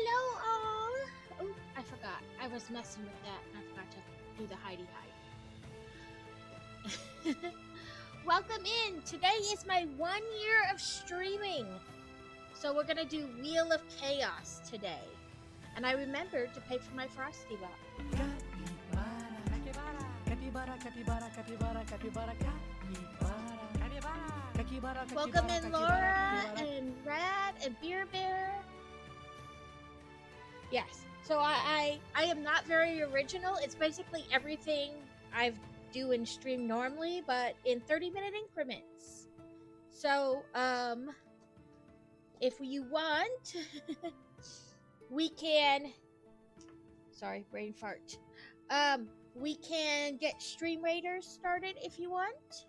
Hello all! Oh, I forgot. I was messing with that and I forgot to do the hidey hide. Welcome in! Today is my 1 year of streaming. So we're gonna do Wheel of Chaos today. And I remembered to pay for my Frosty Bot. Welcome in Laura and Rad and Beer Bear. Yes, so I am not very original. It's basically everything I do in stream normally, but in 30-minute increments. So, if you want, we can, sorry, brain fart. We can get Stream Raiders started if you want.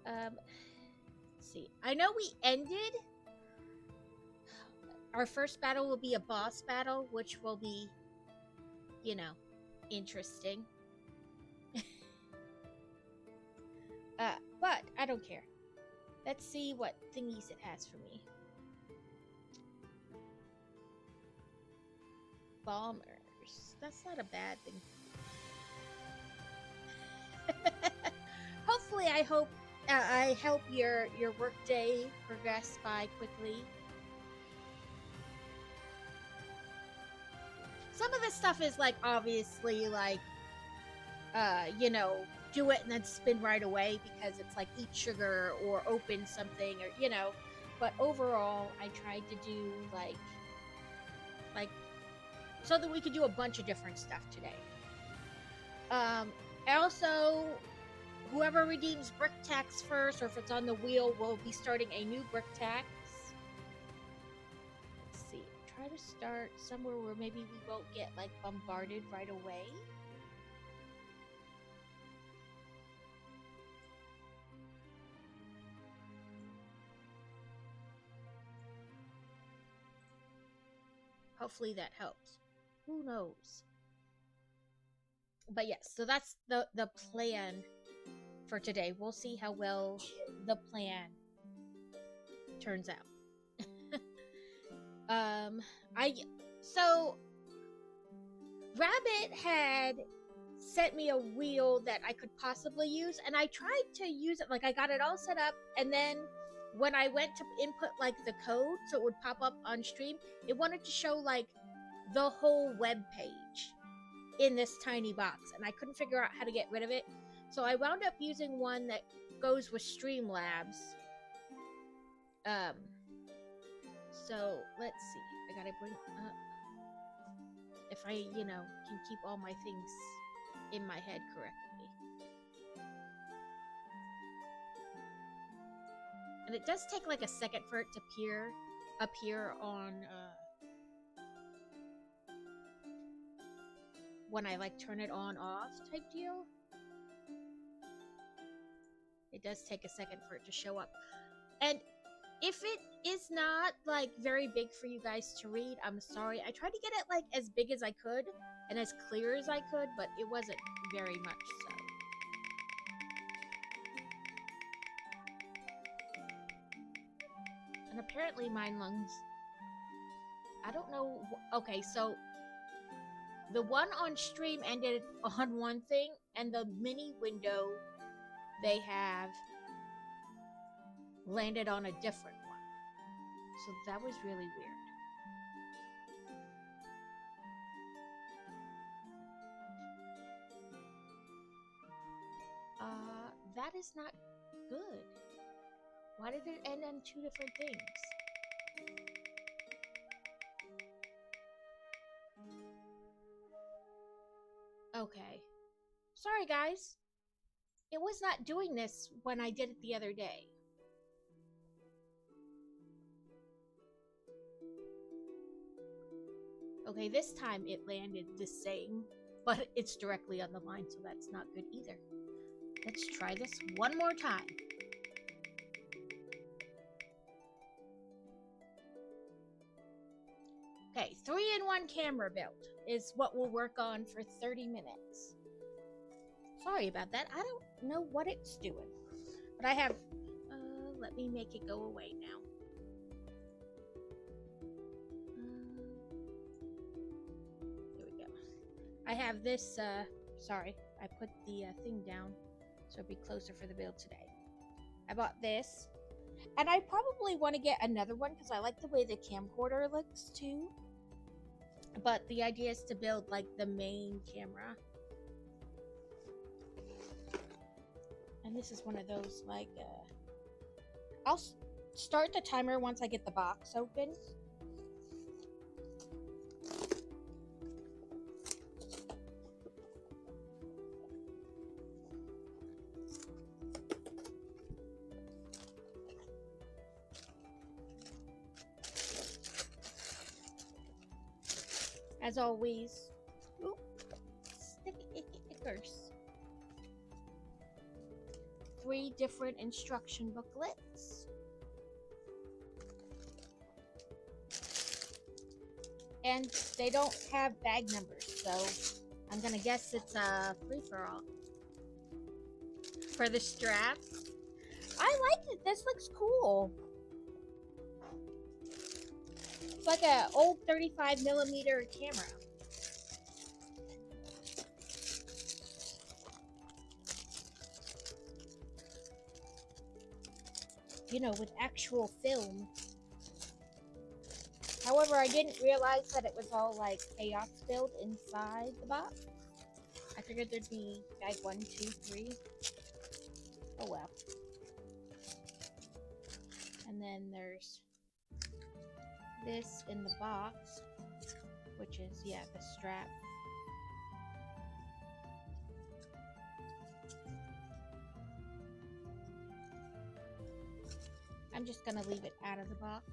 Let's see. I know we ended. Our first battle will be a boss battle, which will be, you know, interesting. But I don't care. Let's see what thingies it has for me. Bombers. That's not a bad thing. Hopefully, I help your workday progress by quickly. Some of this stuff is like obviously like you know, do it and then spin right away because it's like eat sugar or open something or you know, but overall I tried to do like so that we could do a bunch of different stuff today. Also, whoever redeems brick tax first, or if it's on the wheel, will be starting a new brick tax. Let's see. Try to start somewhere where maybe we won't get like bombarded right away. Hopefully that helps. Who knows? But yes, so that's the plan for today. We'll see how well the plan turns out. So Rabbit had sent me a wheel that I could possibly use, and I tried to use it. Like I got it all set up, and then when I went to input like the code so it would pop up on stream, it wanted to show like the whole web page in this tiny box, and I couldn't figure out how to get rid of it. So I wound up using one that goes with Streamlabs. So let's see. I gotta bring up if I, you know, can keep all my things in my head correctly. And it does take like a second for it to appear on when I like turn it on off type deal. It does take a second for it to show up. And if it is not like very big for you guys to read, I'm sorry. I tried to get it like as big as I could and as clear as I could, but it wasn't very much so. And apparently mine lungs, I don't know. Okay, so the one on stream ended on one thing, and the mini window they have landed on a different one. So that was really weird. That is not good. Why did it end on two different things? Okay. Sorry, guys. It was not doing this when I did it the other day. Okay, this time it landed the same, but it's directly on the line, so that's not good either. Let's try this one more time. Okay, 3-in-1 camera build is what we'll work on for 30 minutes. Sorry about that. I don't know what it's doing. But I have... let me make it go away now. I have this, sorry, I put the thing down so it'd be closer for the build today. I bought this, and I probably want to get another one because I like the way the camcorder looks too. But the idea is to build like the main camera. And this is one of those like, I'll start the timer once I get the box open. As always, stickers. 3 different instruction booklets. And they don't have bag numbers, so I'm gonna guess it's a free-for-all. For the strap, I like it. This looks cool. It's like an old 35mm camera. You know, with actual film. However, I didn't realize that it was all like chaos filled inside the box. I figured there'd be bag 1, 2, 3. Oh well. And then there's this in the box, which is, yeah, the strap. I'm just gonna leave it out of the box.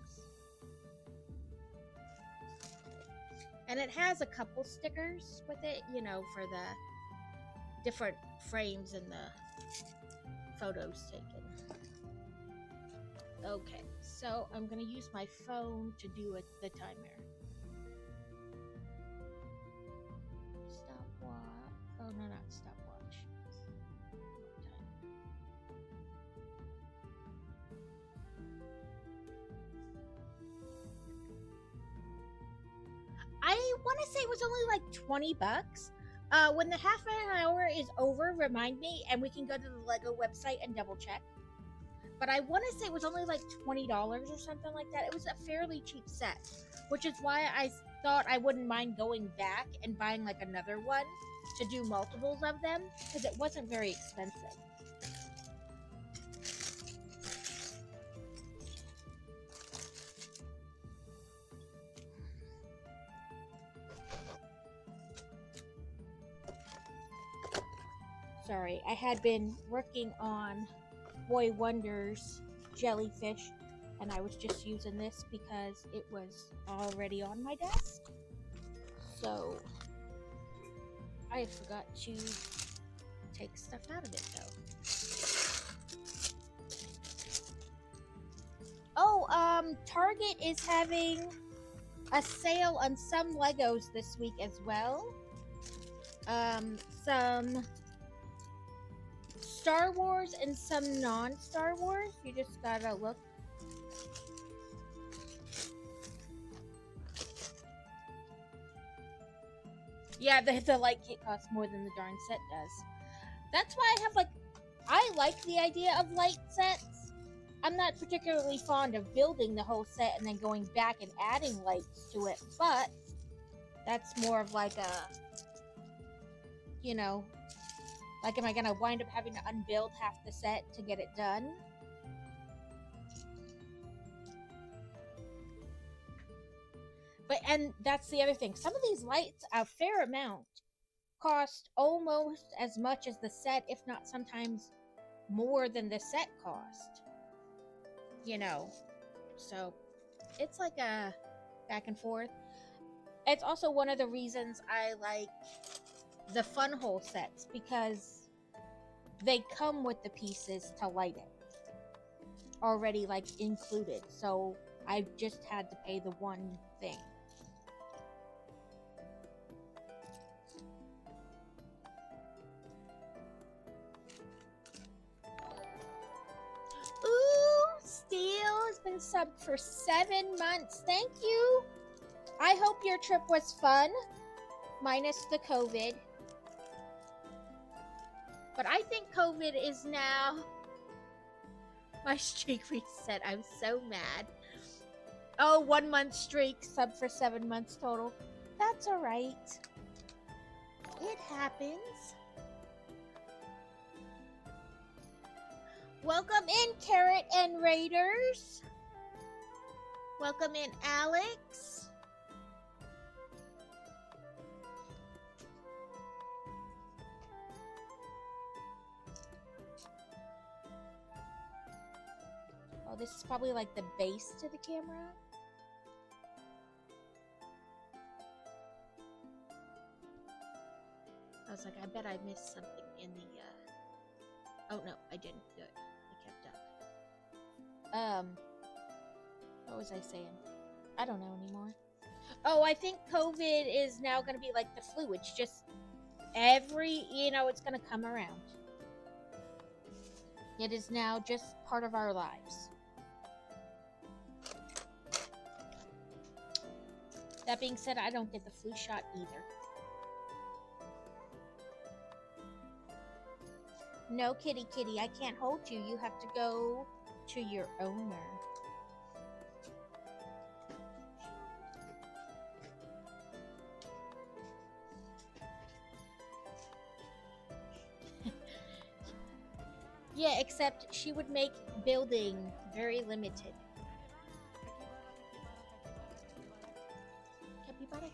And it has a couple stickers with it, you know, for the different frames and the photos taken. Okay, so I'm gonna use my phone to do the timer. Stopwatch. Oh no, not stopwatch. I want to say it was only like 20 bucks. When the half an hour is over, remind me, and we can go to the Lego website and double check. But I want to say it was only like $20 or something like that. It was a fairly cheap set, which is why I thought I wouldn't mind going back and buying like another one to do multiples of them, because it wasn't very expensive. Sorry, I had been working on Boy Wonder's jellyfish, and I was just using this because it was already on my desk. So I forgot to take stuff out of it though. Oh, Target is having a sale on some Legos this week as well. Some Star Wars and some non-Star Wars. You just gotta look. Yeah, the light kit costs more than the darn set does. That's why I like the idea of light sets. I'm not particularly fond of building the whole set and then going back and adding lights to it, but that's more of like a, you know, like, am I gonna wind up having to unbuild half the set to get it done? But, and that's the other thing. Some of these lights, a fair amount, cost almost as much as the set, if not sometimes more than the set cost. You know, so it's like a back and forth. It's also one of the reasons I like the fun hole sets, because they come with the pieces to light it already, like, included, so I just had to pay the one thing. Ooh, Steel has been subbed for 7 months. Thank you. I hope your trip was fun. minus the COVID. But I think COVID is now... My streak reset. I'm so mad. Oh, 1 month streak. Sub for 7 months total. That's alright. It happens. Welcome in, Carrot and Raiders. Welcome in, Alex. Oh, this is probably like the base to the camera. I was like, I bet I missed something in the, Oh, no, I didn't. Good. I kept up. What was I saying? I don't know anymore. Oh, I think COVID is now going to be like the flu. It's just it's going to come around. It is now just part of our lives. That being said, I don't get the flu shot either. No, kitty, I can't hold you. You have to go to your owner. Yeah, except she would make building very limited. Capybara.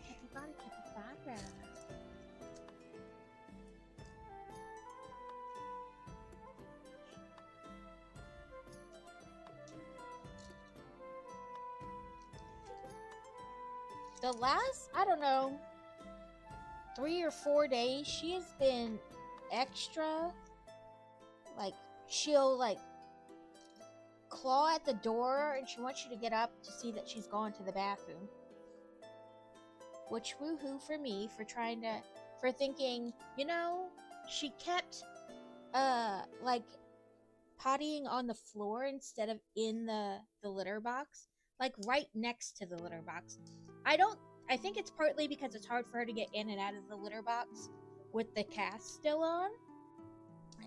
The last, I don't know, 3 or 4 days, she has been extra, like, she'll, like, claw at the door, and she wants you to get up to see that she's gone to the bathroom. Which, woohoo for me, for thinking, she kept, like, pottying on the floor instead of in the litter box. Like, right next to the litter box. I think it's partly because it's hard for her to get in and out of the litter box with the cast still on.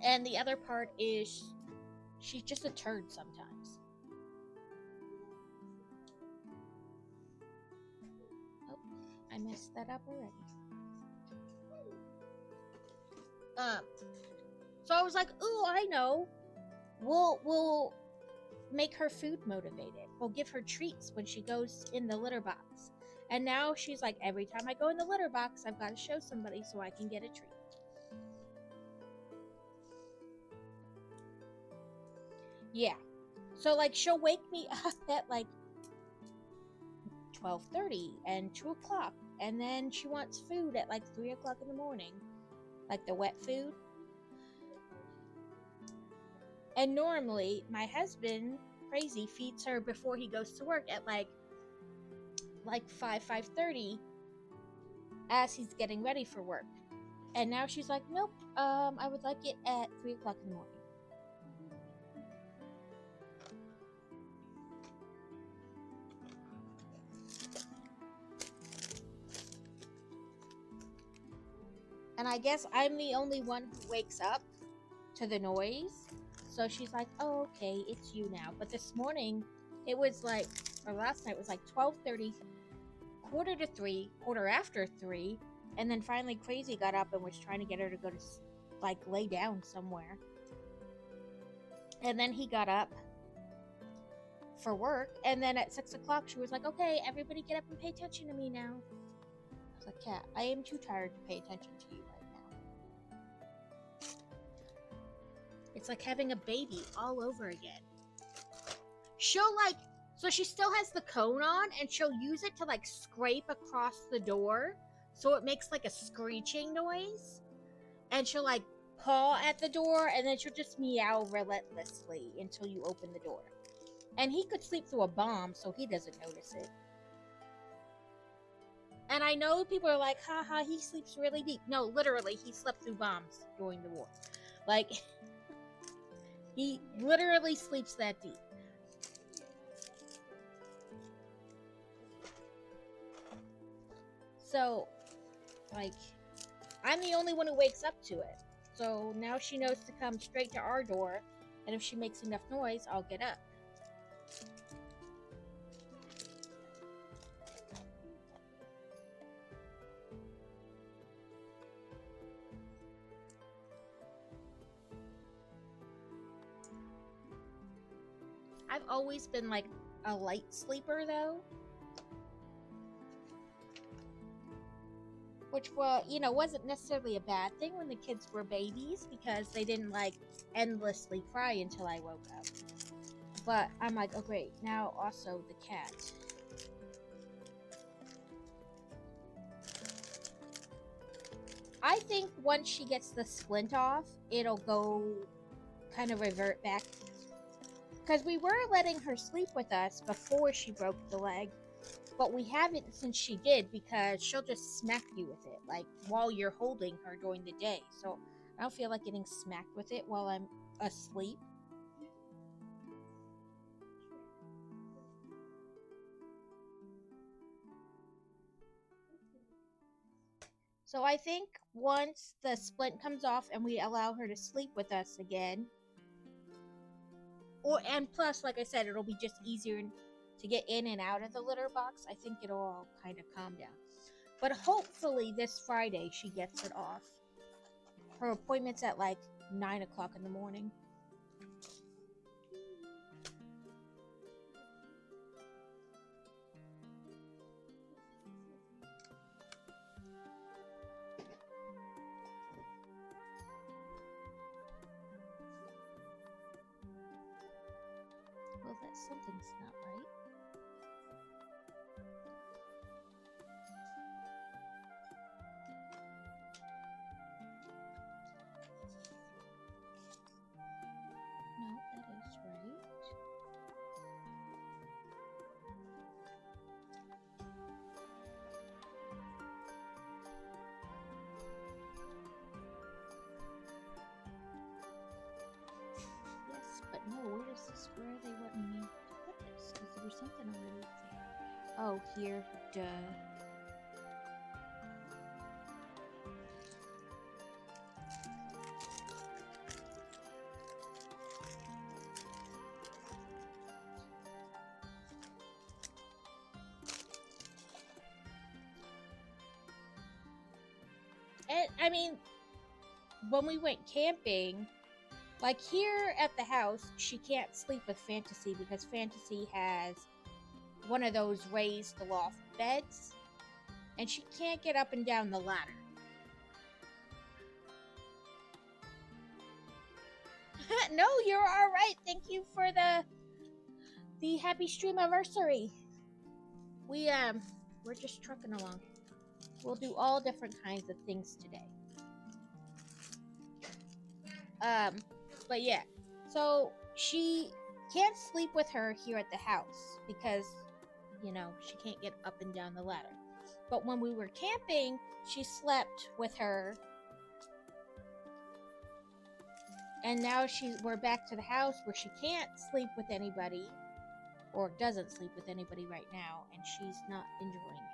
And the other part is she's just a turd sometimes. Oh, I messed that up already. So I was like, ooh, I know. We'll make her food motivated. We'll give her treats when she goes in the litter box. And now she's like, every time I go in the litter box, I've got to show somebody so I can get a treat. Yeah. So, like, she'll wake me up at, like, 12:30 and 2 o'clock. And then she wants food at, like, 3 o'clock in the morning. Like, the wet food. And normally, my husband, crazy, feeds her before he goes to work at, like 5:30 as he's getting ready for work. And now she's like, nope, I would like it at 3 o'clock in the morning. And I guess I'm the only one who wakes up to the noise. So she's like, oh, okay, it's you now. But this morning, it was like, or last night, it was like 12:30, 2:45, 3:15, and then finally Crazy got up and was trying to get her to go to, like, lay down somewhere. And then he got up for work, and then at 6 o'clock, she was like, okay, everybody get up and pay attention to me now. I was like, Kat, I am too tired to pay attention to you right now. It's like having a baby all over again. She'll, like, so she still has the cone on, and she'll use it to, like, scrape across the door, so it makes, like, a screeching noise. And she'll, like, paw at the door, and then she'll just meow relentlessly until you open the door. And he could sleep through a bomb, so he doesn't notice it. And I know people are like, haha, he sleeps really deep. No, literally, he slept through bombs during the war. Like, he literally sleeps that deep. So, Like, I'm the only one who wakes up to it. So now she knows to come straight to our door, and if she makes enough noise, I'll get up. I've always been like a light sleeper though. Which, well, you know, wasn't necessarily a bad thing when the kids were babies because they didn't like endlessly cry until I woke up. But I'm like, oh great, now also the cat. I think once she gets the splint off, it'll go kind of revert back. Because we were letting her sleep with us before she broke the leg. But we haven't since she did because she'll just smack you with it, like while you're holding her during the day. So I don't feel like getting smacked with it while I'm asleep. So I think once the splint comes off and we allow her to sleep with us again, and plus, like I said, it'll be just easier to get in and out of the litter box. I think it'll all kind of calm down. But hopefully this Friday she gets it off. Her appointment's at like 9 o'clock in the morning. Well, that something's not right. No, that is right. Yes, but no, where does this, where are they wanting me to put this? Because there was something already there. Oh, here, duh. And, I mean, when we went camping, like here at the house, she can't sleep with Fantasy because Fantasy has one of those raised loft beds, and she can't get up and down the ladder. No, you're all right. Thank you for the happy Streamaversary. We're just trucking along. We'll do all different kinds of things today. But yeah, so she can't sleep with her here at the house because, you know, she can't get up and down the ladder. But when we were camping, she slept with her. And now we're back to the house where she can't sleep with anybody, or doesn't sleep with anybody right now, and she's not enjoying it.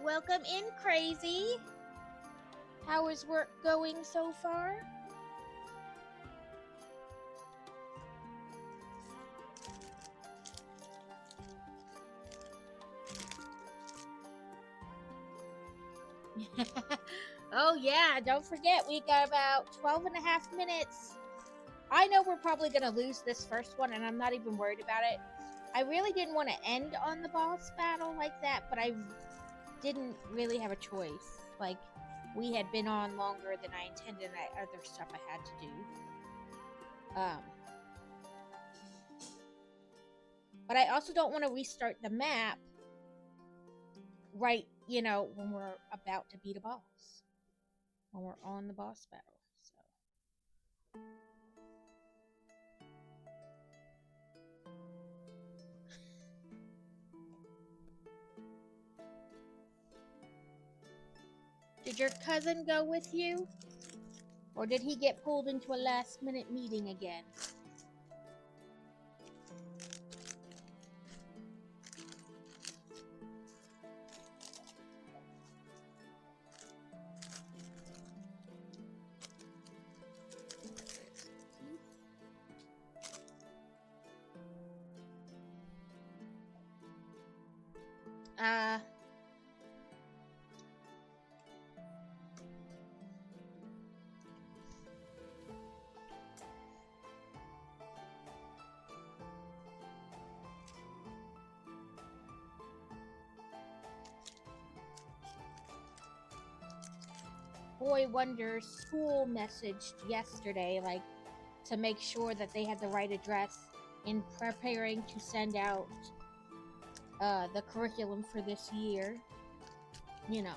Welcome in, Crazy. How is work going so far? Oh yeah, don't forget we got about 12 and a half minutes. I know we're probably going to lose this first one, and I'm not even worried about it. I really didn't want to end on the boss battle like that, but I didn't really have a choice. Like, we had been on longer than I intended, and I had other stuff I had to do. But I also don't want to restart the map right, you know, when we're about to beat a boss. When we're on the boss battle. So Did your cousin go with you? Or did he get pulled into a last-minute meeting again? Boy Wonder school messaged yesterday, like, to make sure that they had the right address in preparing to send out the curriculum for this year. You know,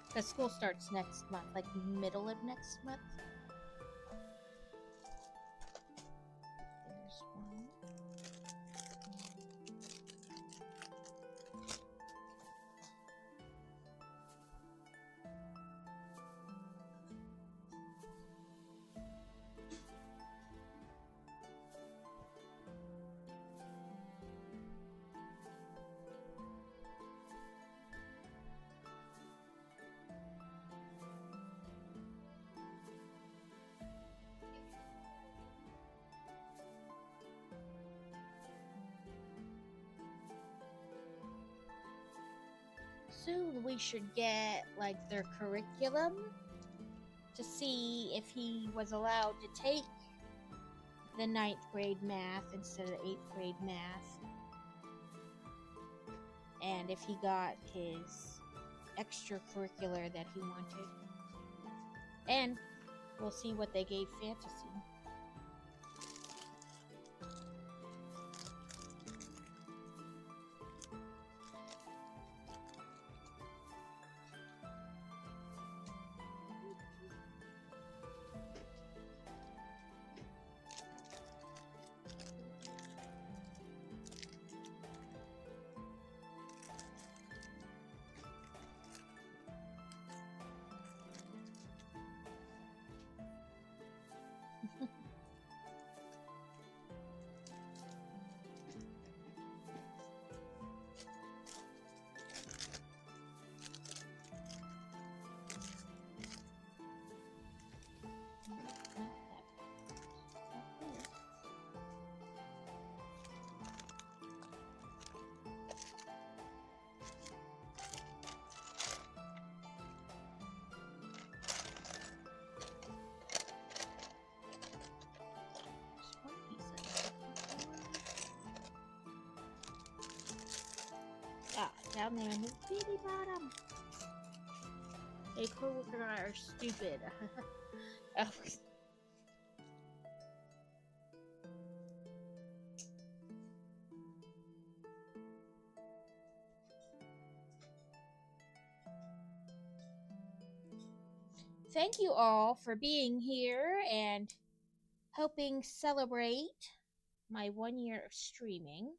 because school starts next month, like middle of next month. There's one. Soon we should get like their curriculum to see if he was allowed to take the 9th grade math instead of 8th grade math, and if he got his extracurricular that he wanted, and we'll see what they gave fantasy. Down there in the bitty bottom. A coworker and I are stupid. Oh. Thank you all for being here and helping celebrate my 1 year of streaming.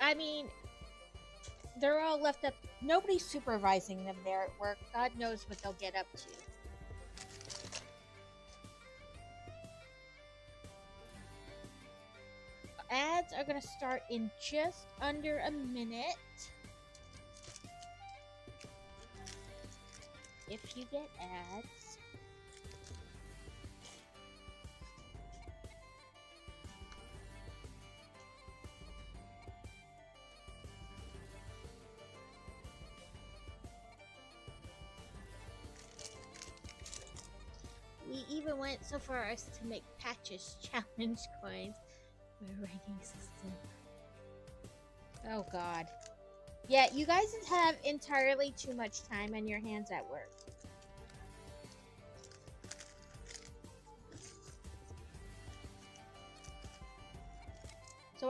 I mean, they're all left up. Nobody's supervising them there at work. God knows what they'll get up to. Ads are going to start in just under a minute. If you get ads. We even went so far as to make patches challenge coins for a ranking system. Oh god. Yeah, you guys have entirely too much time on your hands at work.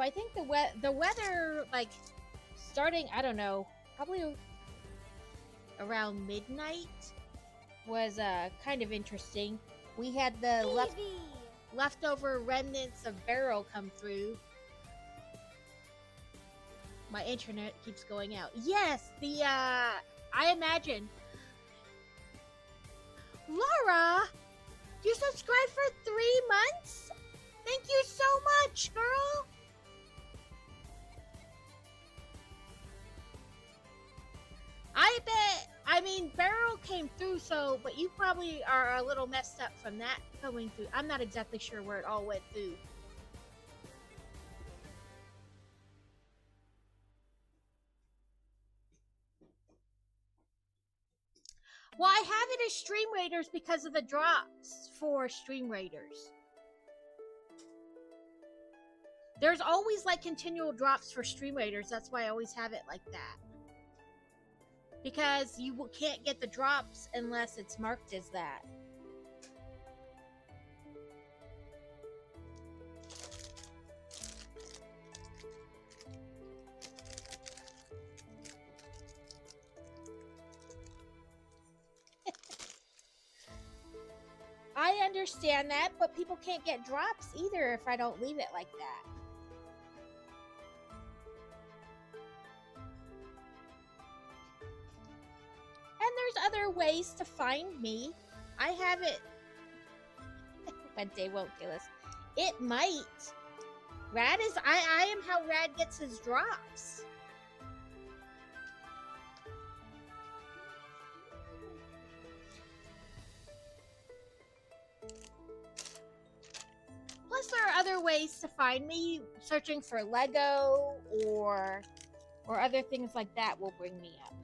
So I think the weather, like, starting, I don't know, probably around midnight was kind of interesting. We had the leftover remnants of Barrow come through. My internet keeps going out. Yes, I imagine. Laura, you subscribed for 3 months? Thank you so much, girl. I mean, Barrel came through, so, but you probably are a little messed up from that going through. I'm not exactly sure where it all went through. Well, I have it as Stream Raiders because of the drops for Stream Raiders. There's always, like, continual drops for Stream Raiders. That's why I always have it like that. Because you can't get the drops unless it's marked as that. I understand that, but people can't get drops either if I don't leave it like that. And there's other ways to find me. I have it. But they won't kill us. It might. Rad is. I am how Rad gets his drops. Plus, there are other ways to find me. Searching for Lego or other things like that will bring me up.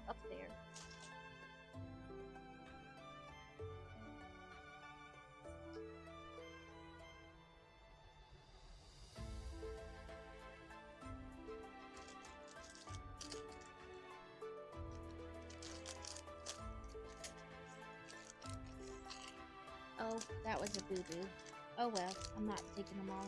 Up there. Oh, that was a boo-boo. Oh well, I'm not taking them all out.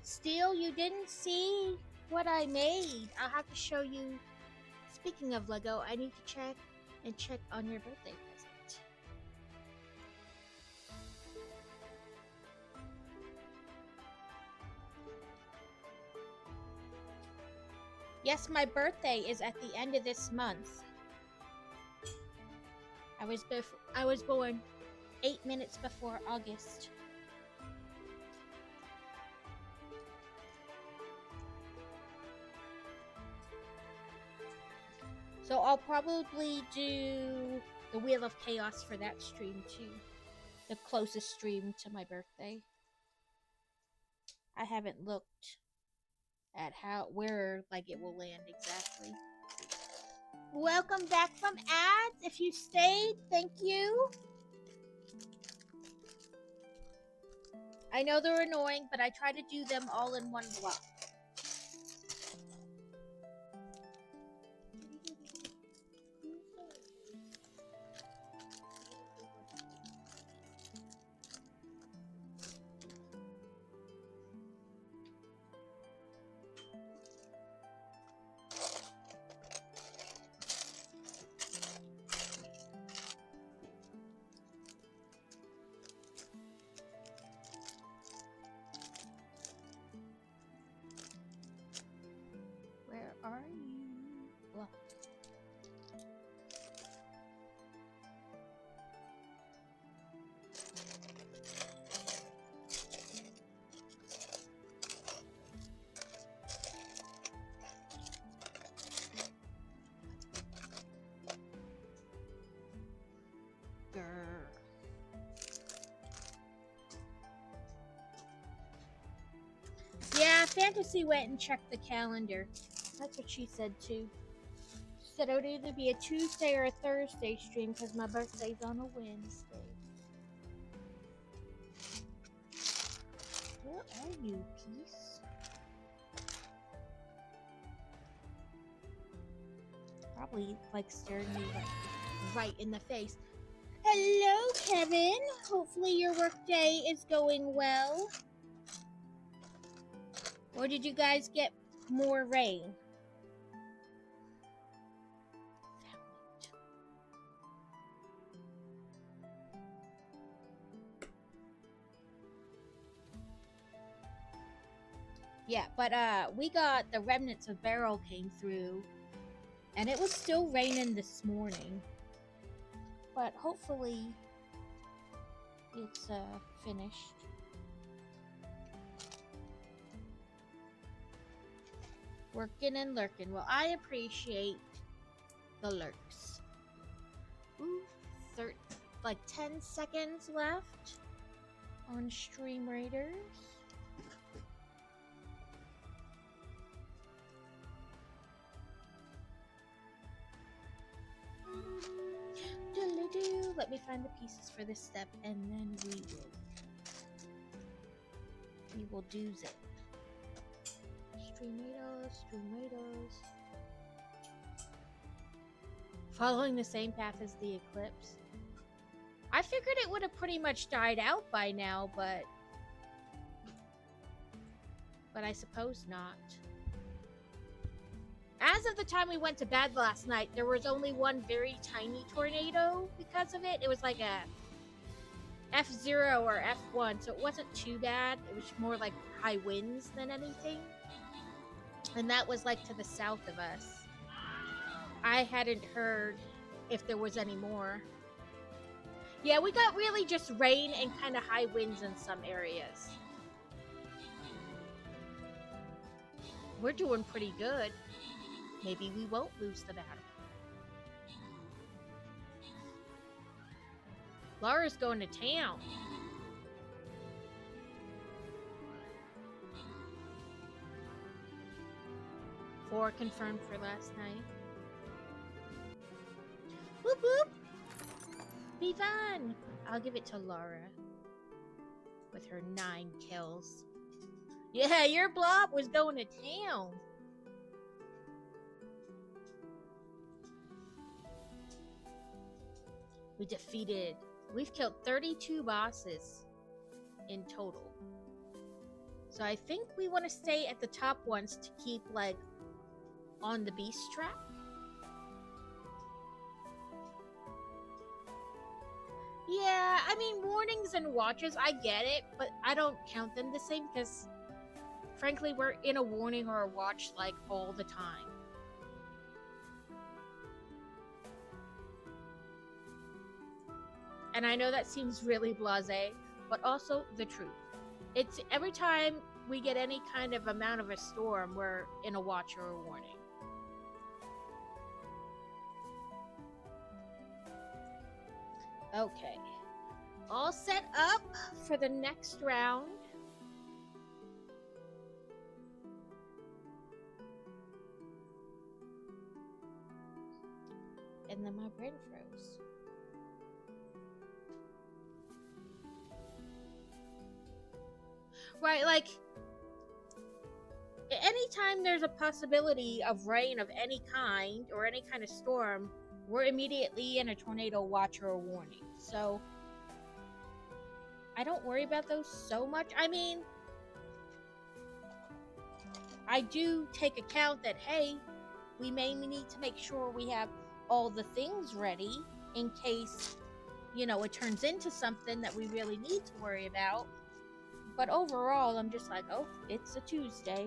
Steel, you didn't see what I made. I'll have to show you. Speaking of Lego, I need to check on your birthday present. Yes, my birthday is at the end of this month. I was born 8 minutes before August. So I'll probably do the Wheel of Chaos for that stream too. The closest stream to my birthday. I haven't looked at where like it will land exactly. Welcome back from ads. If you stayed, thank you. I know they're annoying, but I try to do them all in one block. Fantasy went and checked the calendar. That's what she said too. She said it would either be a Tuesday or a Thursday stream because my birthday's on a Wednesday. Where are you, Peace? Probably like staring me right in the face. Hello, Kevin. Hopefully your workday is going well. Or did you guys get more rain? Yeah, but we got the remnants of Beryl came through, and it was still raining this morning. But hopefully it's finished. Working and lurking. Well, I appreciate the lurks. Ooh, like 10 seconds left on Stream Raiders. Let me find the pieces for this step, and then we will do it. Streamados. Following the same path as the eclipse. I figured it would have pretty much died out by now, but I suppose not. As of the time we went to bed last night, there was only one very tiny tornado because of it. It was like a F0 or F1, so it wasn't too bad. It was more like high winds than anything. And that was like to the south of us. I hadn't heard if there was any more. Yeah, we got really just rain and kind of high winds in some areas. We're doing pretty good. Maybe we won't lose the battle. Laura's going to town. Four confirmed for last night. Whoop whoop! Be fun! I'll give it to Laura. With her 9 kills. Yeah, your blob was going to town. We've killed 32 bosses in total. So I think we want to stay at the top ones to keep, like, on the beast track. Yeah, I mean, warnings and watches, I get it, but I don't count them the same because, frankly, we're in a warning or a watch, like, all the time. And I know that seems really blasé, but also the truth. It's every time we get any kind of amount of a storm, we're in a watch or a warning. Okay. All set up for the next round. And then my brain froze. Right, like, anytime there's a possibility of rain of any kind or any kind of storm, we're immediately in a tornado watch or a warning. So, I don't worry about those so much. I mean, I do take account that, hey, we may need to make sure we have all the things ready in case, you know, it turns into something that we really need to worry about. But overall, I'm just like, oh, it's a Tuesday.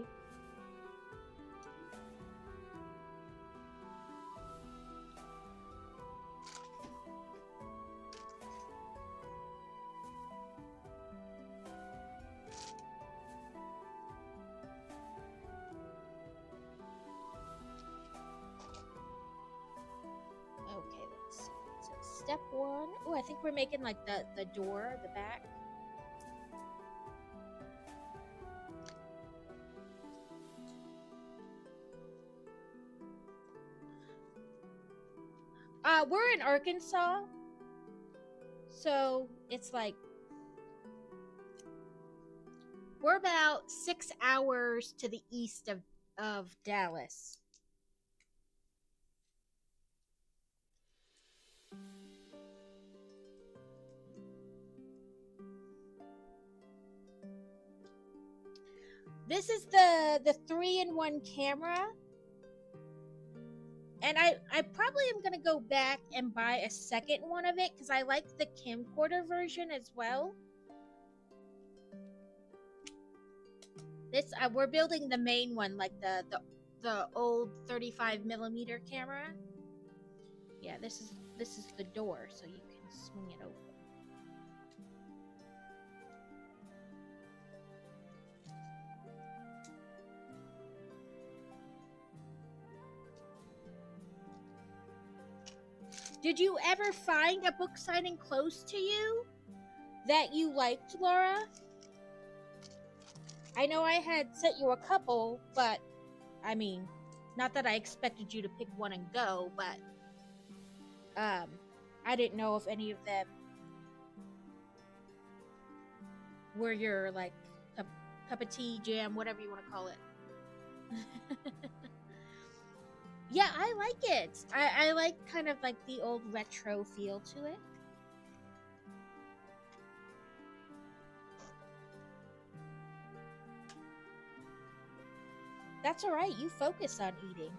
Okay, let's see. So step 1. Oh, I think we're making like the door, the back. We're in Arkansas, so it's like we're about 6 hours to the east of Dallas. This is the 3-in-1 camera. And I probably am gonna go back and buy a second one of it because I like the camcorder version as well. This we're building the main one, like the old 35mm camera. Yeah, this is the door, so you can swing it open. Did you ever find a book signing close to you that you liked, Laura? I know I had sent you a couple, but I mean, not that I expected you to pick one and go, but I didn't know if any of them were your like cup of tea, jam, whatever you want to call it. Yeah, I like it. I like kind of like the old retro feel to it. That's alright, you focus on eating.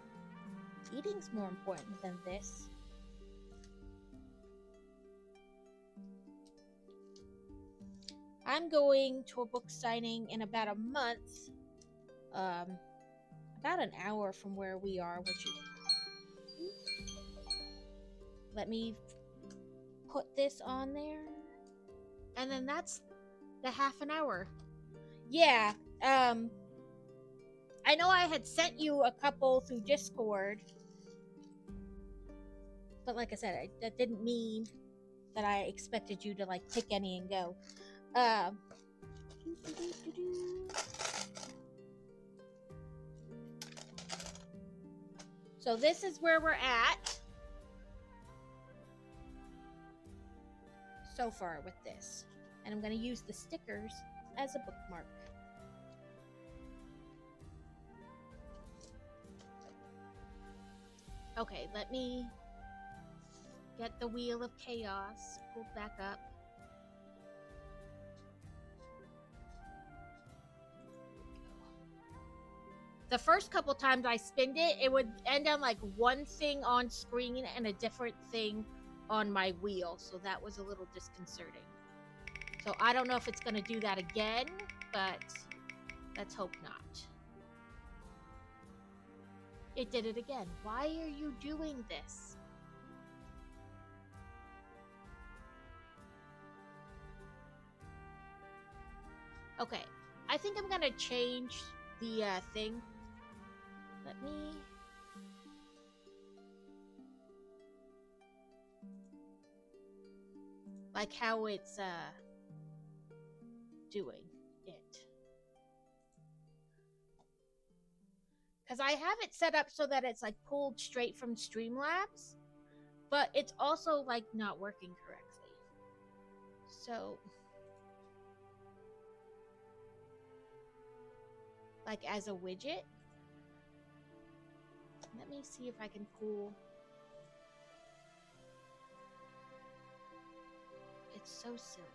Eating's more important than this. I'm going to a book signing in about a month. About an hour from where we are, which is... Let me put this on there. And then that's the half an hour. Yeah, I know I had sent you a couple through Discord. But like I said, that didn't mean that I expected you to like pick any and go. So this is where we're at so far with this. And I'm going to use the stickers as a bookmark. Okay, let me get the Wheel of Chaos pulled back up. The first couple times I spinned it, it would end on like one thing on screen and a different thing on my wheel. So that was a little disconcerting. So I don't know if it's going to do that again, but let's hope not. It did it again. Why are you doing this? Okay, I think I'm going to change the thing. Let me... like how it's doing it. Because I have it set up so that it's like pulled straight from Streamlabs, but it's also like not working correctly. So, like as a widget, let me see if I can pull. It's so silly.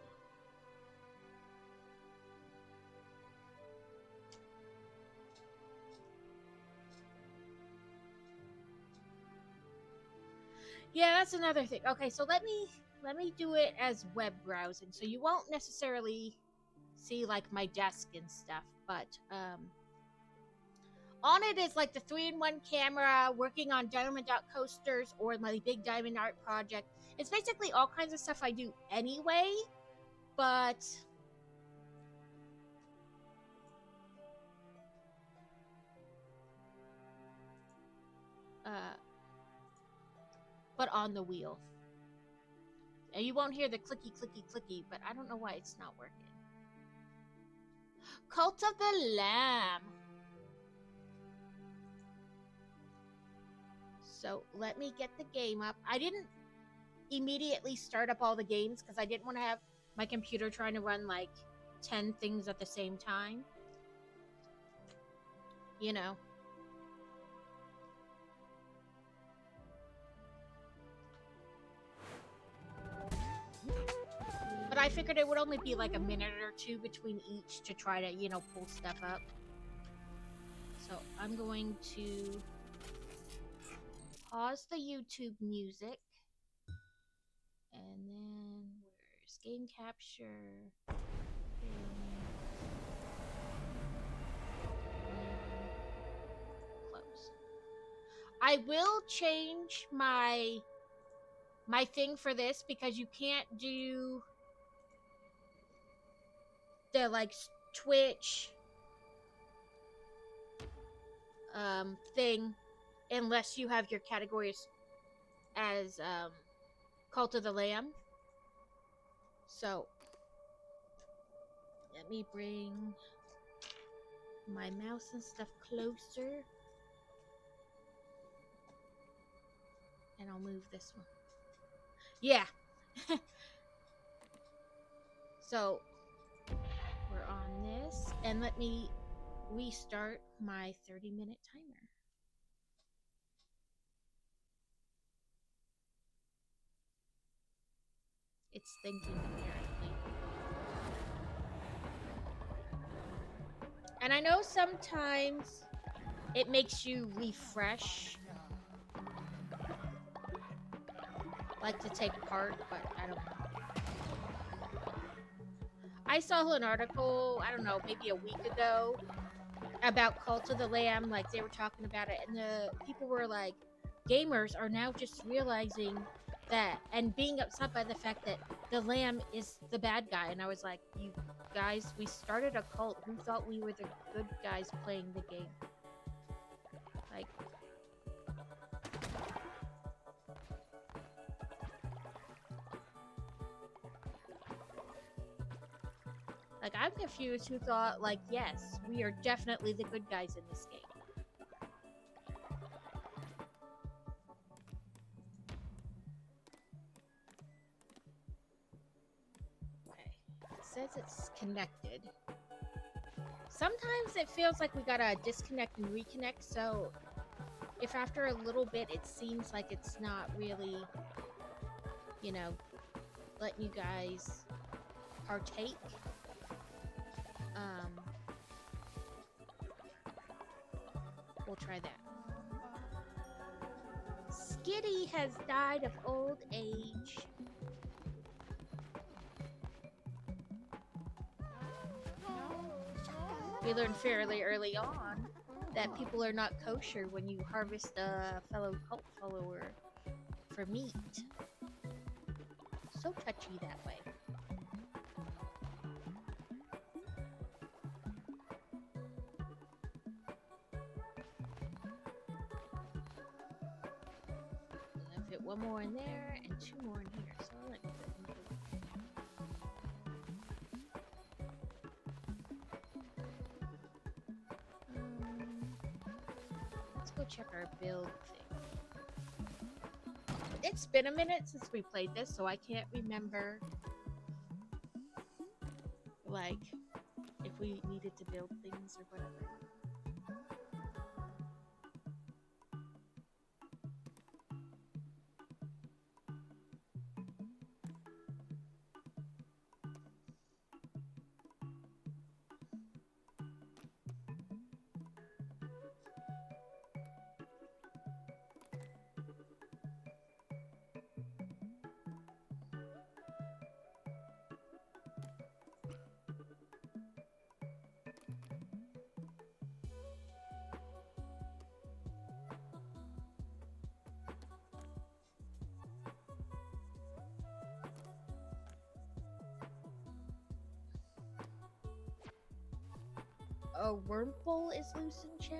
Yeah, that's another thing. Okay, so let me do it as web browsing, so you won't necessarily see like my desk and stuff, but on it is like the 3-in-1 camera, working on Diamond Dot coasters or my big diamond art project. It's basically all kinds of stuff I do anyway, but on the wheel. And you won't hear the clicky, clicky, clicky, but I don't know why it's not working. Cult of the Lamb. So let me get the game up. I didn't immediately start up all the games because I didn't want to have my computer trying to run like 10 things at the same time. You know. But I figured it would only be like a minute or two between each to try to, you know, pull stuff up. So I'm going to pause the YouTube music. And then where's game capture? Close. I will change my thing for this because you can't do the like Twitch thing unless you have your categories as Cult of the Lamb. So let me bring my mouse and stuff closer. And I'll move this one. Yeah. So we're on this, and let me restart my 30-minute timer. It's thinking, apparently. And I know sometimes it makes you refresh, like to take part, but I don't know. I saw an article, I don't know, maybe a week ago, about Cult of the Lamb. Like, they were talking about it, and the people were like, gamers are now just realizing that and being upset by the fact that the Lamb is the bad guy. And I was like, you guys, we started a cult. Who thought we were the good guys playing the game? Like, I'm confused who thought, like, yes, we are definitely the good guys in this game. Okay. It says it's connected. Sometimes it feels like we gotta disconnect and reconnect, so if after a little bit it seems like it's not really, you know, letting you guys partake, we'll try that. Skitty has died of old age. We learned fairly early on that people are not kosher when you harvest a fellow cult follower for meat. So touchy that way. I'll fit one more in there and two more in here, so I'll let you fit in here. Let's go check our build thing. It's been a minute since we played this, so I can't remember, like, if we needed to build things or whatever. A Wurmple is loose in chat.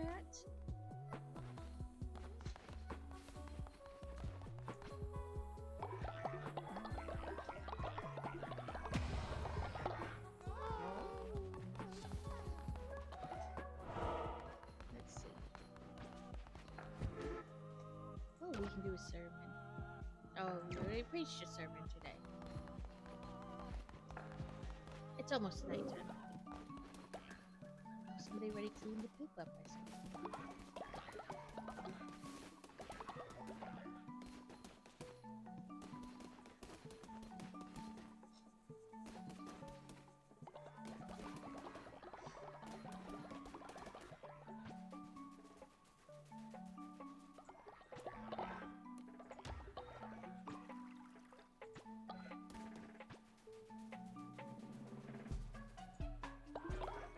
Let's see. Oh, we can do a sermon. Oh, we preached a sermon today. It's almost nighttime. Somebody ready to clean the poop up, I see.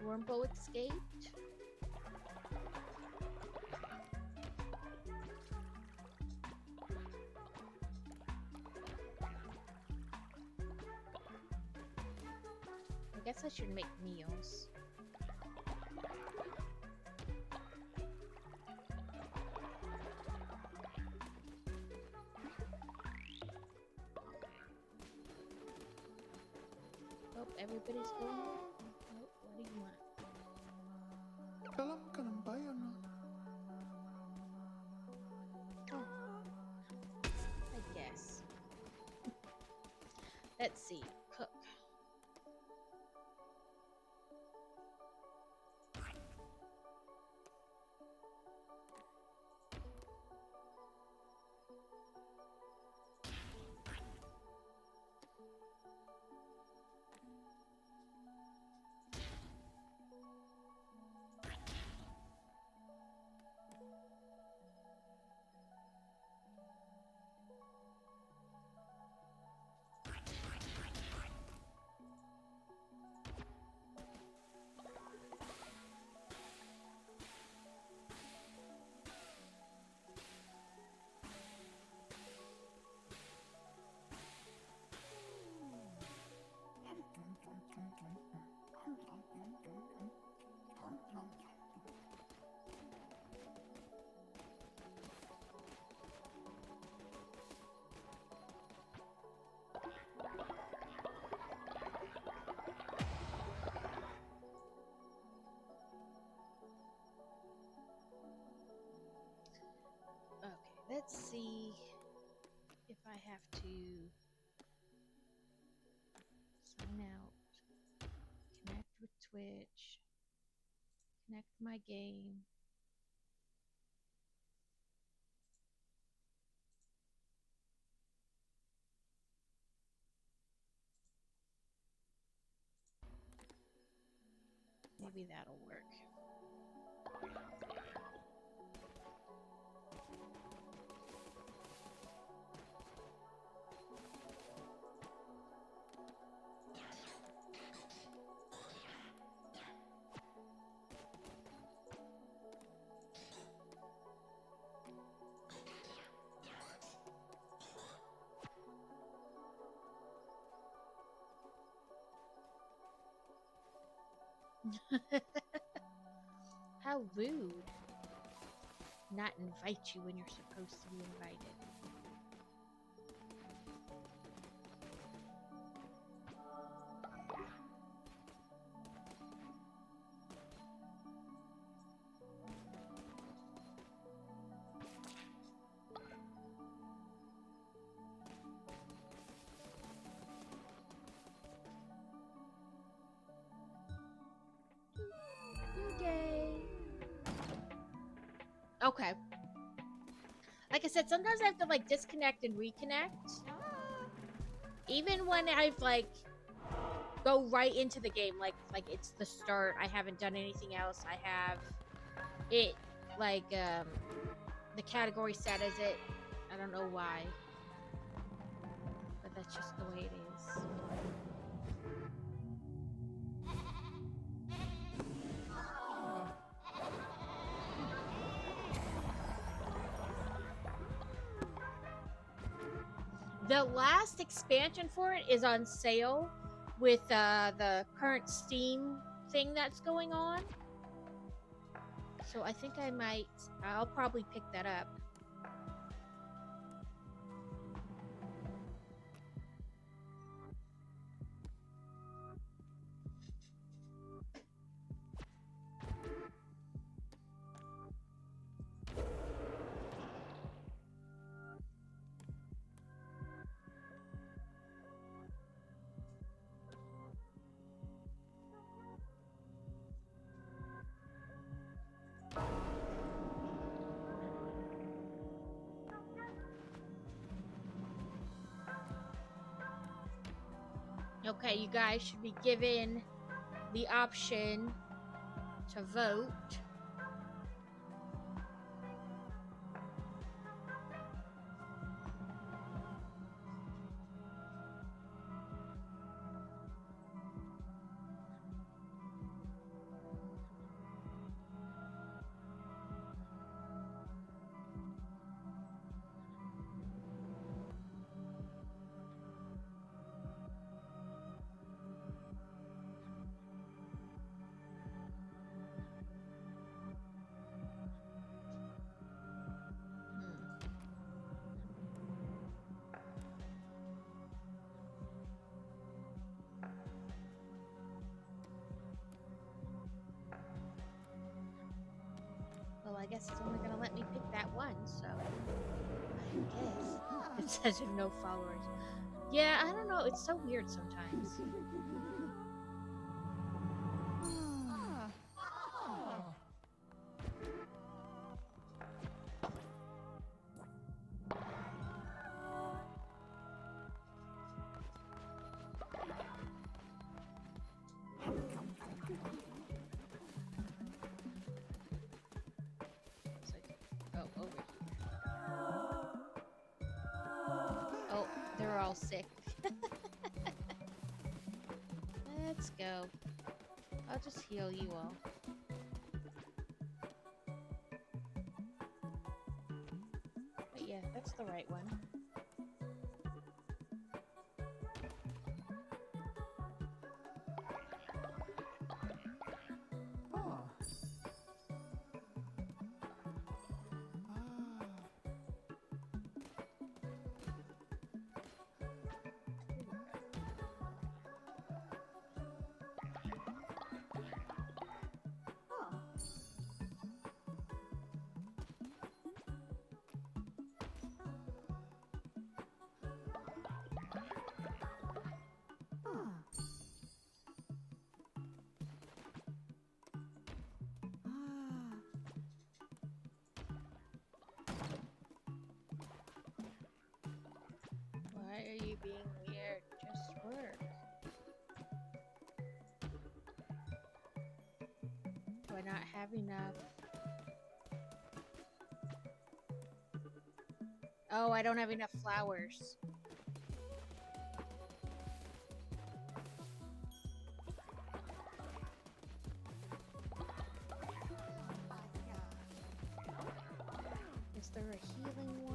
Wormhole escaped. I guess I should make meals. Oh, everybody's going. Oh, what do you want? I guess. Let's see. Cook. Let's see if I have to sign out, connect with Twitch, connect my game. Maybe that'll work. How rude. Not invite you when you're supposed to be invited. Okay. Like I said, sometimes I have to like disconnect and reconnect. Even when I've like go right into the game, like it's the start. I haven't done anything else. I have it like the category set as it. I don't know why, but that's just the way it is. The last expansion for it is on sale with the current Steam thing that's going on. So I think I'll probably pick that up. Okay, you guys should be given the option to vote. Well, I guess it's only gonna let me pick that one, so I guess it says you have no followers. Yeah, I don't know. It's so weird sometimes. It's like, oh, over here. Oh, they're all sick. Let's go. I'll just heal you all. But yeah, that's the right one. Why are you being weird? Just work. Do I not have enough? Oh, I don't have enough flowers. Is there a healing one?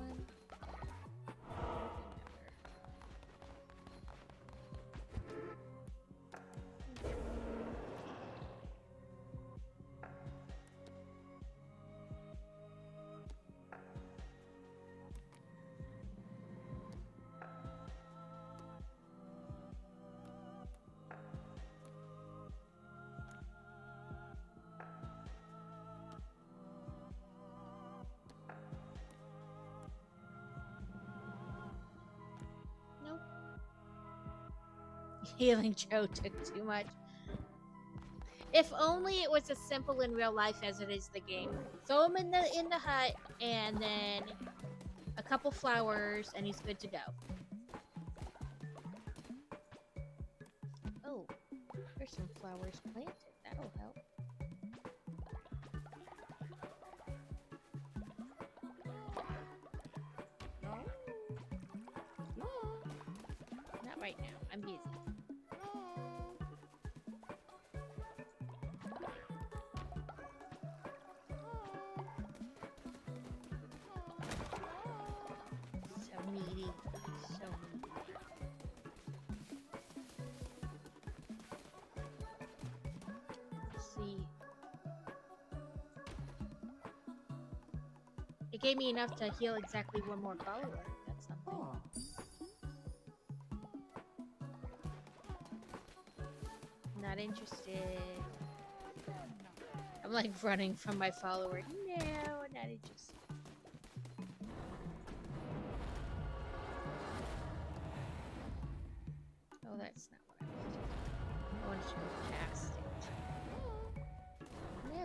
Nope. Healing Joe took too much. If only it was as simple in real life as it is the game. Throw him in the hut and then a couple flowers and he's good to go. Oh, there's some flowers planted. That'll help. Not right now. I'm busy. So needy. So needy. Let's see. It gave me enough to heal exactly one more follower. That's something. Not interested. I'm like running from my follower. No, not interested. Oh, that's not what I wanted. I wanted to go past it. No.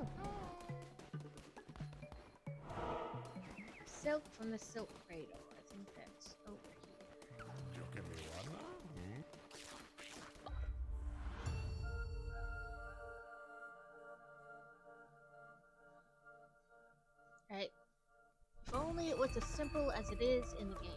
Silk from the silk cradle. I think that's over here. Right? If only it was as simple as it is in the game.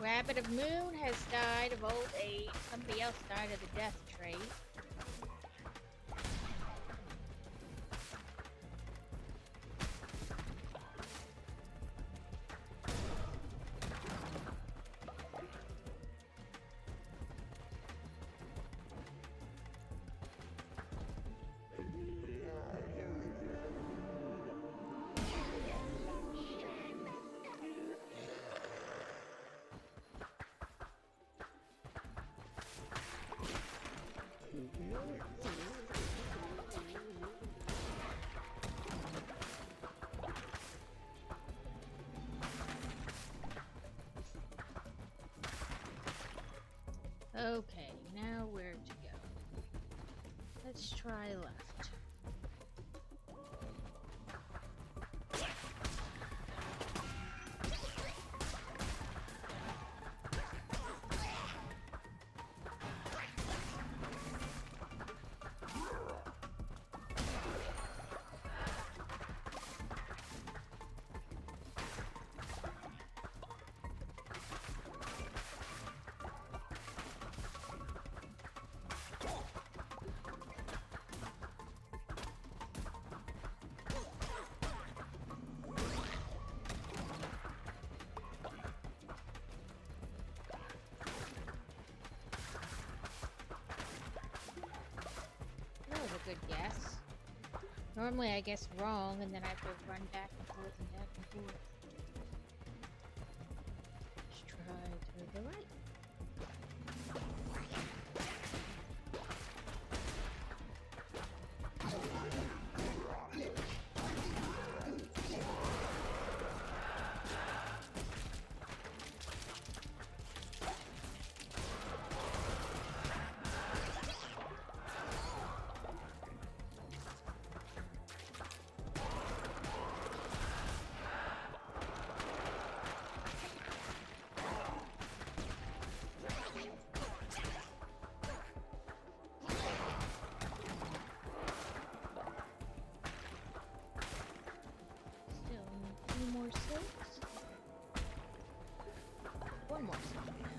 Rabbit of Moon has died of old age. Somebody else died of the death trait. Okay, now where to go? Let's try left. That was a good guess. Normally I guess wrong and then I have to run back and forth and back and forth. Let's try to the right. More silks. One more silk now.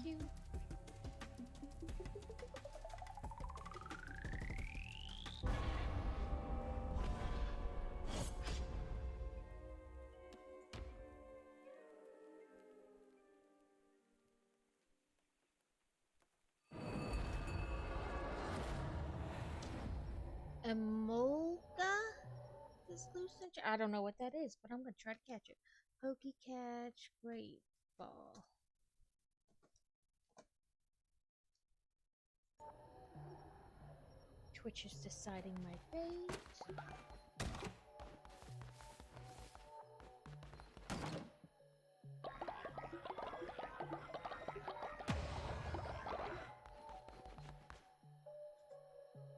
Cute. Emolga? This lucent? I don't know what that is, but I'm gonna try to catch it. Pokey catch, great ball. Twitch is deciding my fate.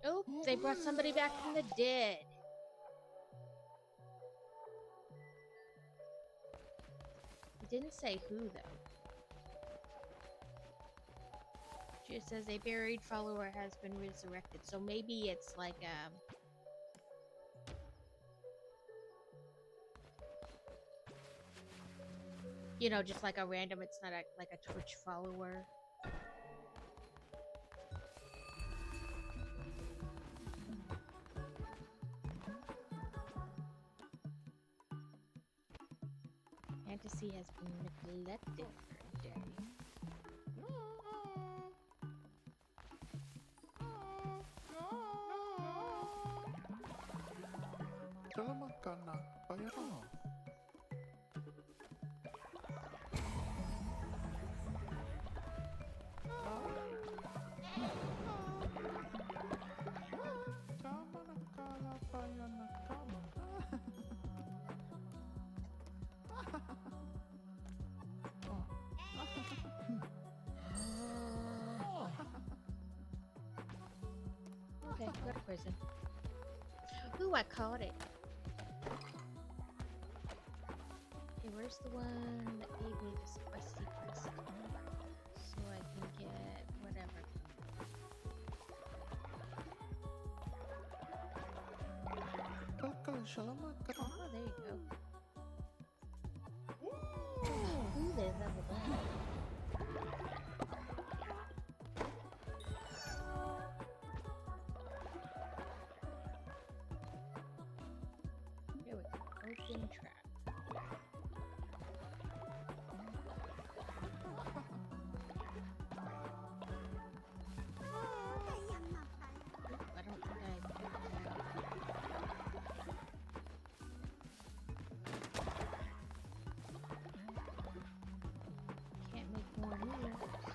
Oh, they brought somebody back from the dead. It didn't say who, though. It says a buried follower has been resurrected, so maybe it's like you know, just like a random. It's not like a Twitch follower. Fantasy has been neglected for a day. Okay, go to prison. Ooh, I caught it. Okay, where's the one that gave me this questy quest? So I can get whatever. Oh, there you go. Ooh, they leveled up. There we go. Open trap. I don't think can't make more moves.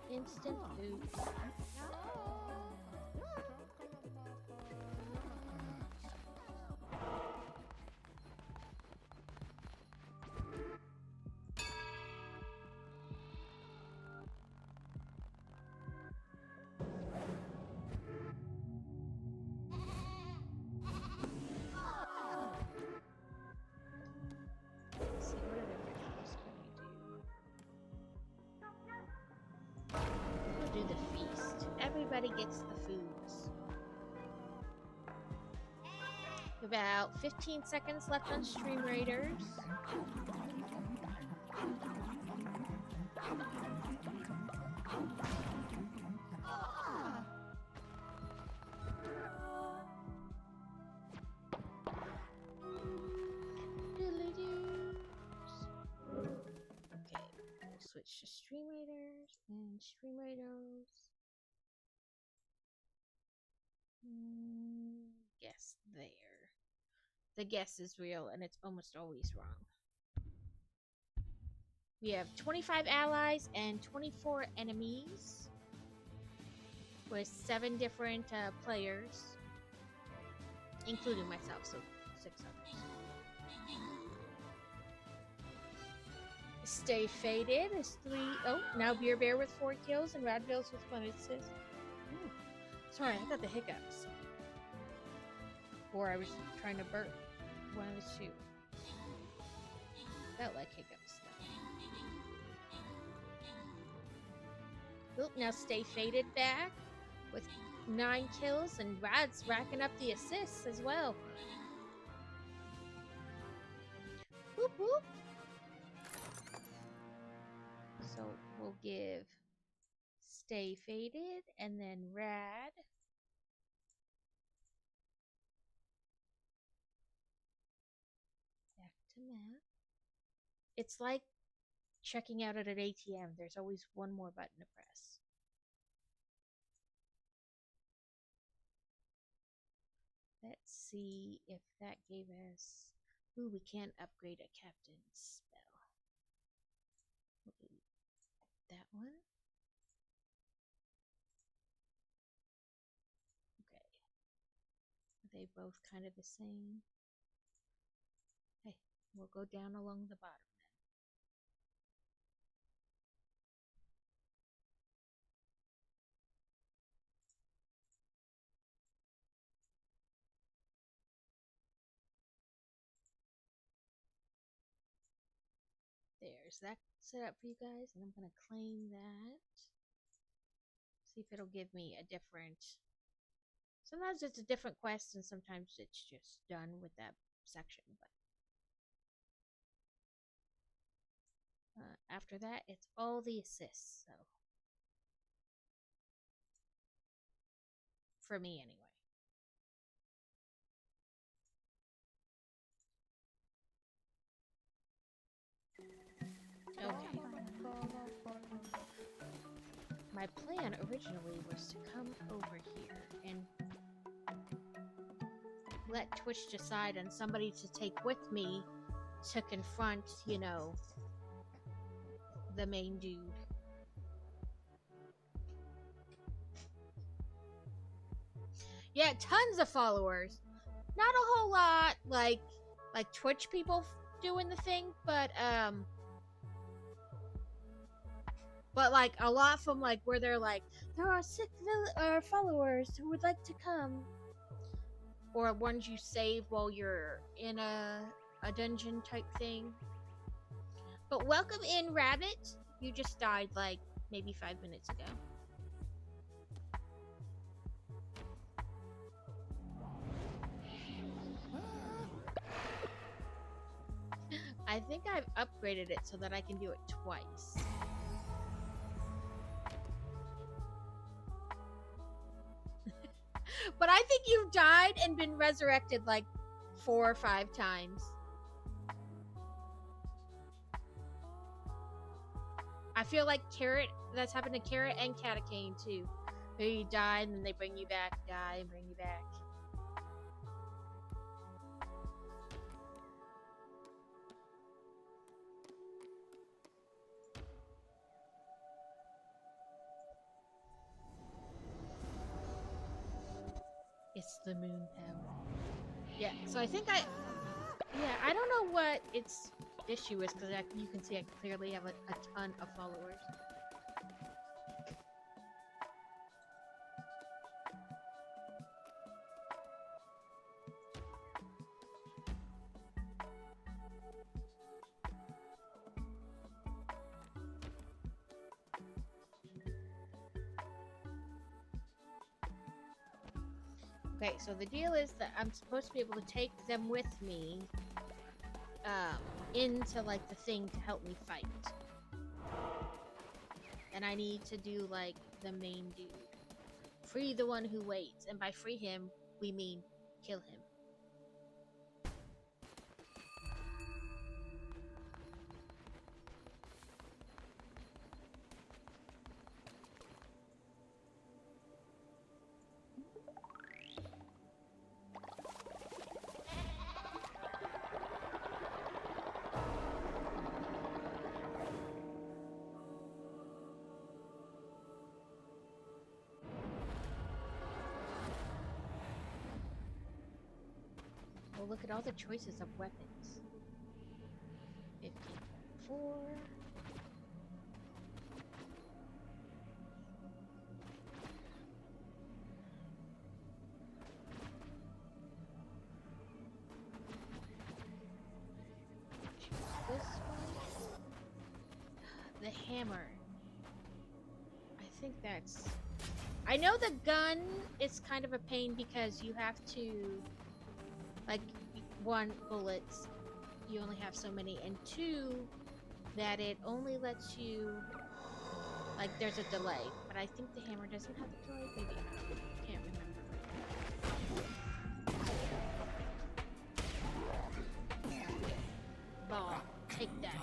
Instant food. Let's see, what other rituals can we do? We'll do the feast. Everybody gets the foods. About 15 seconds left on Stream Raiders. Okay, we'll switch to Stream Raiders and Stream Raiders. Guess there. The guess is real and it's almost always wrong. We have 25 allies and 24 enemies with 7 different players, including myself, so 6 others. Stay Faded is 3. Oh, now Beer Bear with 4 kills and Radvilles with 1 assist. Ooh. Sorry, I got the hiccups. Or I was trying to burp. One of the two. Felt like hiccups though. Oop, now Stay Faded back with 9 kills and Rad's racking up the assists as well. Whoop whoop. So we'll give Stay Faded and then Rad. Back to map. It's like checking out at an ATM. There's always one more button to press. Let's see if that gave us... Ooh, we can't upgrade a captain's spell. We'll do that one. Okay. Are they both kind of the same? Hey, we'll go down along the bottom. there's that set up for you guys, and I'm gonna claim that. See if it'll give me a different. Sometimes it's a different quest, and sometimes it's just done with that section. But after that, it's all the assists. So for me, anyway. Okay. My plan originally was to come over here and let Twitch decide on somebody to take with me to confront, you know, the main dude. Yeah, tons of followers. Not a whole lot like Twitch people doing the thing, but like a lot from like where they're like, there are 6 followers who would like to come, or ones you save while you're in a dungeon type thing. But welcome in, Rabbit. You just died like maybe 5 minutes ago. I think I've upgraded it so that I can do it twice. But I think you've died and been resurrected like 4 or 5 times. I feel like that's happened to Carrot and Catacane too. Where you die and then they bring you back, die and bring you back. It's the moon power. Yeah, so I think I don't know what its issue is, because you can see I clearly have a ton of followers. Okay, so the deal is that I'm supposed to be able to take them with me into like the thing to help me fight. And I need to do like the main dude. Free the one who waits, and by free him, we mean kill him. Look at all the choices of weapons. 15.4. This one. The hammer. I think that's... I know the gun is kind of a pain because you have to... like, 1, bullets, you only have so many, and 2, that it only lets you, like, there's a delay. But I think the hammer doesn't have a delay, maybe. Can't remember. Ball, take that.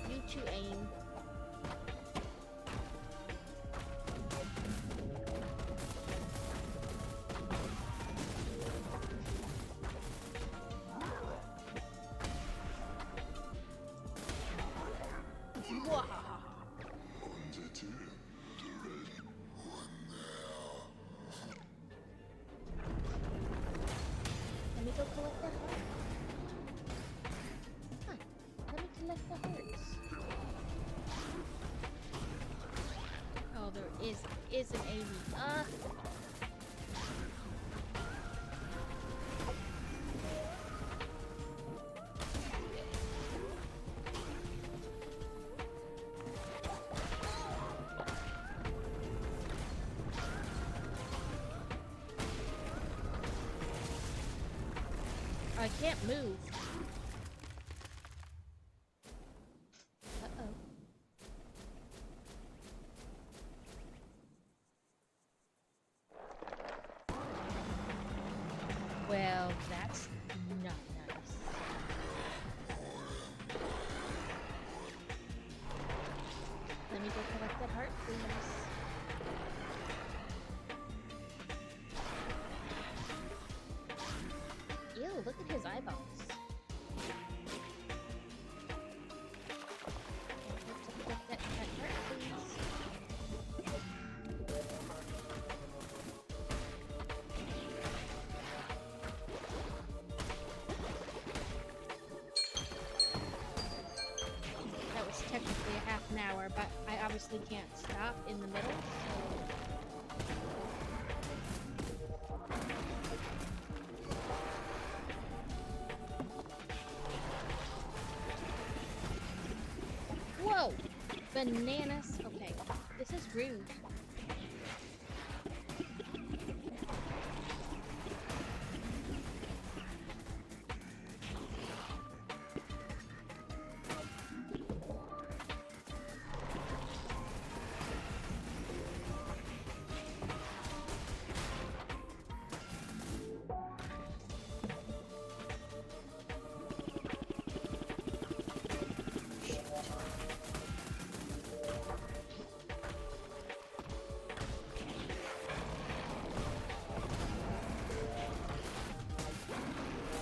You 2 aim. Is an Amy. can't move. Uh-oh. Well, that's not nice. Let me go collect that heart, please. Ew, look at his eyeballs. That heart, please. That was technically a half an hour, but I obviously can't stop in the middle, so... Whoa! Bananas. Okay, this is rude.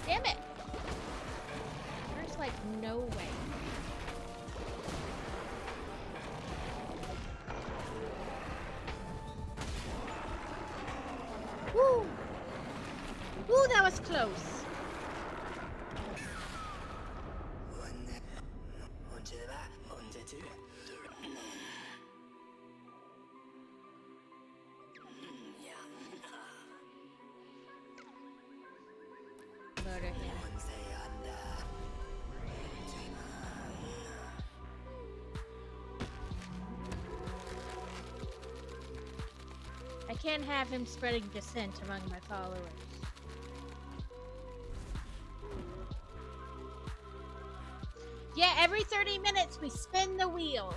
Damn it! There's like no way. Woo! Ooh, that was close. Murder him. I can't have him spreading dissent among my followers. Yeah, every 30 minutes we spin the wheel.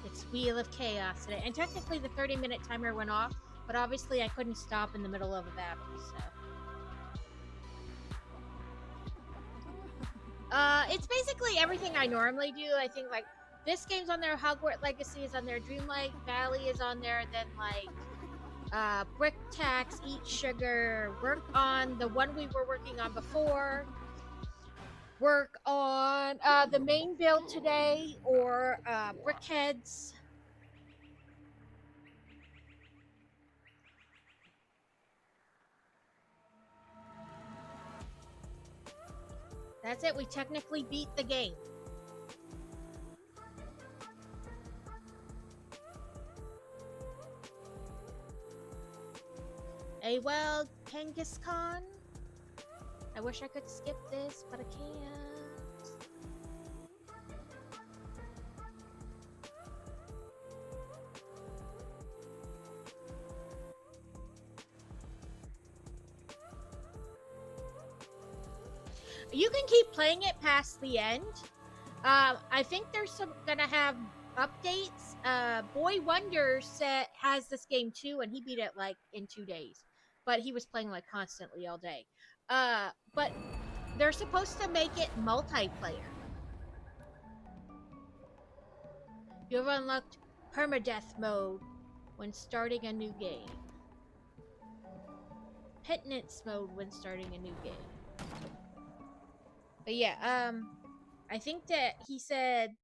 It's Wheel of Chaos today. And technically the 30-minute timer went off, but obviously I couldn't stop in the middle of a battle, so. It's basically everything I normally do. I think, like, this game's on there, Hogwarts Legacy is on there, Dreamlight Valley is on there, then, like, Brick Tax, Eat Sugar, work on the one we were working on before, work on, the main build today, or, Brickheads. That's it, we technically beat the game. Well, Genghis Khan. I wish I could skip this, but I can't. You can keep playing it past the end. I think there's gonna have updates. Boy Wonder has this game too, and he beat it like in 2 days. But he was playing like constantly all day. But they're supposed to make it multiplayer. You have unlocked permadeath mode when starting a new game. Penitence mode when starting a new game. But yeah, I think that he said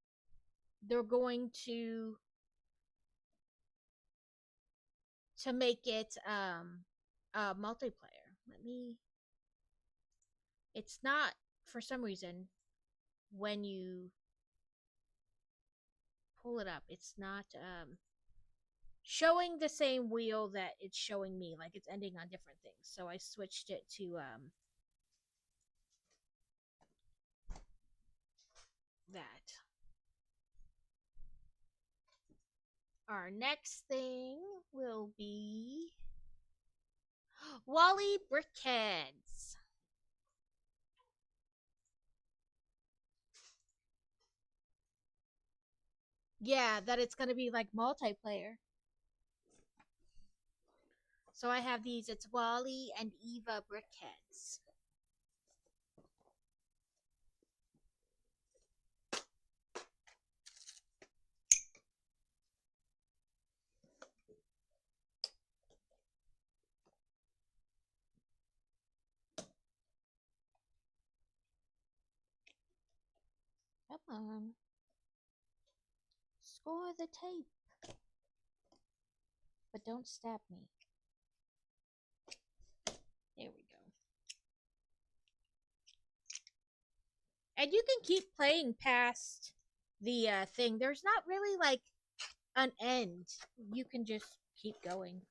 they're going to make it multiplayer. It's not, for some reason, when you pull it up, it's not showing the same wheel that it's showing me, like it's ending on different things. So I switched it to that. Our next thing will be Wally Brickheads. Yeah, that it's gonna be like multiplayer. So I have these. It's Wally and Eva Brickheads. Come on. Score the tape. But don't stab me. There we go. And you can keep playing past the thing. There's not really like an end. You can just keep going.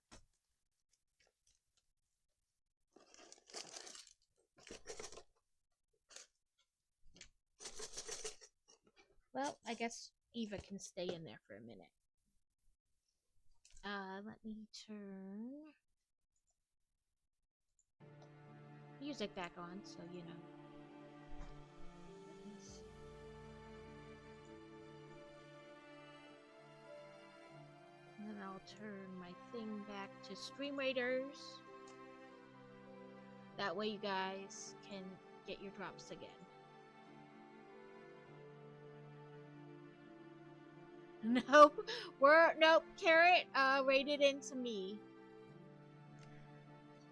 Well, I guess Eva can stay in there for a minute. Let me turn music back on so you know. And then I'll turn my thing back to Stream Raiders. That way you guys can get your drops again. Nope, nope. Carrot rated into me.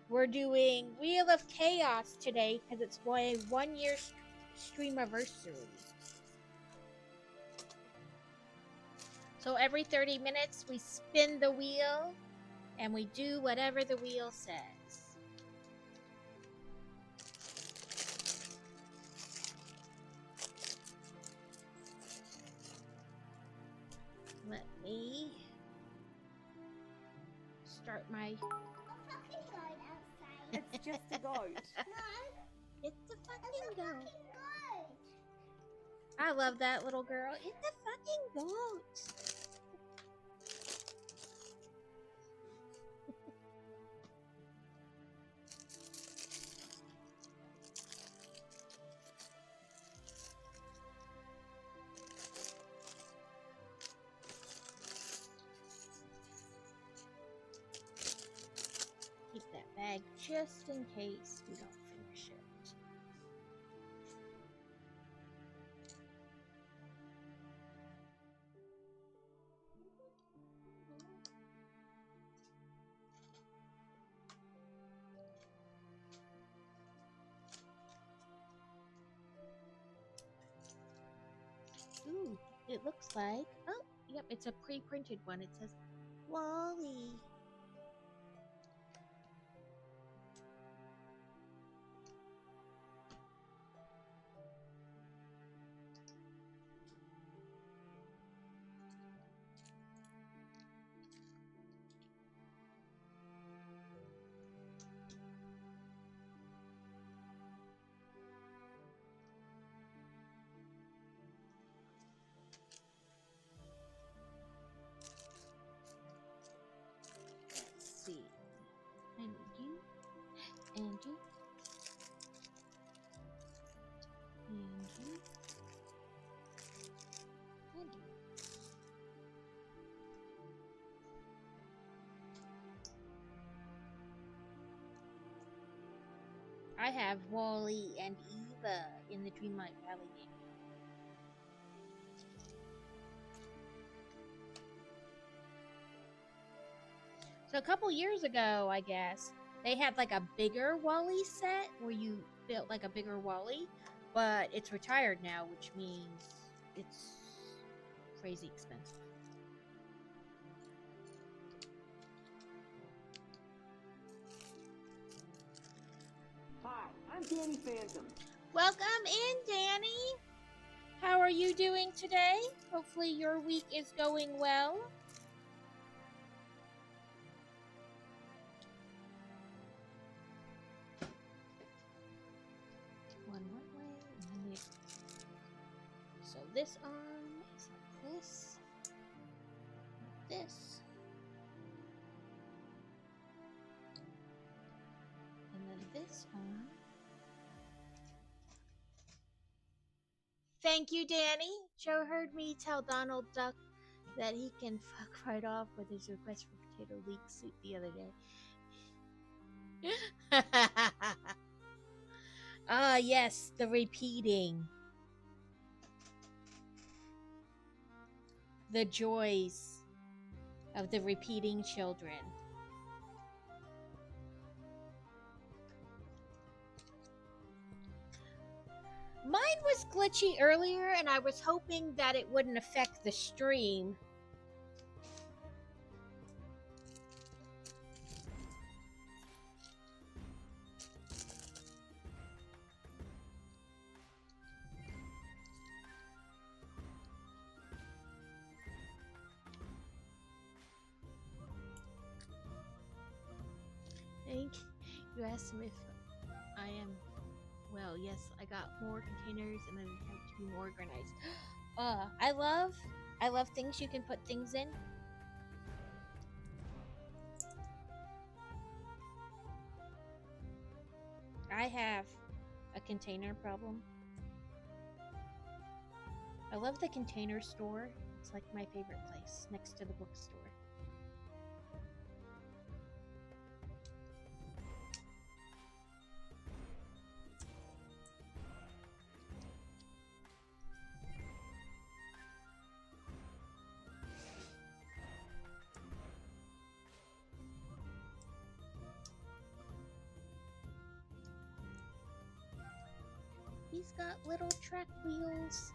We're doing Wheel of Chaos today because it's my 1 year Streamaversary. So every 30 minutes we spin the wheel and we do whatever the wheel says. Let me start my... It's just a goat. No, it's a fucking goat. I love that little girl. It's a fucking goat. Keep that bag just in case we don't finish it. Ooh, it looks like... Oh, yep, it's a pre-printed one. It says, Wally. Let's see. And you. And you. And you. And you. I have Wally and Eva in the Dreamlight Valley game. So a couple years ago, I guess, they had like a bigger Wally set where you built like a bigger Wally, but it's retired now, which means it's crazy expensive. Hi, I'm Danny Phantom. Welcome in, Danny. How are you doing today? Hopefully your week is going well. One way, and then so this arm is like this, like this. Thank you, Danny. Joe heard me tell Donald Duck that he can fuck right off with his request for potato leek soup the other day. Ah, yes, the repeating. The joys of the repeating children. Mine was glitchy earlier, and I was hoping that it wouldn't affect the stream. You asked him if I am. Well, yes, I got more containers and then have to be more organized. I love things you can put things in. I have a container problem. I love the container store. It's like my favorite place, next to the bookstore. He's got little track wheels.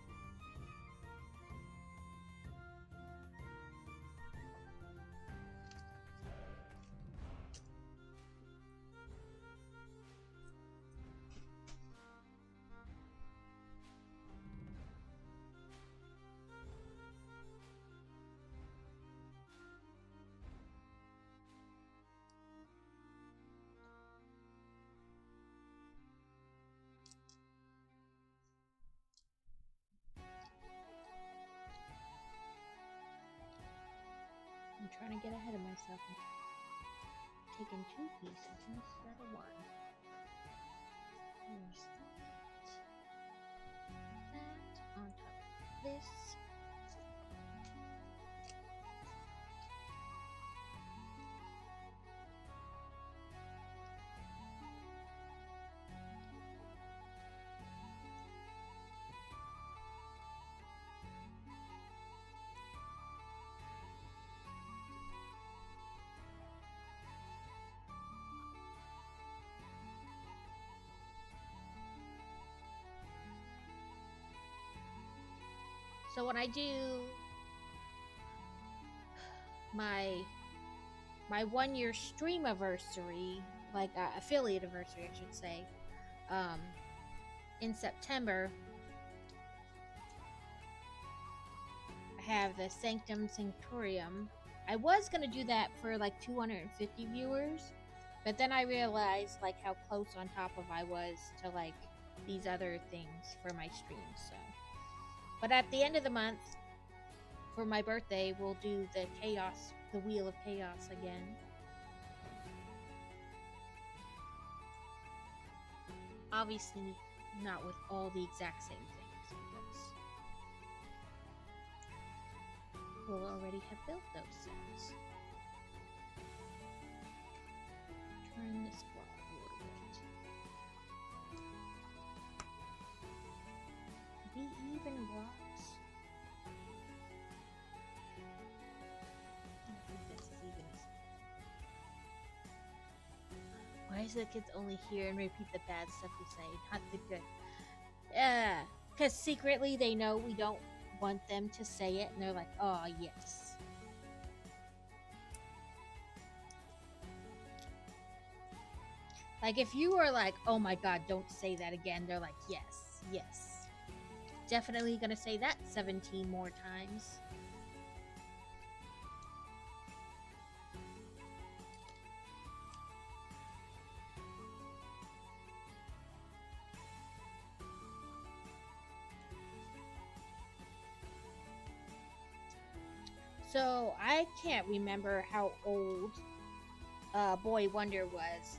I'm trying to get ahead of myself and taking 2 pieces instead of 1. Here's that on top of this. So when I do my 1-year Streamaversary, like affiliate anniversary, I should say, in September, I have the Sanctum Sanctorium. I was gonna do that for like 250 viewers, but then I realized like how close on top of I was to like these other things for my streams. So, but at the end of the month, for my birthday, we'll do the chaos, the Wheel of Chaos again. Obviously, not with all the exact same things, because we'll already have built those things. Turn this block a little bit. Be even blocks. I think this is even. Why is the kids only hear and repeat the bad stuff we say, not the good? Yeah, because secretly they know we don't want them to say it, and they're like, oh, yes. Like, if you were like, oh my god, don't say that again, they're like, yes, yes. Definitely gonna say that 17 more times. So, I can't remember how old Boy Wonder was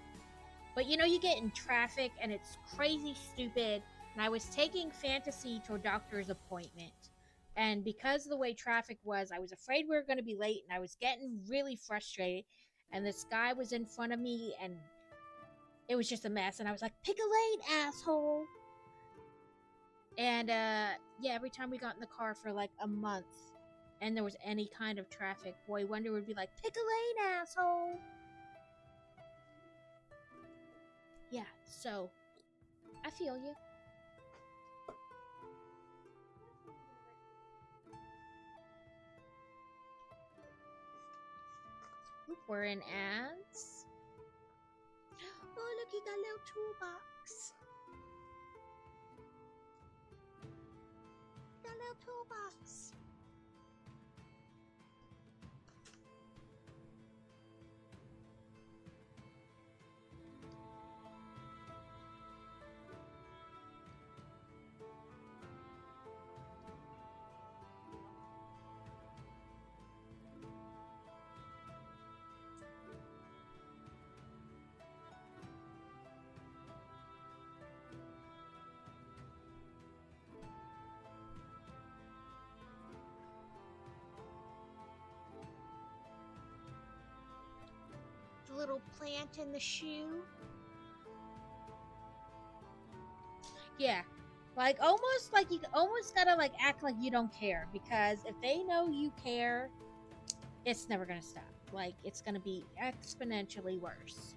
But you know, you get in traffic and it's crazy stupid. And I was taking Fantasy to a doctor's appointment. And because of the way traffic was, I was afraid we were going to be late and I was getting really frustrated. And this guy was in front of me and it was just a mess. And I was like, pick a lane, asshole. And yeah, every time we got in the car for like a month and there was any kind of traffic, boy Wonder would be like, pick a lane, asshole. Yeah, so I feel you. Oop, we're in ads. Oh, look, you got a little toolbox. Got a little toolbox. The little plant in the shoe. Yeah. Like almost like you almost gotta like act like you don't care, because if they know you care, it's never gonna stop. Like it's gonna be exponentially worse.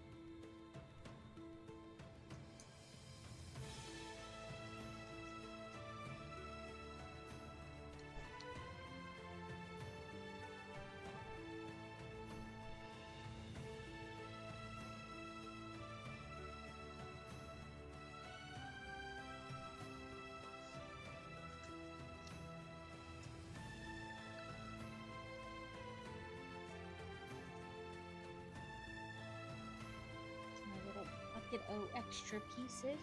My little bucket o extra pieces.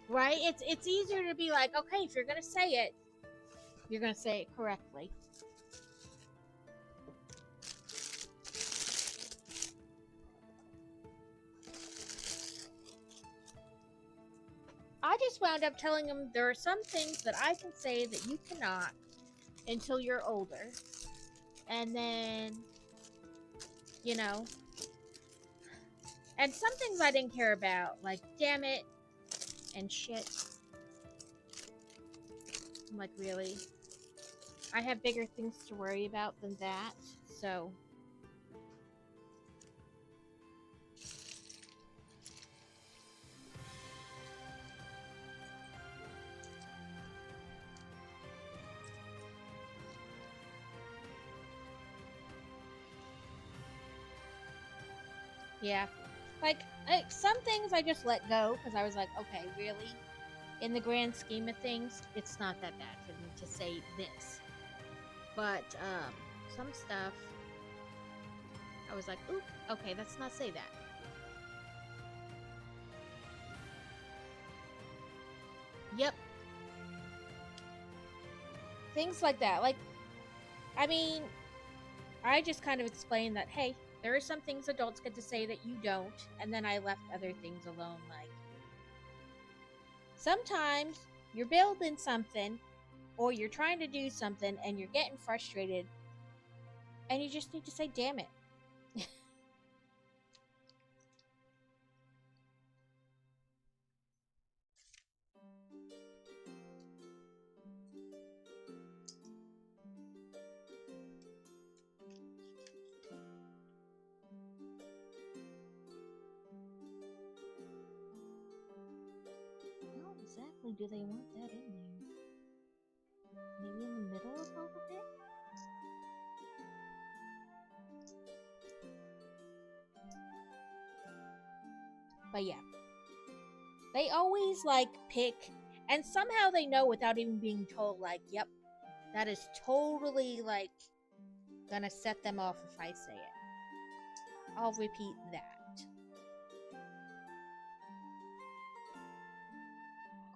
Right? It's easier to be like, okay, if you're gonna say it, you're gonna say it correctly. I just wound up telling him there are some things that I can say that you cannot until you're older. And then, you know, and some things I didn't care about, like damn it and shit. I'm like, really? I have bigger things to worry about than that, so. Yeah. Like some things I just let go because I was like, okay, really? In the grand scheme of things, it's not that bad for me to say this. But some stuff, I was like, oop, okay, let's not say that. Yep. Things like that. Like, I mean, I just kind of explained that, hey, there are some things adults get to say that you don't, and then I left other things alone. Like, sometimes you're building something, or you're trying to do something, and you're getting frustrated, and you just need to say, damn it. How exactly do they want that in there? Maybe in the middle of all of it? But yeah. They always like pick, and somehow they know without even being told, like, yep, that is totally like gonna set them off if I say it. I'll repeat that.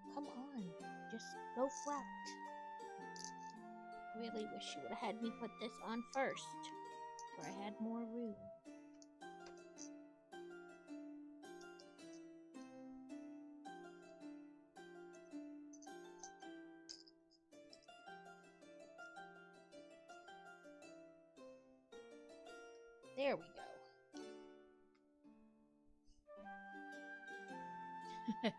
Oh, come on. just go flat. Really wish you would have had me put this on first, where I had more room. There we go.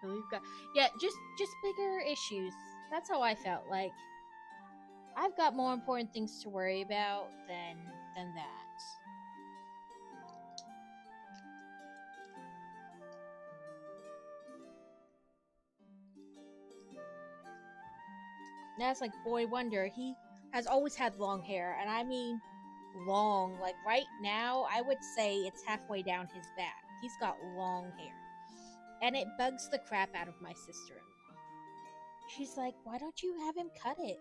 We've got, yeah, just bigger issues. That's how I felt. Like, I've got more important things to worry about than that. That's like Boy Wonder. He has always had long hair, and I mean long. Like right now, I would say it's halfway down his back. He's got long hair. And it bugs the crap out of my sister-in-law. She's like, why don't you have him cut it?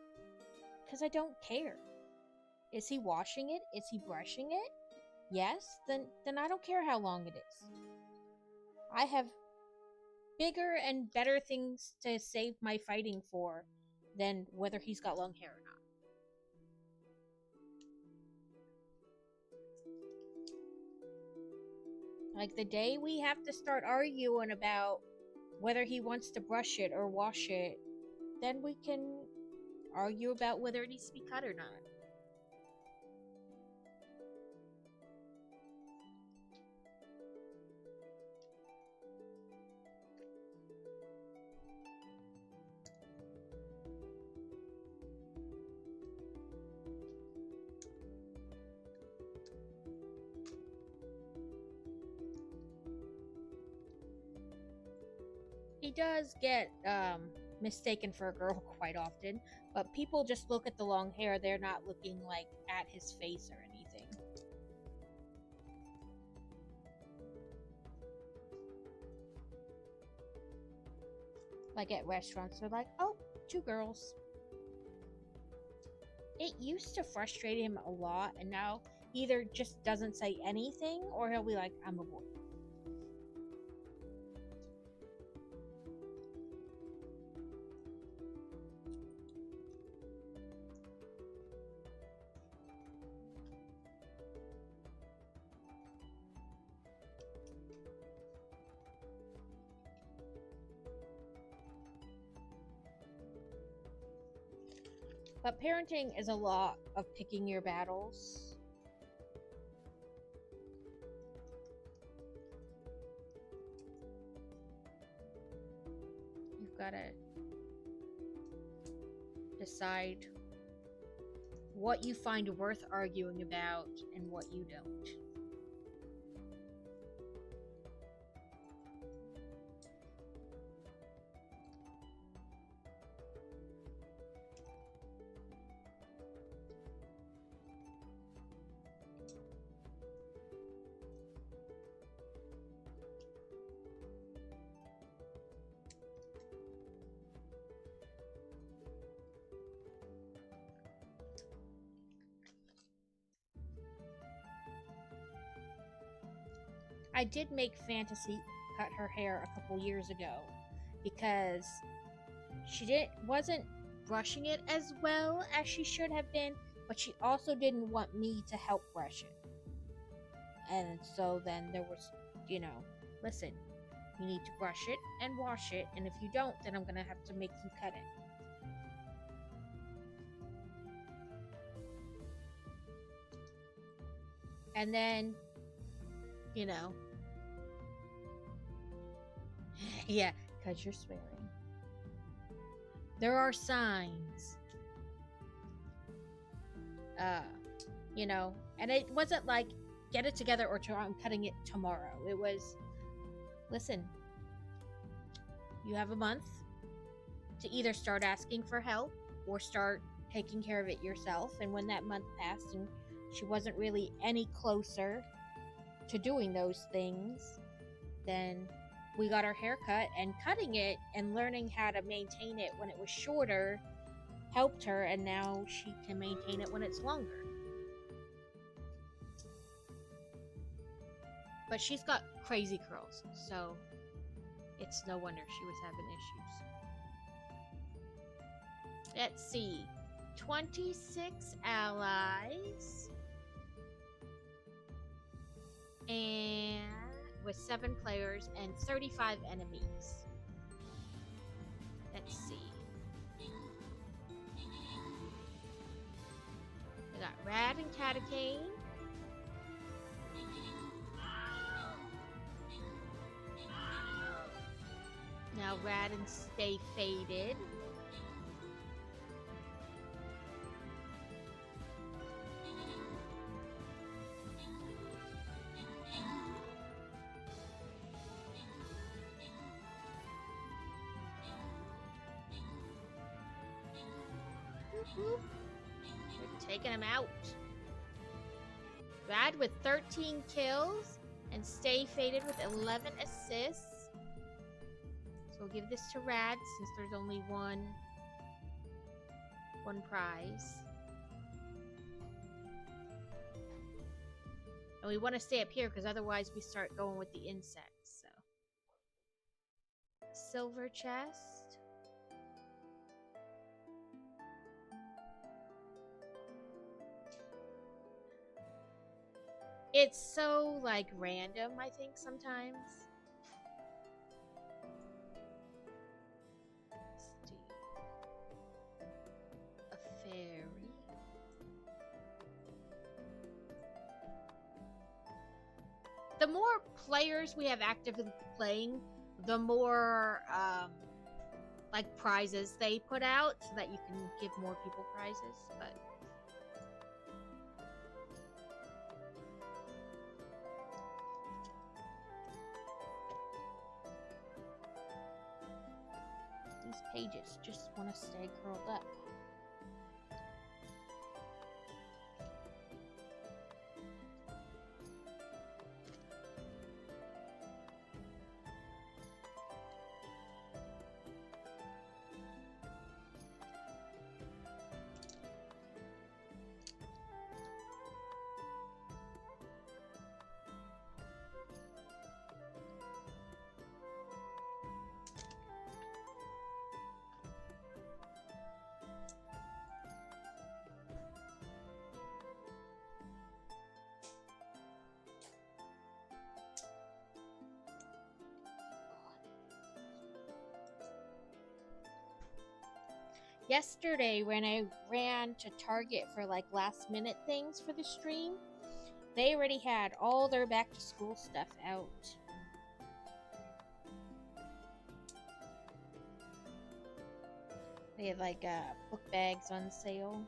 Because I don't care. Is he washing it? Is he brushing it? Yes? Then I don't care how long it is. I have bigger and better things to save my fighting for than whether he's got long hair or not. Like the day we have to start arguing about whether he wants to brush it or wash it, then we can argue about whether it needs to be cut or not. He does get mistaken for a girl quite often, but people just look at the long hair. They're not looking like at his face or anything. Like at restaurants, they're like, oh, 2 girls. It used to frustrate him a lot, and now he either just doesn't say anything or he'll be like, I'm a boy. But parenting is a lot of picking your battles. You've got to decide what you find worth arguing about and what you don't. I did make Fantasy cut her hair a couple years ago because she wasn't brushing it as well as she should have been, but she also didn't want me to help brush it. And so then there was, listen, you need to brush it and wash it, and if you don't, then I'm gonna have to make you cut it. And then, yeah, because you're swearing. There are signs. And it wasn't like, get it together or I'm cutting it tomorrow. It was, listen, you have a month to either start asking for help or start taking care of it yourself. And when that month passed and she wasn't really any closer to doing those things, then we got our hair cut, and cutting it and learning how to maintain it when it was shorter helped her, and now she can maintain it when it's longer. But she's got crazy curls, so it's no wonder she was having issues. Let's see. 26 allies. And with 7 players and 35 enemies. Let's see. We got Rad and Catacane. Now Rad and Stay Faded. We're taking him out. Rad with 13 kills and Stay Faded with 11 assists. So we'll give this to Rad since there's only one prize. And we want to stay up here because otherwise we start going with the insects. So silver chest. It's so, like, random, I think, sometimes. Let's see. A fairy. The more players we have actively playing, the more, like, prizes they put out so that you can give more people prizes, but... These pages just want to stay curled up. Yesterday, when I ran to Target for like last minute things for the stream, they already had all their back to school stuff out. They had like book bags on sale.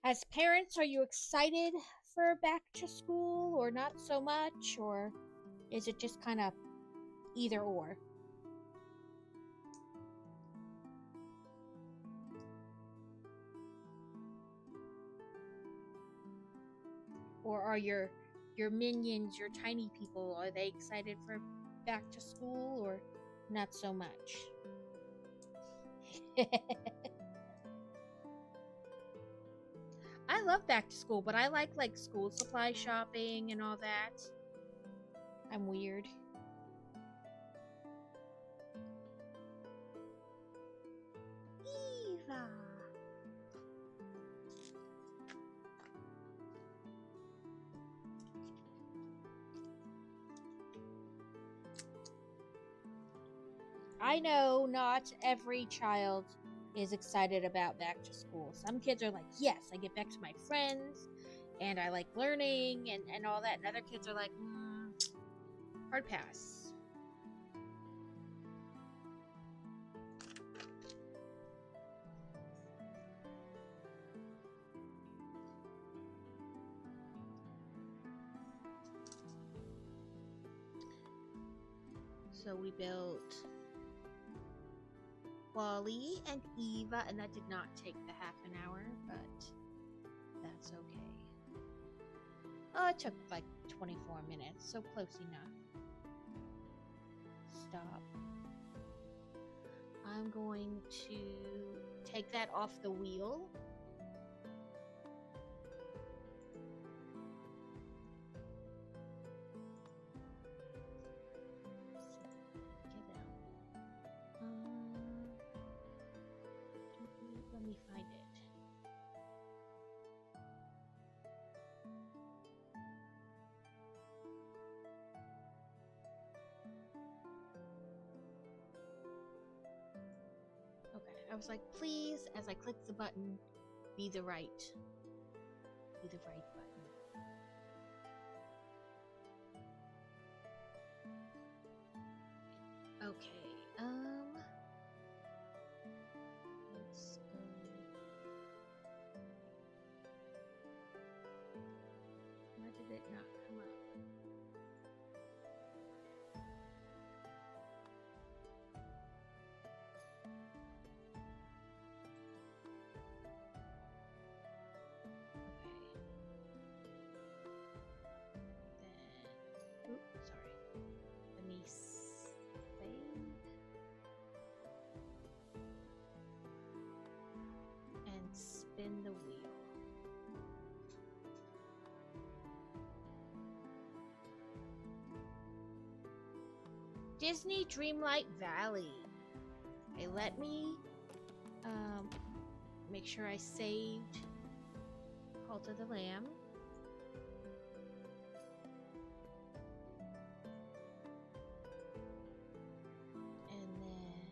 As parents, are you excited for back to school or not so much? Or is it just kind of either or? Or are your minions, your tiny people, are they excited for back to school or not so much? I love back to school, but I like school supply shopping and all that. I'm weird. Eva. I know not every child is excited about back to school. Some kids are like, yes, I get back to my friends and I like learning and all that. And other kids are like, hard pass. So we built Wally and Eva, and that did not take the half an hour, but that's okay. Oh, it took like 24 minutes, so close enough. Stop. I'm going to take that off the wheel. Let me find it. Okay, I was like, please, as I click the button, be the right button. Okay, let's go. Why did it not come up? Okay. Then, oops, sorry. Let me save. And spin the wheel. Disney Dreamlight Valley. Okay, let me make sure I saved Cult of the Lamb. And then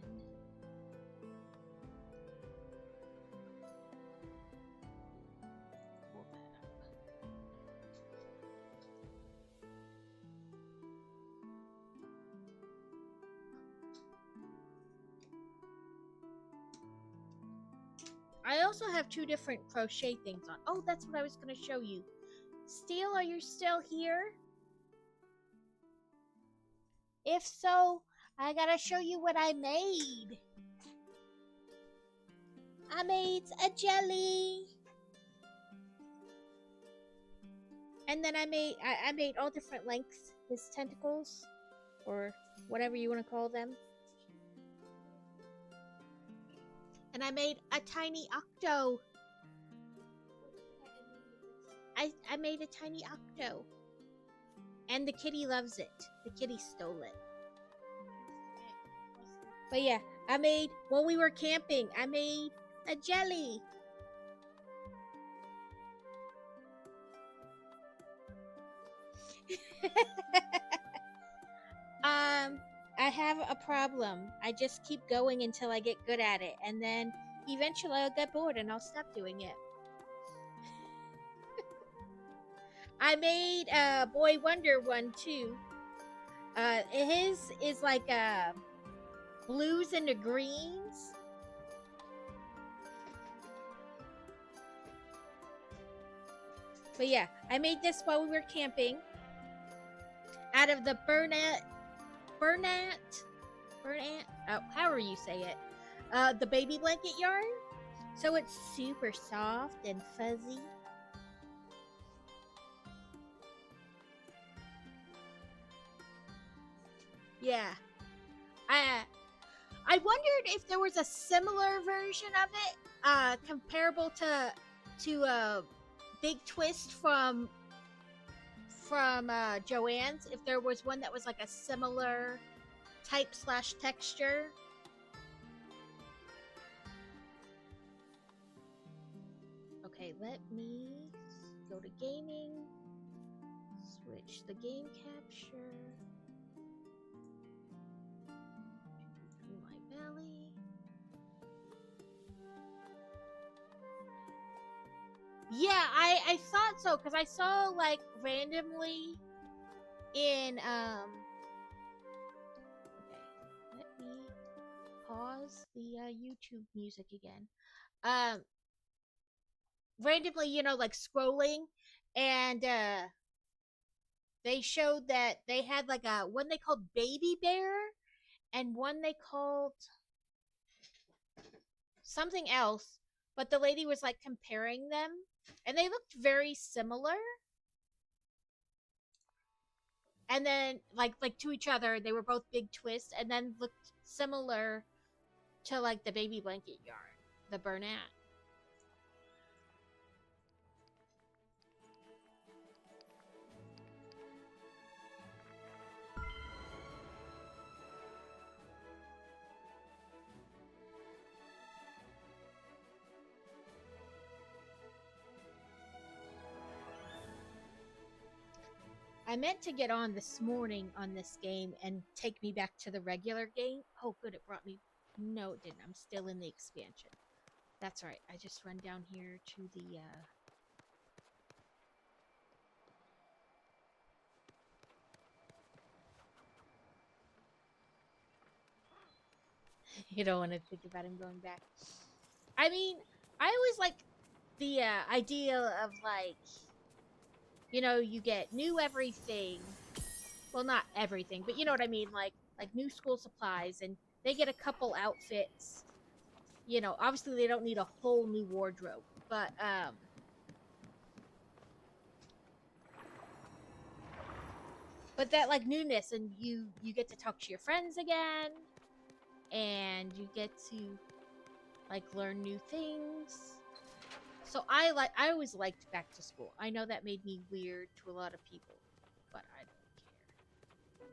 pull that up. I also have two different crochet things on. Oh, that's what I was going to show you. Steel, are you still here? If so, I gotta show you what I made. I made a jelly. And then I made all different lengths, his tentacles, or whatever you want to call them. And I made a tiny octo. I made a tiny octo. And the kitty loves it. The kitty stole it. But yeah, I made, while we were camping, I made a jelly. I have a problem. I just keep going until I get good at it, and then eventually I'll get bored and I'll stop doing it. I made a Boy Wonder one too. His is like blues and the greens. But yeah, I made this while we were camping out of the Bernat, oh, however you say it, the baby blanket yarn. So it's super soft and fuzzy. Yeah. I wondered if there was a similar version of it, comparable to Big Twist from Joann's, if there was one that was like a similar type / texture. Okay, let me go to gaming, switch the game capture. Valley. Yeah, I thought so, because I saw, like, randomly in, okay, let me pause the, YouTube music again. Randomly, you know, like, scrolling, and, they showed that they had, like, a, one they called Baby Bear, and one they called something else, but the lady was, like, comparing them, and they looked very similar. And then like to each other, they were both big twists, and then looked similar to like the baby blanket yarn, the Bernat. I meant to get on this morning on this game and take me back to the regular game. Oh, good, it brought me. No, it didn't. I'm still in the expansion. That's right. I just run down here to the. You don't want to think about him going back. I mean, I always like the idea of like, you know, you get new everything. Well, not everything, but you know what I mean, like new school supplies, and they get a couple outfits. You know, obviously they don't need a whole new wardrobe, but that like newness, and you get to talk to your friends again, and you get to like learn new things. So I always liked back to school. I know that made me weird to a lot of people, but I don't care.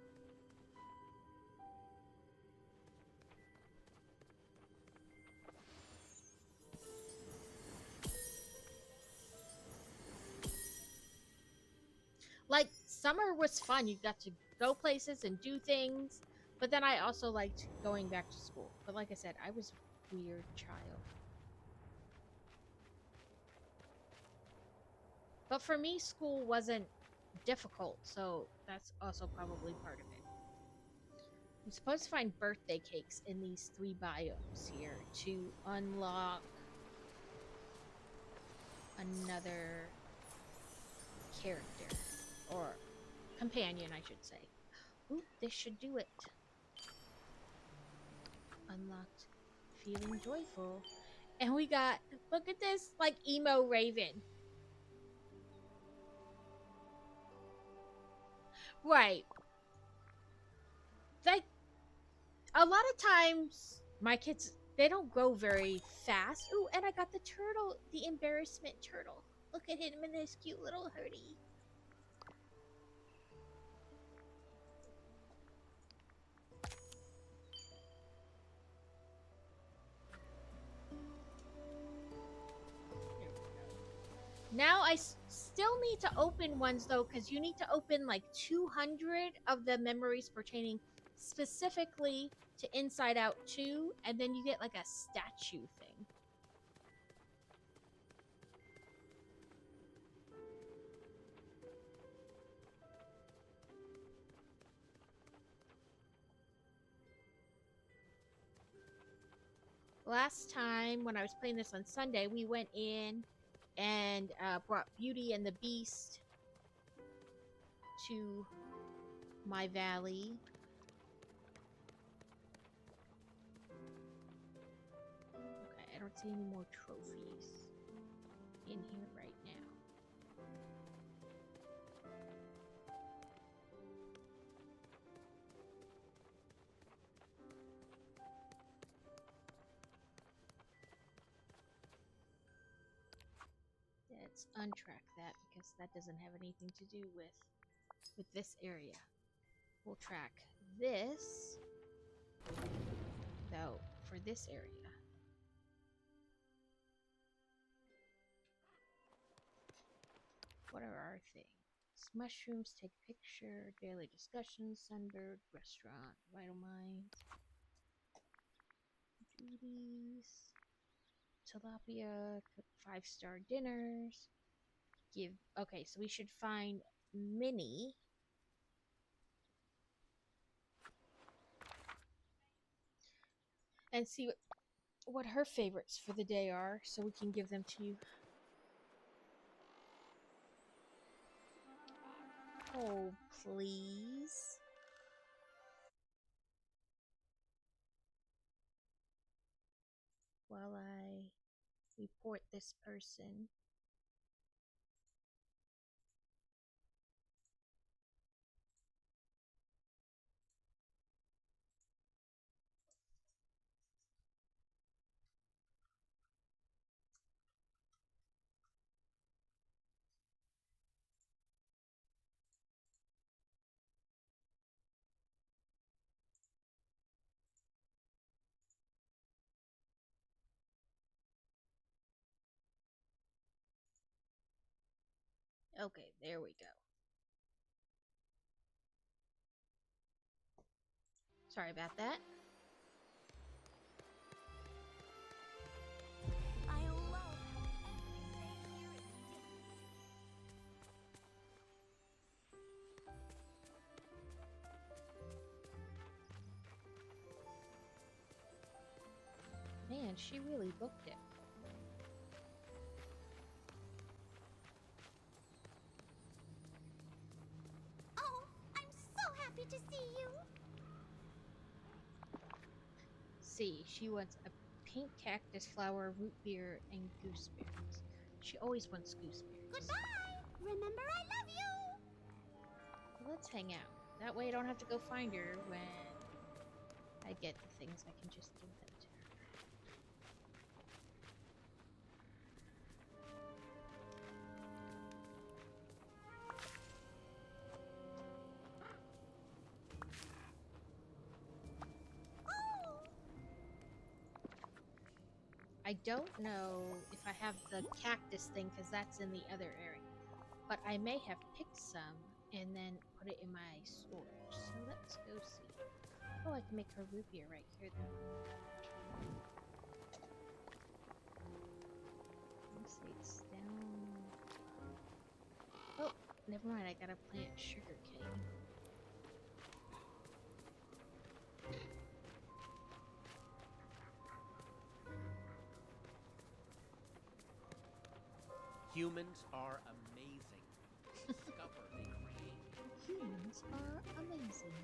Like, summer was fun. You got to go places and do things, but then I also liked going back to school. But like I said, I was a weird child. But for me, school wasn't difficult, so that's also probably part of it. I'm supposed to find birthday cakes in these 3 biomes here to unlock another character. Or companion, I should say. Ooh, this should do it. Unlocked. Feeling joyful. And we got, look at this, like, emo Raven. Right. Like, a lot of times, my kids, they don't grow very fast. Ooh, and I got the turtle, the embarrassment turtle. Look at him in his cute little hoodie. Now I still need to open ones though, because you need to open like 200 of the memories pertaining specifically to Inside Out 2, and then you get like a statue thing. Last time when I was playing this on Sunday, we went in and brought Beauty and the Beast to my valley. Okay, I don't see any more trophies in here right now. Let's untrack that because that doesn't have anything to do with this area. We'll track this though for this area. What are our things? Mushrooms, take picture, daily discussions, sunbird, restaurant, vital mind. Foodies. Tilapia. Cook 5-star dinners. Give. Okay, so we should find Minnie. And see what her favorites for the day are, so we can give them to you. Oh, please. While I report this person. Okay, there we go. Sorry about that. I love everything here is Man, she really booked it. Oh, I'm so happy to see you. See, she wants a pink cactus flower, root beer, and gooseberries. She always wants gooseberries. Goodbye. Remember, I love you. Well, let's hang out. That way I don't have to go find her when I get the things. I can just give them to her. Oh. I don't know if I have the cactus thing because that's in the other area. But I may have picked some and then put it in my storage. So let's go see. Oh, I can make her root beer right here though. Let's see, it's down. Oh, never mind. I gotta plant sugar cane. Humans are amazing. Discover they create. Humans are amazing.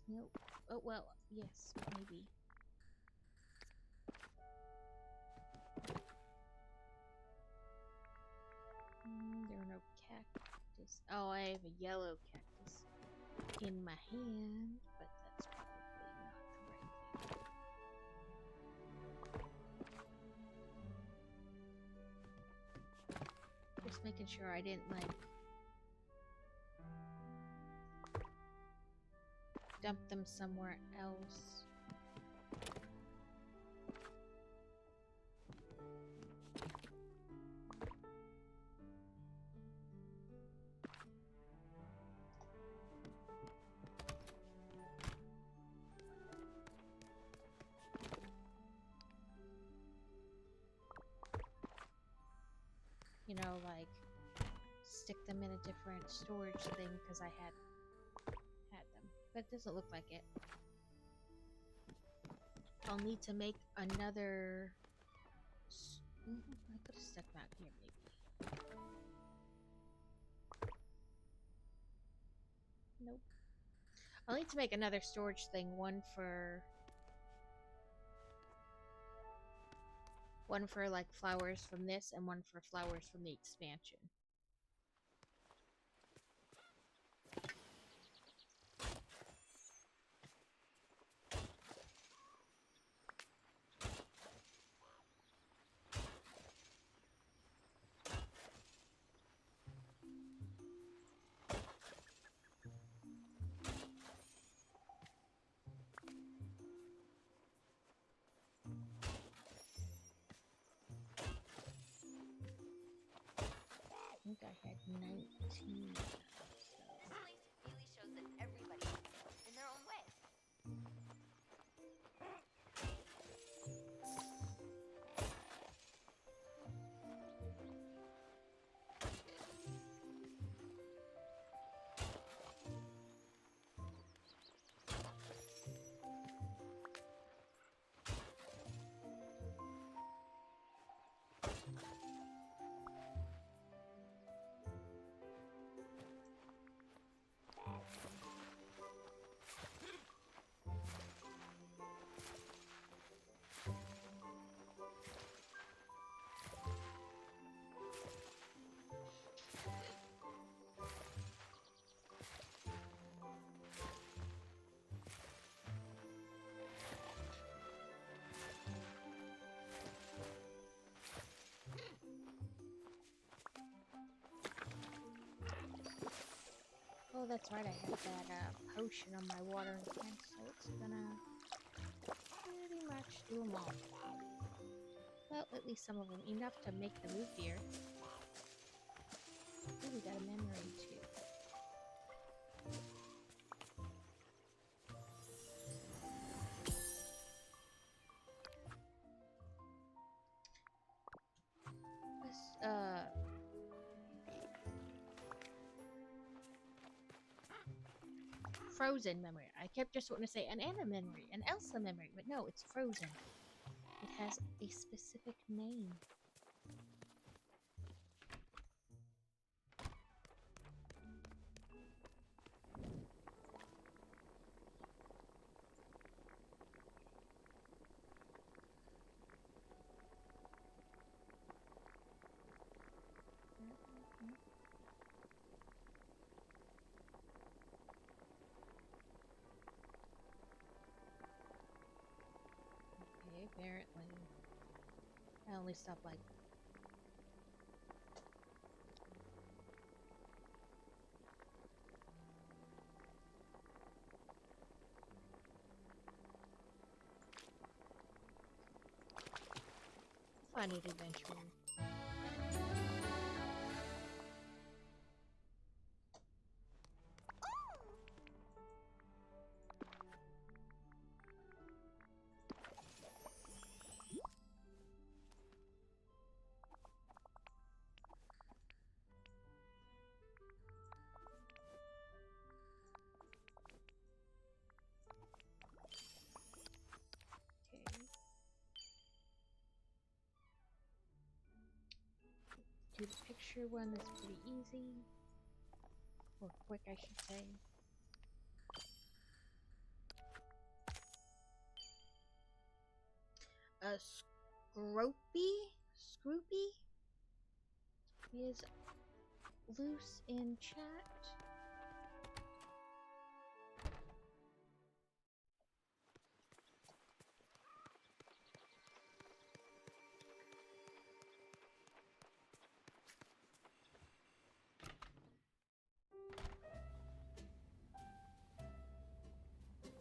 Nope. Oh, well, yes, maybe. There are no cactus. Oh, I have a yellow cactus in my hand, but that's probably not the right thing. Just making sure I didn't, like, dump them somewhere else. You know, like, stick them in a different storage thing because I had them. But it doesn't look like it. I'll need to make another... I could have stuck them out here, maybe. Nope. I'll need to make another storage thing. One for like flowers from this, and one for flowers from the expansion. tea. This place really shows that everybody in their own way. Oh, that's right. I had that potion on my watering can, so it's gonna pretty much do them all. Well, at least some of them. Enough to make the root beer. Ooh, we got a memory too. This, Frozen memory. I kept just wanting to say an Anna memory, an Elsa memory, but no, it's Frozen. It has a specific name. Okay, apparently. I only stopped like fun it eventually. Okay. Do the picture one, that's pretty easy. Or quick, I should say. Scroopy is loose in chat.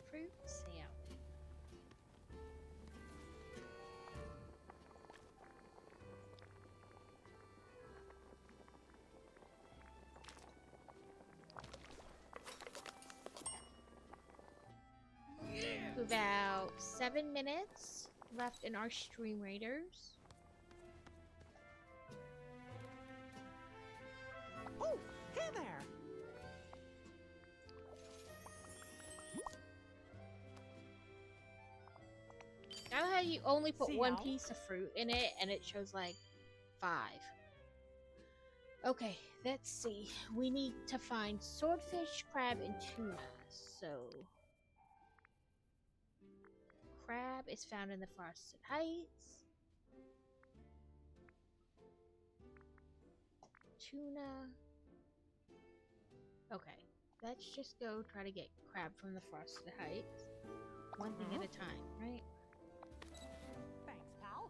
Fruit salad. About 7 minutes left in our stream raiders. Oh, hey there! Now how you only put See one how? piece of fruit in it and it shows like 5. Okay, let's see. We need to find swordfish, crab, and tuna. So crab is found in the Frosted Heights. Tuna. Okay, let's just go try to get crab from the Frosted Heights. One thing at a time, right? Thanks, pal.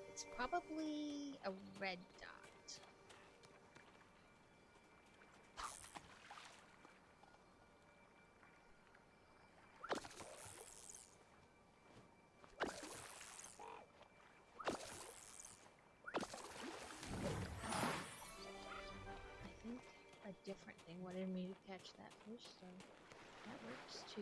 It's probably a red dot. different thing wanted me to catch that fish, so that works too.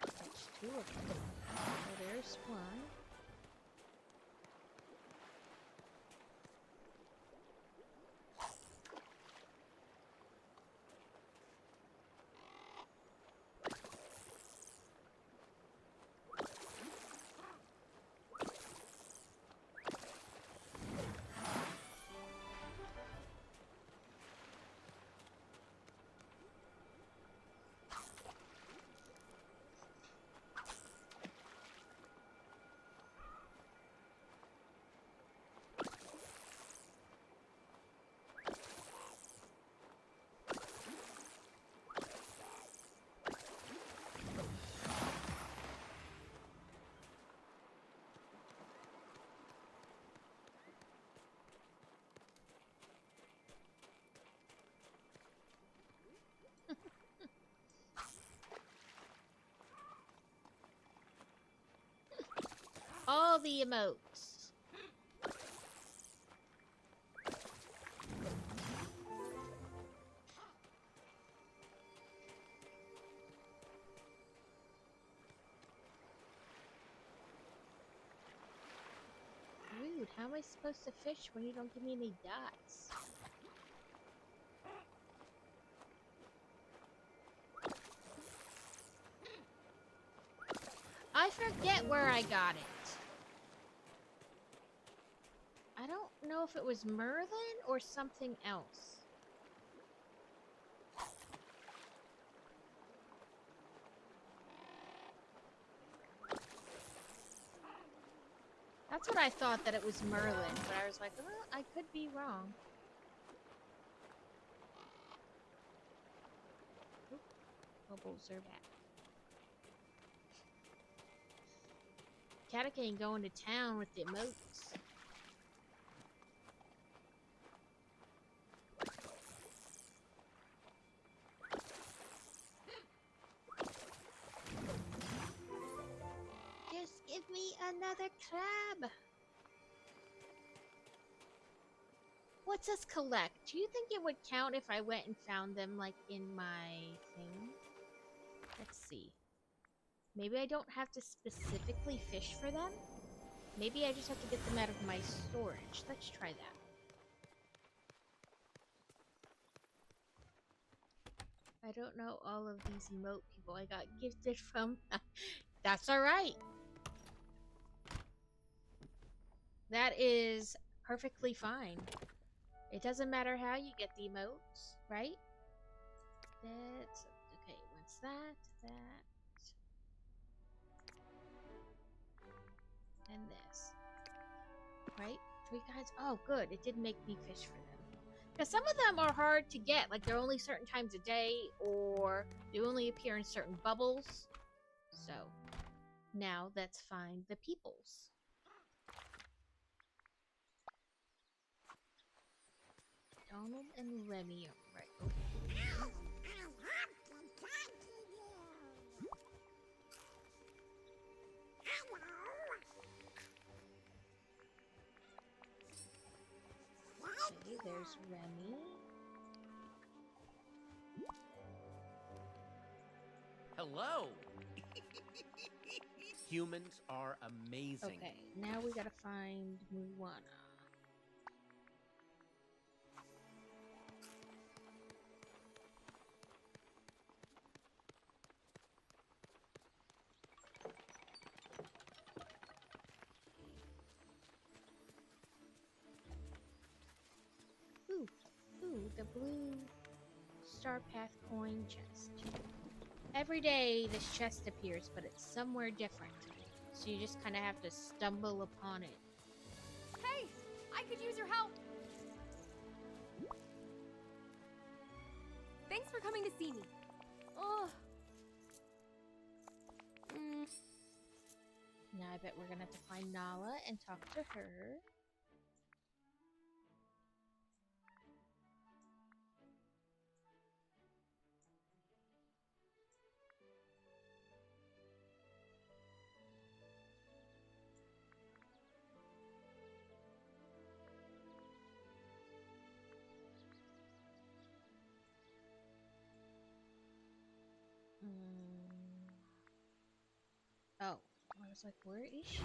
Catch two of them. So there's one. All the emotes. Rude, how am I supposed to fish when you don't give me any dots? I forget where I got it. I don't know if it was Merlin or something else. That's what I thought, that it was Merlin, but I was like, oh, I could be wrong. Oop, bubbles are back. Katika ain't going to town with the emotes. Just give me another crab. What's this collect? Do you think it would count if I went and found them, like, in my thing? Let's see. Maybe I don't have to specifically fish for them? Maybe I just have to get them out of my storage. Let's try that. I don't know all of these emote people I got gifted from. That's alright. That is perfectly fine. It doesn't matter how you get the emotes, right? That's... okay, what's that? That... and this. Right? 3 kinds? Oh, good. It did make me fish for them. Because some of them are hard to get. Like, they're only certain times a day, or they only appear in certain bubbles. So, now let's find the peoples. Donald and Remy are right over here. Okay, there's Remy. Hello! Humans are amazing. Okay, now we gotta find Moana. Ooh, the blue Star Path coin chest. Every day this chest appears, but it's somewhere different. So you just kind of have to stumble upon it. Hey, I could use your help. Thanks for coming to see me. Oh. Now I bet we're gonna have to find Nala and talk to her. was like, where is she?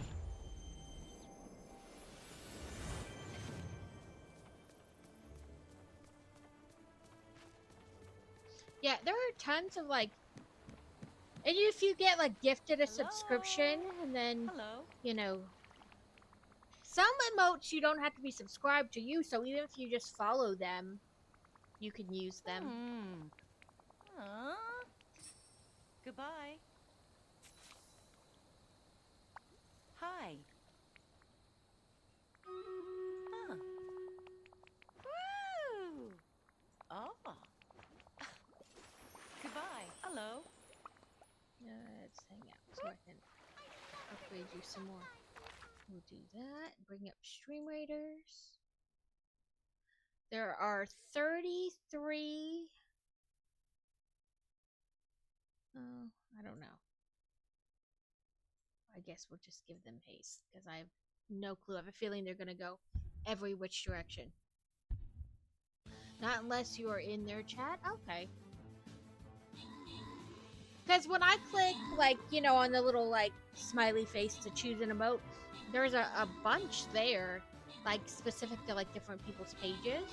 Yeah, there are tons of like, and if you get like gifted a subscription, and then Hello. you know, some emotes you don't have to be subscribed to use. So even if you just follow them, you can use them. Goodbye. Hi. Huh. Woo! Oh. Goodbye. Hello. Let's hang out so I can upgrade you some more. We'll do that. Bring up Stream Raiders. There are 33. Oh, I don't know. I guess we'll just give them haste because I have no clue. I have a feeling they're gonna go every which direction. Not unless you are in their chat. Okay. Because when I click, like, you know, on the little, like, smiley face to choose an emote, there's a bunch there, like, specific to, like, different people's pages.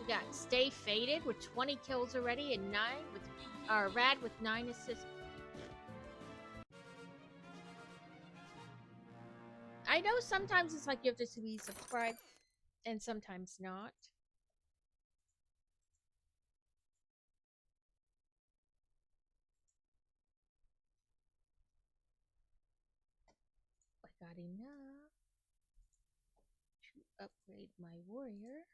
We got Stay Faded with 20 kills already and 9 with, Rad with 9 assists. I know sometimes it's like you have to be subscribed, and sometimes not. I got enough to upgrade my warrior.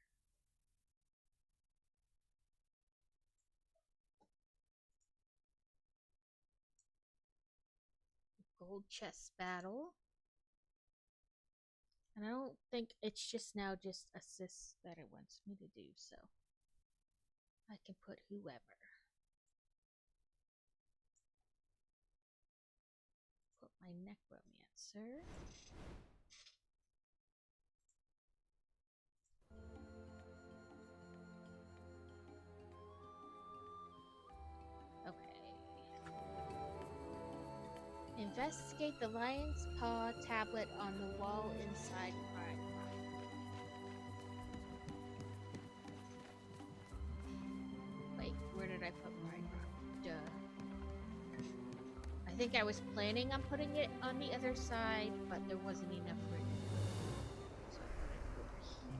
Gold chest battle. And I don't think it's just now just assists that it wants me to do, so I can put whoever. Put my necromancer. Okay. Investigate the lion's paw tablet on the wall inside Pride Rock. Wait, where did I put Pride Rock? Duh. I think I was planning on putting it on the other side, but there wasn't enough room. So I put it over here,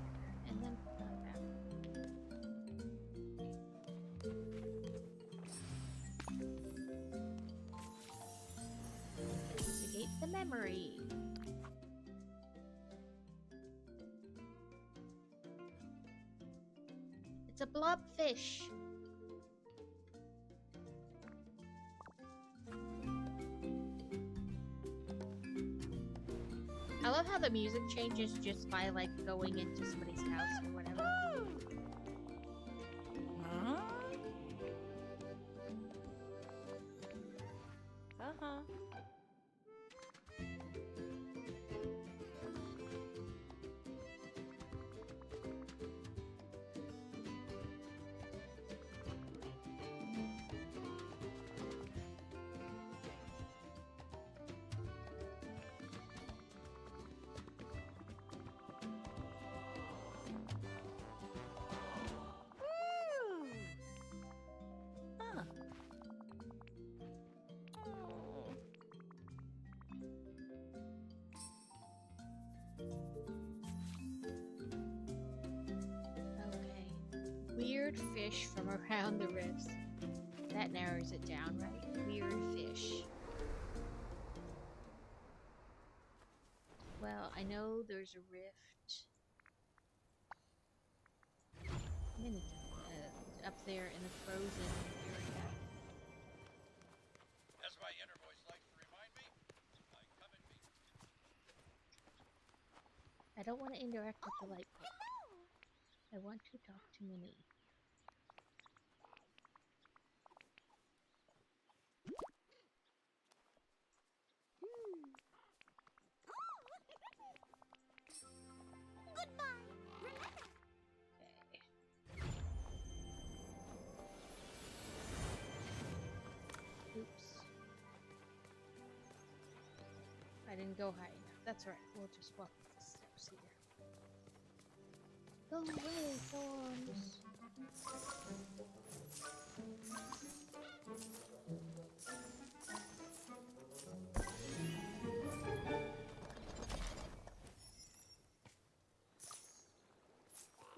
and then put that back. Investigate the memory. It's a blobfish. I love how the music changes just by like going into somebody's house or whatever. Huh? Uh-huh. Woo! Huh. Oh. Okay. Weird fish from around the rifts. That narrows it down, right? Weird fish. Well, I know there's a rift. Many up there in the frozen area. As my inner voice likes to remind me, I come in peace. I don't want to interact with the light pit. I want to talk to Minnie. Okay. Oops. didn't go high enough. That's right. We'll just walk up the steps here. Go away, thorns.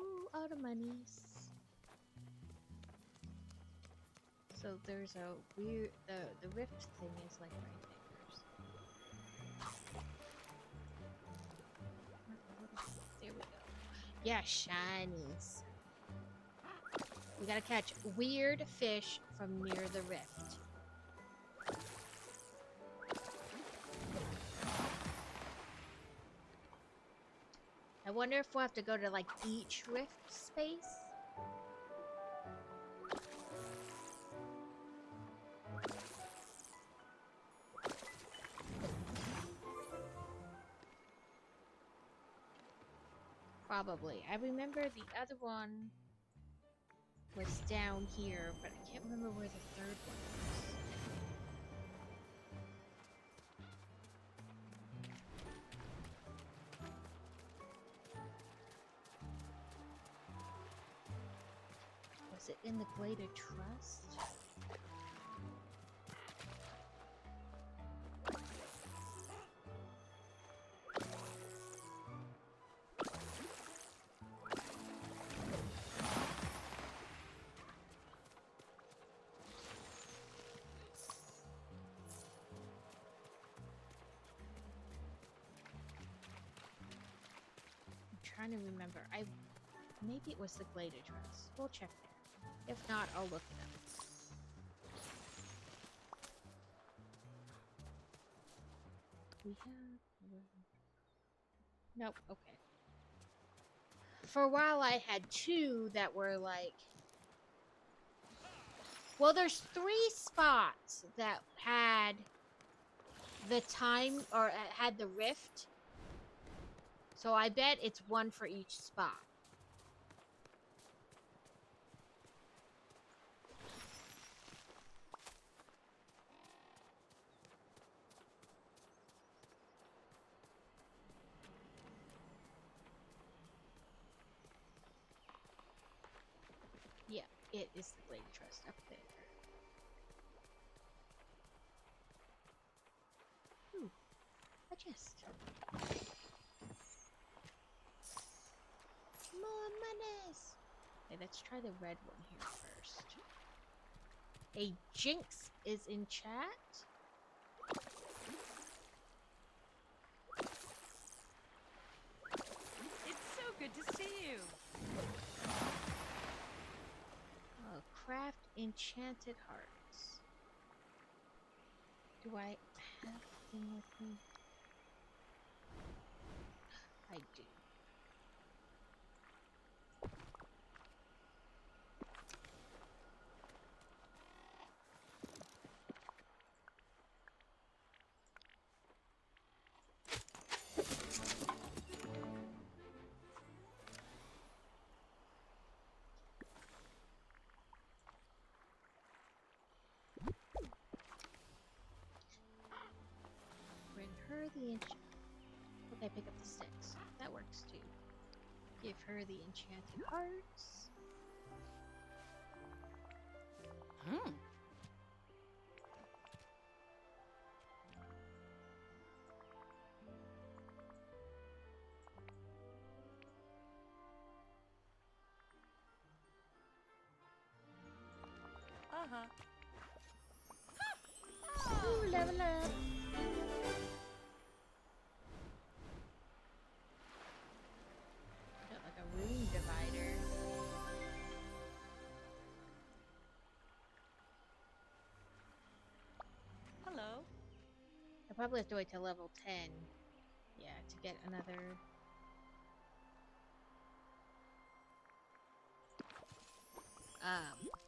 Ooh, out of monies. So there's a weird the rift thing is like right there. There we go. Yeah, shinies. We gotta catch weird fish from near the rift. I wonder if we'll have to go to like each rift space. Probably. I remember the other one was down here, but I can't remember where the third one was. Was it in the Glade of Trust? Trying to remember. Maybe it was the Glade of Trust. We'll check there. If not, I'll look it up. We have nope, okay. For a while I had two that were like, well, there's 3 spots that had the time or had the rift. So I bet it's one for each spot. Yeah, it is the Glade Trust up there. Ooh, a chest. More monies! Okay, let's try the red one here first. A Jinx is in chat. It's so good to see you. Craft enchanted hearts. Do I have the thing with me? I do. Bring her the okay, pick up the sticks. That works too. Give her the enchanted hearts. Hmm. Uh-huh. Ooh, level up. Got like a rune divider. Hello. I probably have to wait till level 10. Yeah, to get another.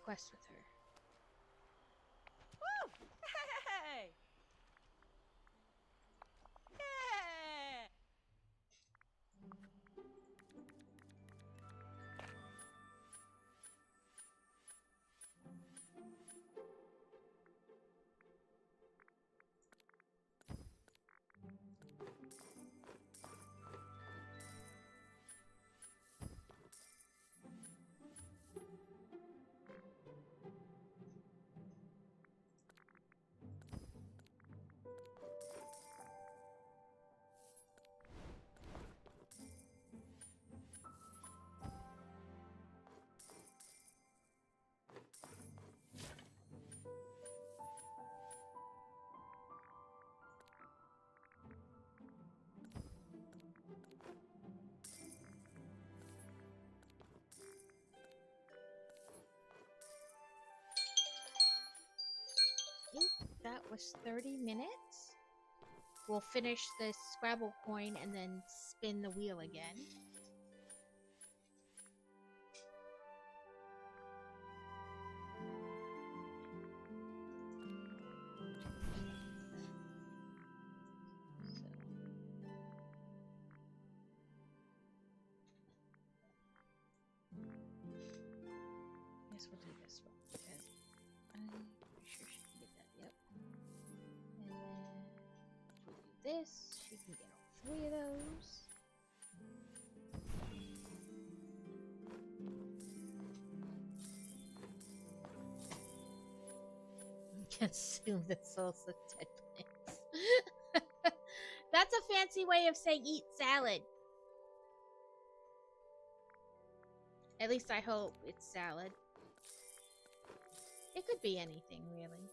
Quest with her. Woo! Hey! Yeah! that was 30 minutes. We'll finish this Scrabble coin and then spin the wheel again. Guess we'll do this one because I'm pretty sure she can get that. Yep. And then we'll do this. She can get all 3 of those. Consume the souls of dead plants. That's a fancy way of saying eat salad. At least I hope it's salad. It could be anything, really.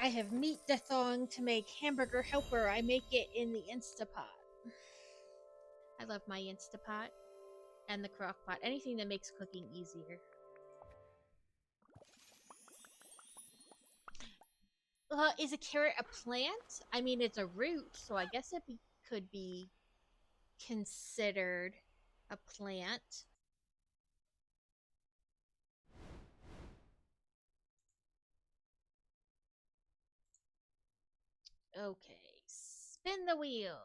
I have meat dethong to make hamburger helper. I make it in the Instapot. I love my Instapot and the crock pot. Anything that makes cooking easier. Is a carrot a plant? I mean, it's a root, so I guess it could be considered a plant. Okay, spin the wheel.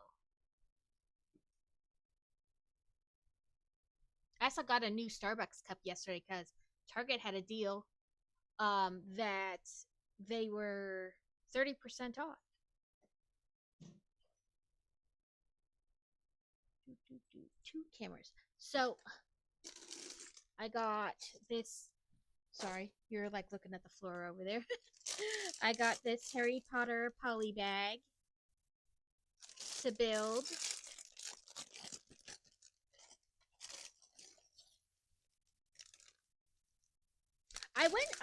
I also got a new Starbucks cup yesterday because Target had a deal that they were 30% off. Two cameras. So I got this. Sorry, you're like looking at the floor over there. I got this Harry Potter poly bag to build.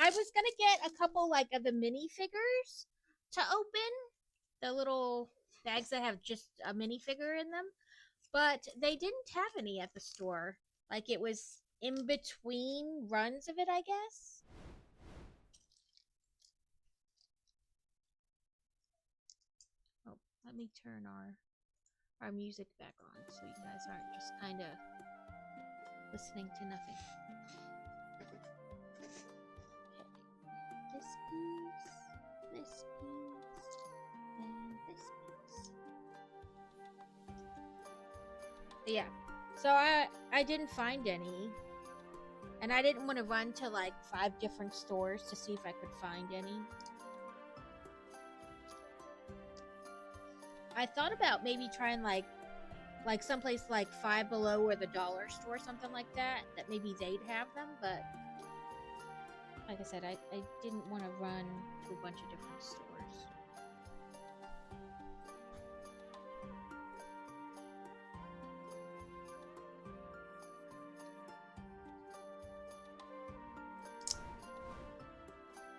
I was gonna get a couple like of the minifigures to open, the little bags that have just a minifigure in them, but they didn't have any at the store. Like it was in between runs of it, I guess. Oh, let me turn our music back on so you guys aren't just kind of listening to nothing. This piece, and this piece. Yeah, so I didn't find any, and I didn't want to run to like 5 different stores to see if I could find any. I thought about maybe trying like someplace like Five Below or the dollar store, something like that maybe they'd have them, but like I said, I didn't want to run to a bunch of different stores.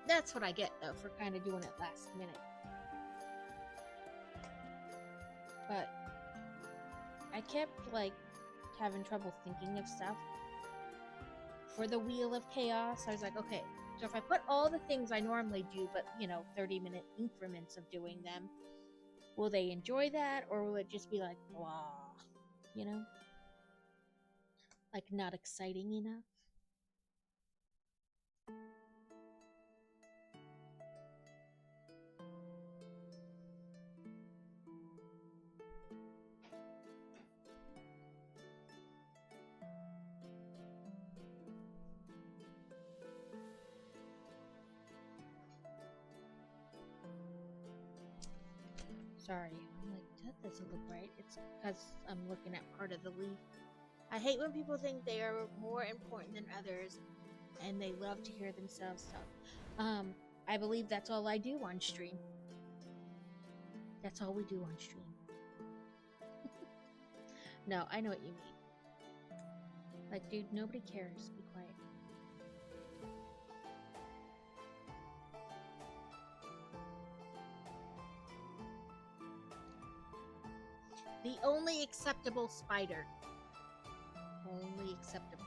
That's what I get, though, for kind of doing it last minute. But I kept, like, having trouble thinking of stuff for the Wheel of Chaos. I was like, okay, so if I put all the things I normally do, but, 30-minute increments of doing them, will they enjoy that, or will it just be like, blah, like not exciting enough? Sorry, I'm like, that doesn't look right. It's because I'm looking at part of the leaf. I hate when people think they are more important than others, and they love to hear themselves talk. I believe that's all I do on stream. That's all we do on stream. No, I know what you mean. Like, dude, nobody cares. Be quiet. The only acceptable spider. acceptable.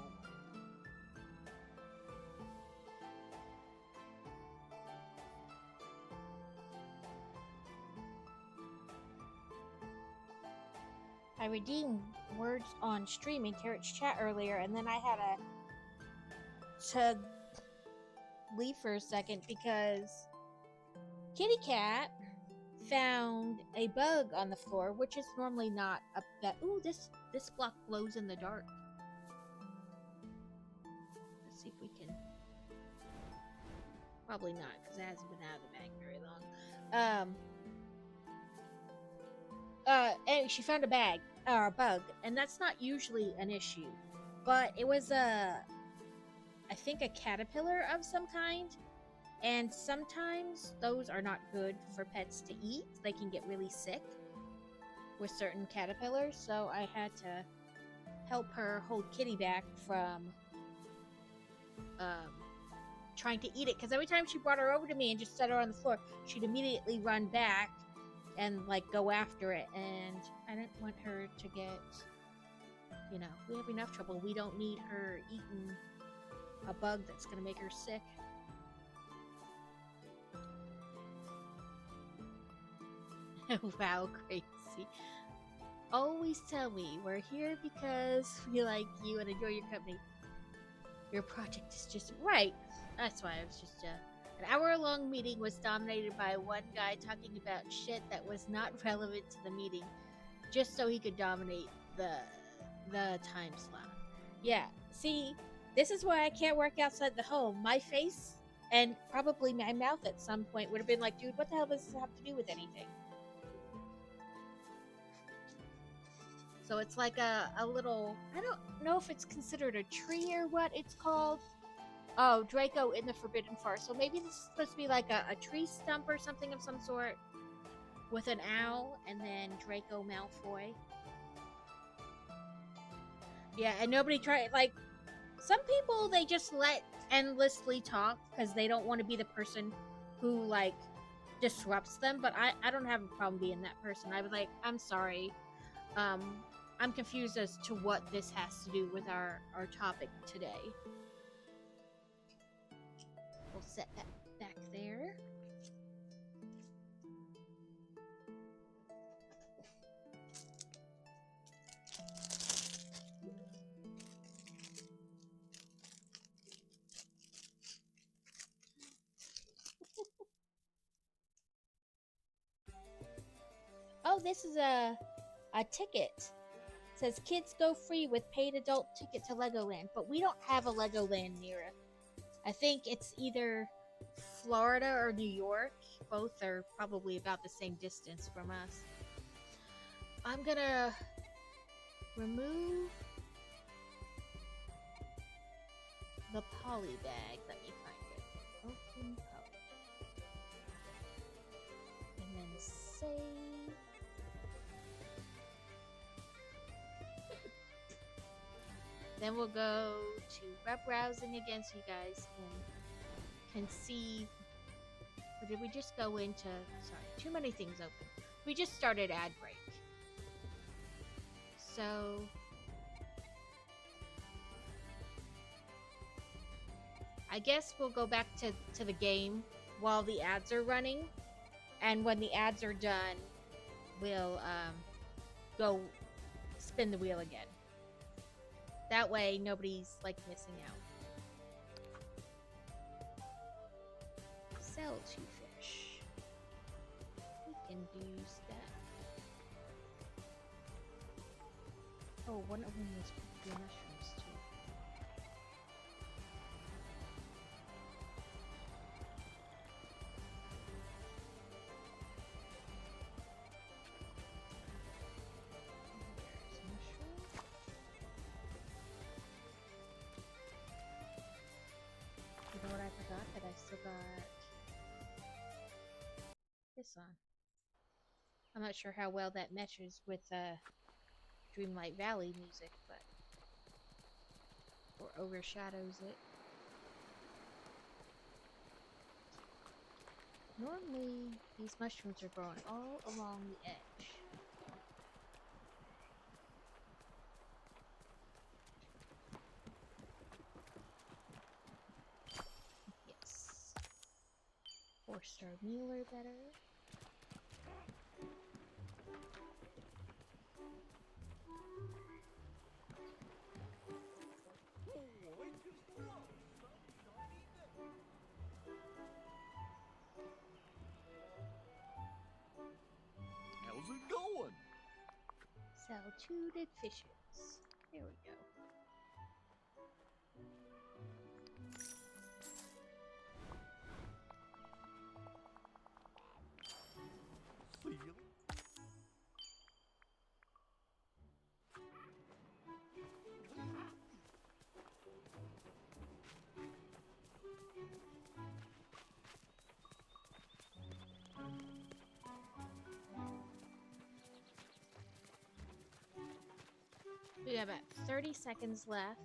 I redeemed words on stream in Carrot's chat earlier, and then I had to leave for a second because Kitty Cat found a bug on the floor, which is normally not a that. Ooh, this block glows in the dark. Let's see if we can. Probably not, because it hasn't been out of the bag very long. And she found a bug, and that's not usually an issue, but it was I think a caterpillar of some kind, and sometimes those are not good for pets to eat. They can get really sick with certain caterpillars, so I had to help her hold Kitty back from trying to eat it, because every time she brought her over to me and just set her on the floor, she'd immediately run back and like go after it, and I didn't want her to get, you know, we have enough trouble. We don't need her eating a bug that's gonna make her sick. Wow, crazy. Always tell me we're here because we like you and enjoy your company. Your project is just right. That's why I was just an hour-long meeting was dominated by one guy talking about shit that was not relevant to the meeting, just so he could dominate the time slot. Yeah, see, this is why I can't work outside the home. My face and probably my mouth at some point would have been like, dude, what the hell does this have to do with anything? So it's like a little, I don't know if it's considered a tree or what it's called. Oh, Draco in the Forbidden Forest. So maybe this is supposed to be like a tree stump or something of some sort with an owl and then Draco Malfoy. Yeah, and nobody tried, like, some people, they just let endlessly talk because they don't want to be the person who, like, disrupts them, but I don't have a problem being that person. I was like, I'm sorry. I'm confused as to what this has to do with our topic today. We'll set that back there. Oh, this is a ticket. It says kids go free with paid adult ticket to Legoland, but we don't have a Legoland near us. I think it's either Florida or New York. Both are probably about the same distance from us. I'm gonna remove the poly bag. Let me find it. Open poly. And then save. Then we'll go to web browsing again so you guys can see. Or did we just go into, sorry, too many things open. We just started ad break. So I guess we'll go back to the game while the ads are running. And when the ads are done, we'll go spin the wheel again. That way, nobody's, like, missing out. Sell to fish. We can use that. Oh, one of them was green mushrooms, too. That I still got this on. I'm not sure how well that meshes with Dreamlight Valley music, but or overshadows it. Normally, these mushrooms are growing all along the edge. 4-star meal or better. How's it going? Saltuded fishes. There we go. Seal? We have about 30 seconds left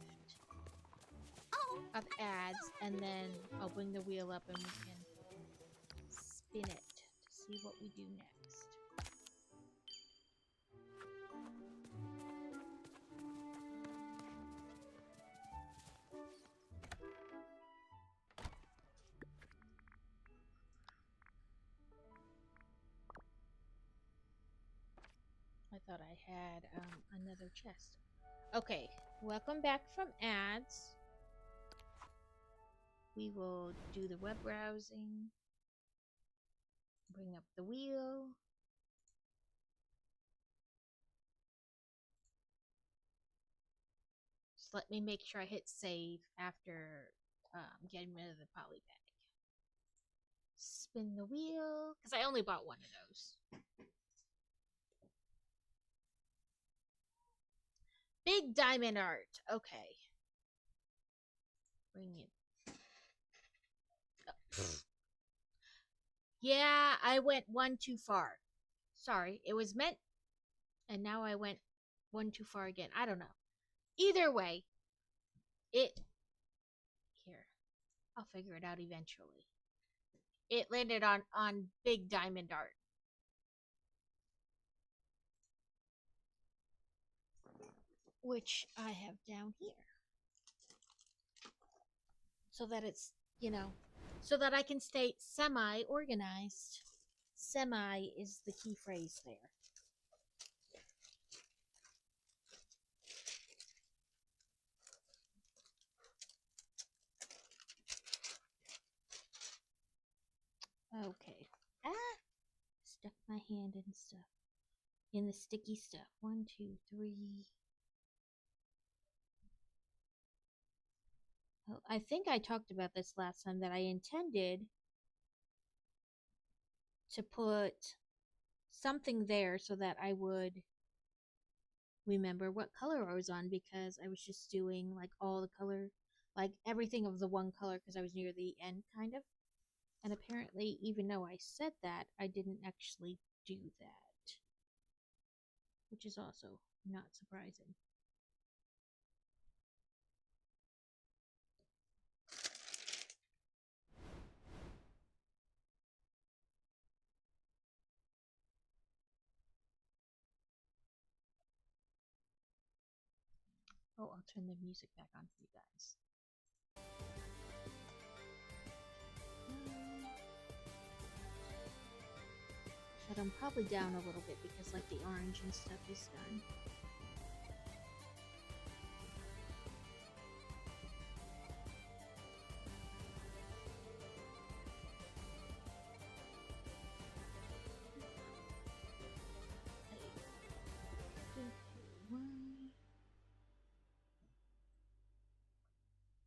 of ads, and then I'll bring the wheel up and we can spin it to see what we do next. I thought I had another chest. Okay, welcome back from ads. We will do the web browsing. Bring up the wheel. Just let me make sure I hit save after getting rid of the poly bag. Spin the wheel, because I only bought one of those. Big diamond art. Okay. Bring it. Oh. Yeah, I went one too far. Sorry, it was meant, and now I went one too far again. I don't know. Either way, here. I'll figure it out eventually. It landed on big diamond art. Which I have down here. So that it's, so that I can stay semi-organized. Semi is the key phrase there. Okay. Stuck my hand in stuff. In the sticky stuff. 1, 2, 3. Oh, I think I talked about this last time, that I intended to put something there so that I would remember what color I was on, because I was just doing like all the color, like everything of the one color, because I was near the end kind of. And apparently, even though I said that, I didn't actually do that, which is also not surprising. Oh, I'll turn the music back on for you guys. But I'm probably down a little bit because like the orange and stuff is done.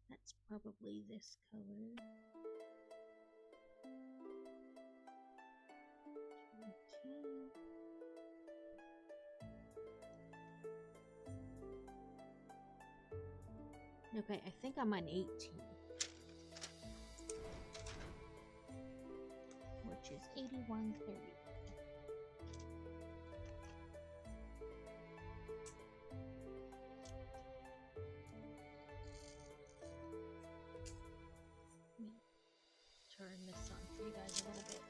That's probably this color. Okay, I think I'm on 18. Which is 8130. Let me turn this on for you guys a little bit.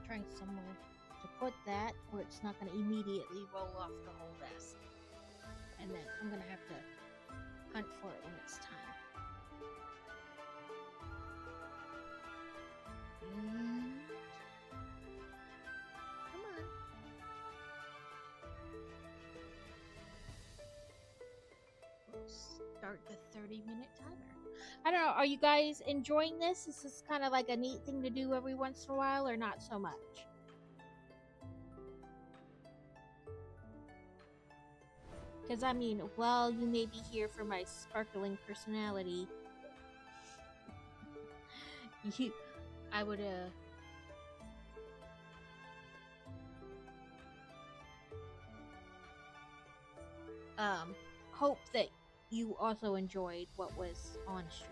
Trying somewhere to put that where it's not going to immediately roll off the whole desk. And and then I'm gonna have to hunt for it when it's time. And... come on. We'll start the 30-minute timer. I don't know, are you guys enjoying this? Is this kind of like a neat thing to do every once in a while, or not so much? Because, I mean, while you may be here for my sparkling personality, I would, hope that you also enjoyed what was on stream.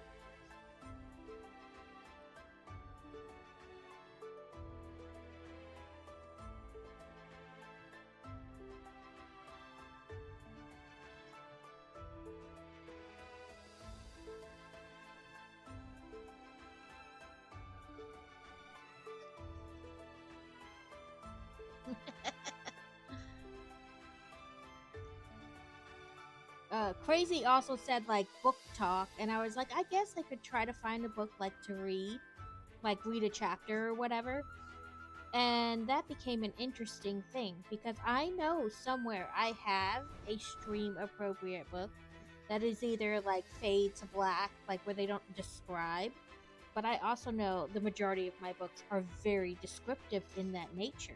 Crazy also said like book talk, and I was like, I guess I could try to find a book like to read, like read a chapter or whatever. And that became an interesting thing because I know somewhere I have a stream appropriate book that is either like fade to black, like where they don't describe, but I also know the majority of my books are very descriptive in that nature.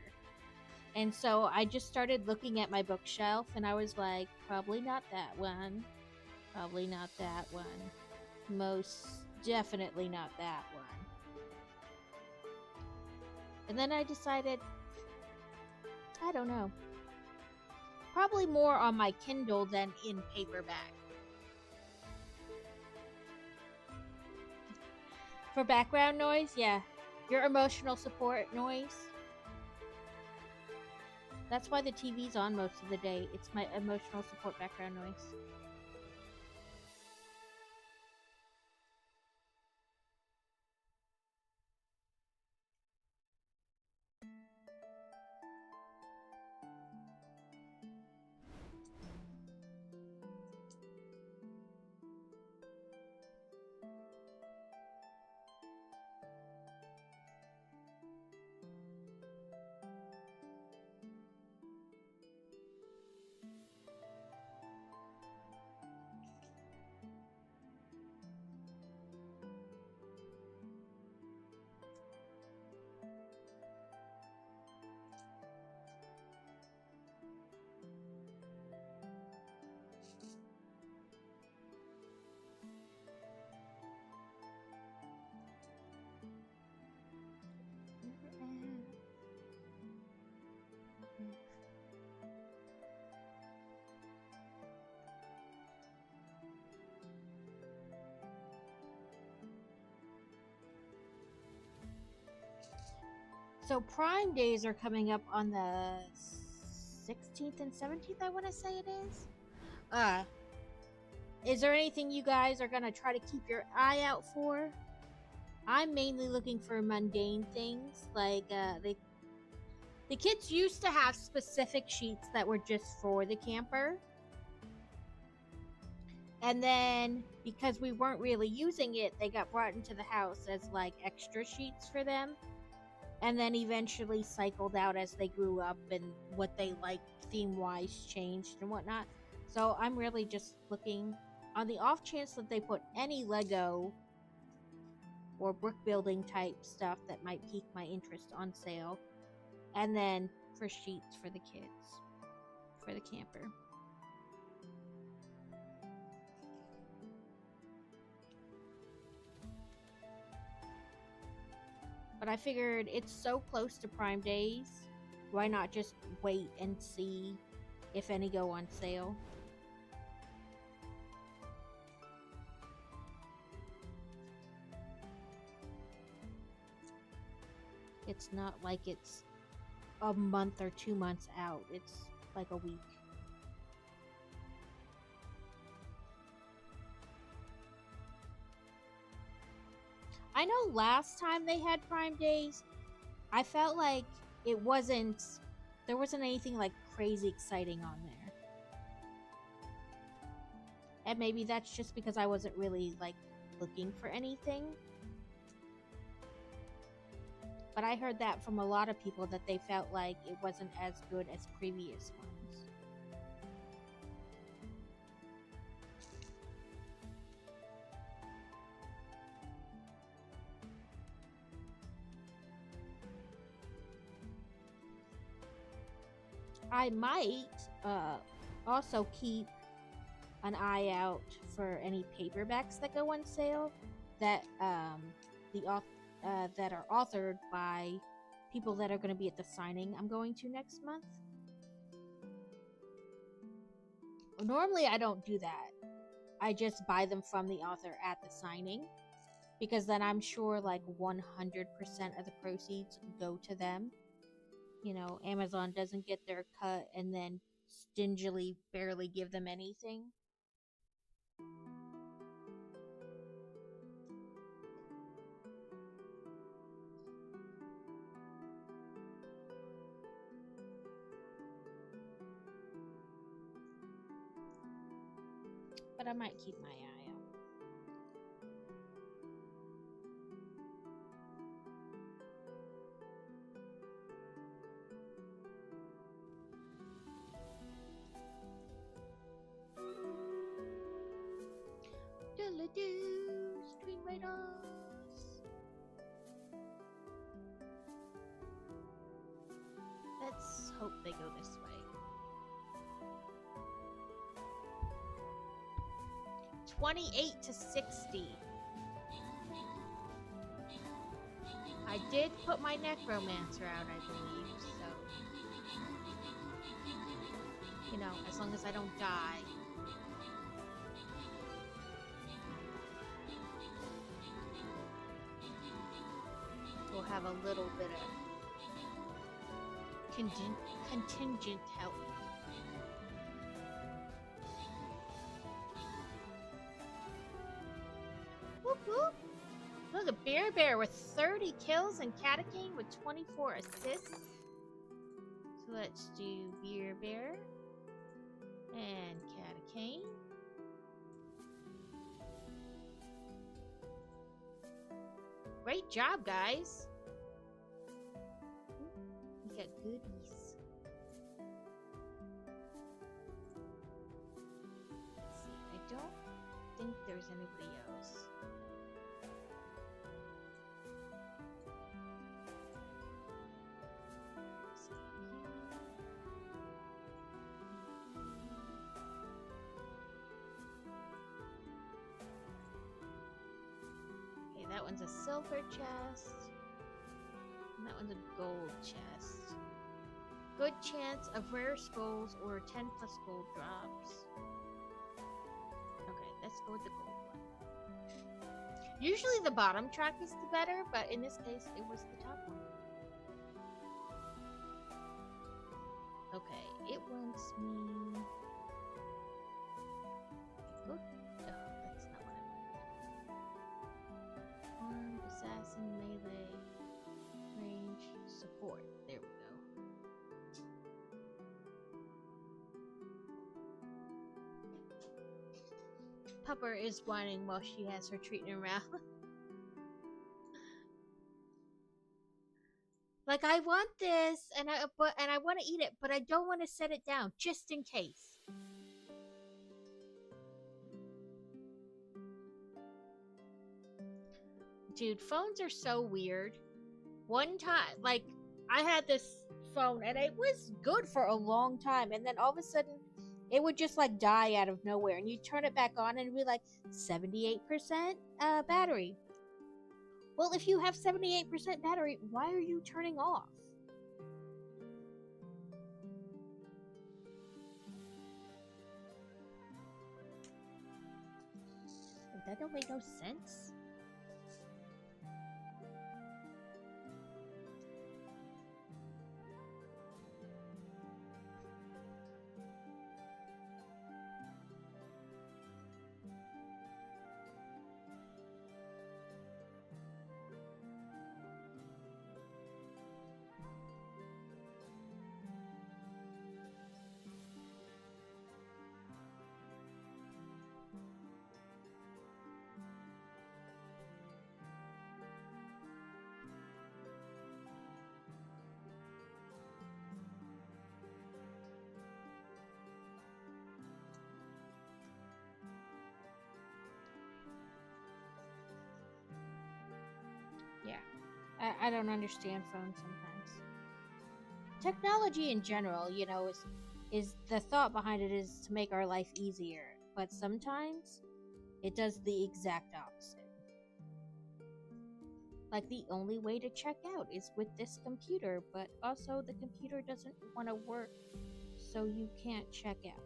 And so I just started looking at my bookshelf and I was like, probably not that one. Probably not that one. Most definitely not that one. And then I decided, I don't know. Probably more on my Kindle than in paperback. For background noise, yeah. Your emotional support noise. That's why the TV's on most of the day. It's my emotional support background noise. So Prime Days are coming up on the 16th and 17th, I want to say it is there anything you guys are going to try to keep your eye out for? I'm mainly looking for mundane things, like the kids used to have specific sheets that were just for the camper. And then, because we weren't really using it, they got brought into the house as like extra sheets for them. And then eventually cycled out as they grew up and what they liked theme-wise changed and whatnot. So I'm really just looking on the off chance that they put any Lego or brick building type stuff that might pique my interest on sale. And then for sheets for the kids, for the camper. But I figured it's so close to Prime Days, why not just wait and see if any go on sale? It's not like it's a month or 2 months out. It's like a week. I know last time they had Prime Days, I felt like there wasn't anything like crazy exciting on there. And maybe that's just because I wasn't really, like, looking for anything. But I heard that from a lot of people that they felt like it wasn't as good as previous ones. I might also keep an eye out for any paperbacks that go on sale that that are authored by people that are going to be at the signing I'm going to next month. Normally I don't do that. I just buy them from the author at the signing, because then I'm sure like 100% of the proceeds go to them. You know, Amazon doesn't get their cut and then stingily barely give them anything. But I might keep my eye out. Doodle-doo, Stream Raiders. Let's hope they go this way. 28 to 60. I did put my necromancer out, I believe, so you know, as long as I don't die. We'll have a little bit of contingent help. Whoop whoop. Look at Bear Bear with 30 kills and Catacane with 24 assists. So let's do Beer Bear and Catacane. Great job, guys. We got goodies. Let's see, I don't think there's anybody else. That one's a silver chest, and that one's a gold chest. Good chance of rare skulls or 10 plus gold drops. Okay, let's go with the gold one. Usually the bottom track is the better, but in this case it was the top one. Okay, it wants me... Good. Assassin, melee, range, support. There we go. Pupper is whining while she has her treat in her mouth. Like, I want this, and I want to eat it, but I don't want to set it down just in case. Dude, phones are so weird. One time, like, I had this phone and it was good for a long time, and then all of a sudden it would just like die out of nowhere, and you turn it back on and it'd be like 78% battery. Well, if you have 78% battery, why are you turning off? That don't make no sense. I don't understand phones sometimes. Technology in general, you know, is the thought behind it is to make our life easier, but sometimes it does the exact opposite. Like, the only way to check out is with this computer, but also the computer doesn't want to work, so you can't check out.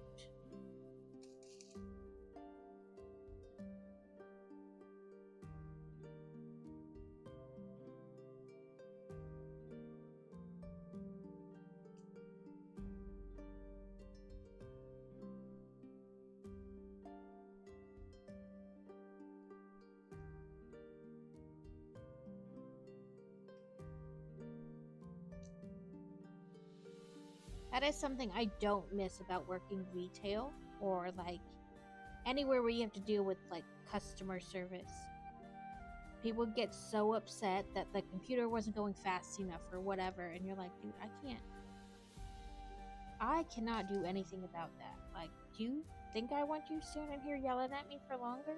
That is something I don't miss about working retail or like anywhere where you have to deal with like customer service. People get so upset that the computer wasn't going fast enough or whatever, and you're like, dude, I cannot do anything about that. Like, do you think I want you standing here yelling at me for longer?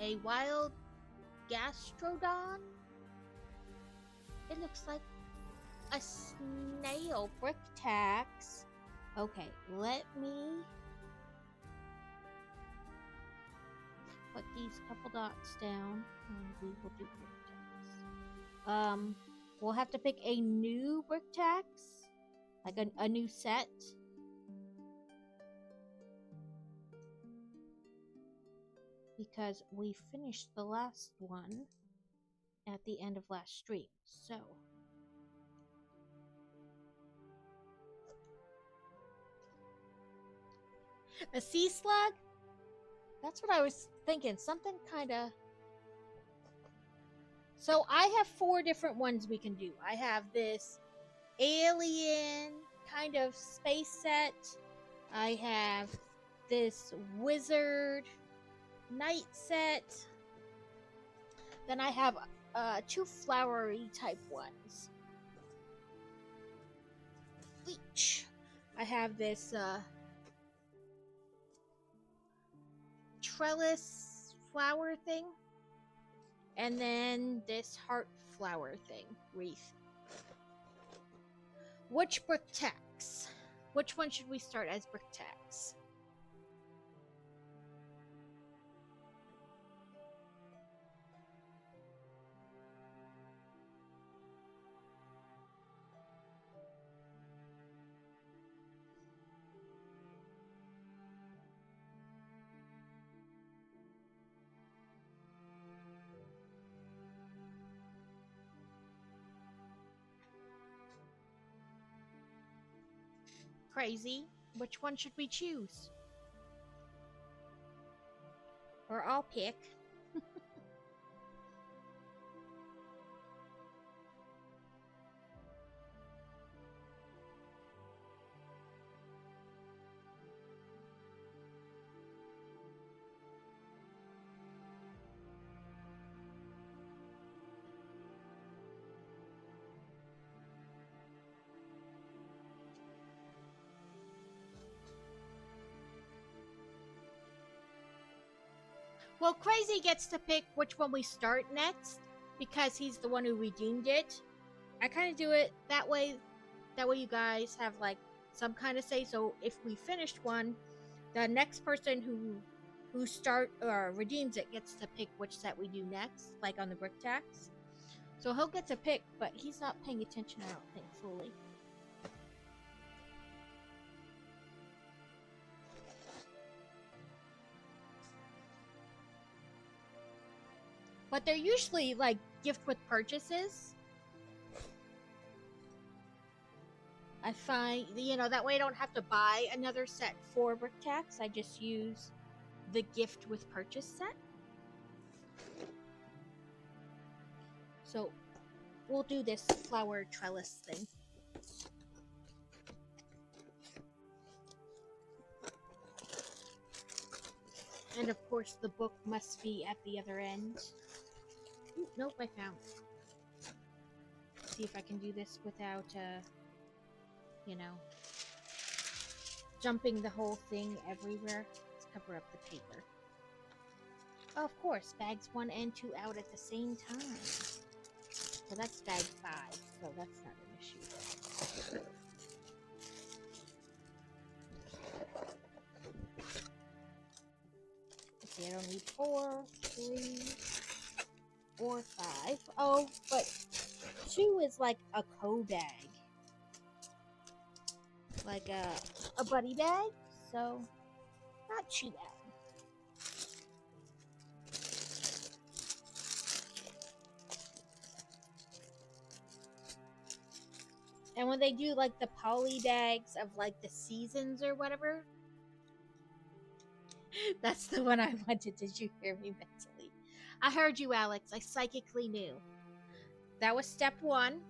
A wild gastrodon? It looks like a snail. Brick tax. Okay, let me put these couple dots down and we will do brick tax. We'll have to pick a new brick tax, like a new set. Because we finished the last one at the end of last stream, so. A sea slug? That's what I was thinking, something kinda. So I have 4 different ones we can do. I have this alien kind of space set. I have this wizard night set. Then I have 2 flowery type ones. Each. I have this trellis flower thing. And then this heart flower thing. Wreath. Which brick tax? Which one should we start as brick tax? Crazy. Which one should we choose? Or I'll pick. Well, Crazy gets to pick which one we start next because he's the one who redeemed it. I kind of do it that way you guys have like some kind of say. So if we finished one, the next person who start or redeems it gets to pick which set we do next, like on the brick tax. So he'll get to pick, but he's not paying attention, I don't think, fully. But they're usually like gift with purchases. I find, you know, that way I don't have to buy another set for brick tax. I just use the gift with purchase set. So we'll do this flower trellis thing. And of course the book must be at the other end. Ooh, nope, I found it. See if I can do this without, you know, jumping the whole thing everywhere. Let's cover up the paper. Of course, bags 1 and 2 out at the same time. So that's bag 5, so that's not an issue. Let's see, I don't need 4, 3, or 5. Oh, but 2 is like a co-bag. Like a buddy bag, so not too bad. And when they do like the poly bags of like the seasons or whatever, that's the one I wanted. Did you hear me mentally? I heard you, Alex. I psychically knew. That was step 1.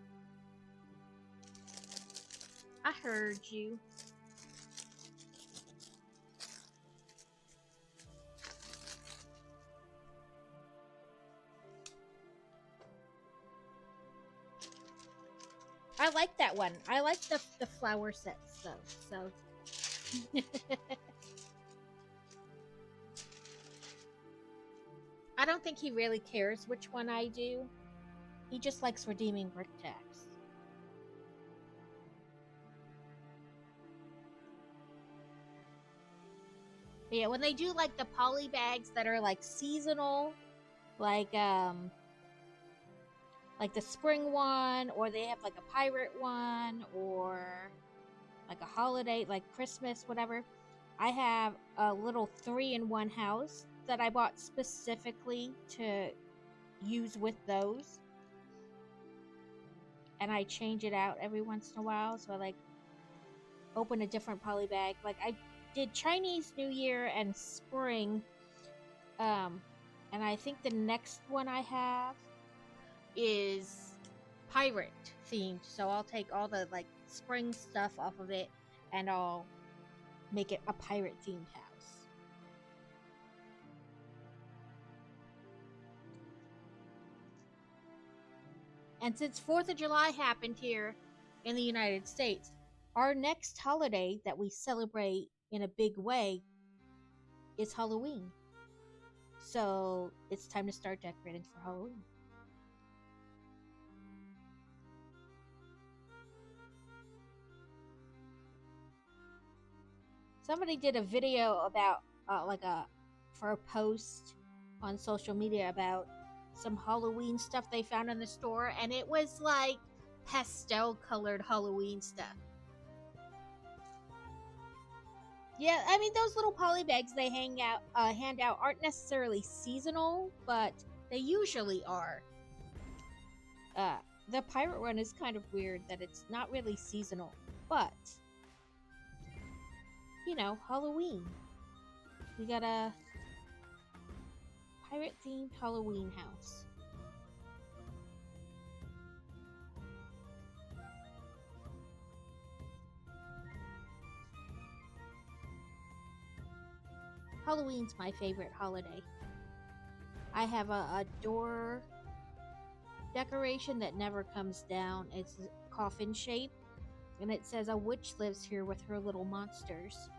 I heard you. I like that one. I like the flower sets though. So I don't think he really cares which one I do. He just likes redeeming brick tax. But yeah, when they do like the poly bags that are like seasonal, like the spring one, or they have like a pirate one, or like a holiday, like Christmas, whatever. I have a little 3-in-1 house that I bought specifically to use with those. And I change it out every once in a while. So I like open a different poly bag. Like I did Chinese New Year and spring. And I think the next one I have is pirate themed. So I'll take all the like spring stuff off of it and I'll make it a pirate themed house. And since 4th of July happened here in the United States, our next holiday that we celebrate in a big way is Halloween. So it's time to start decorating for Halloween. Somebody did a video about for a post on social media about some Halloween stuff they found in the store, and it was like pastel colored Halloween stuff. Yeah, I mean those little poly bags they hand out aren't necessarily seasonal, but they usually are. The pirate one is kind of weird that it's not really seasonal, but you know, Halloween. We got a pirate themed Halloween house. Halloween's my favorite holiday. I have a door decoration that never comes down. It's coffin shape, and it says a witch lives here with her little monsters.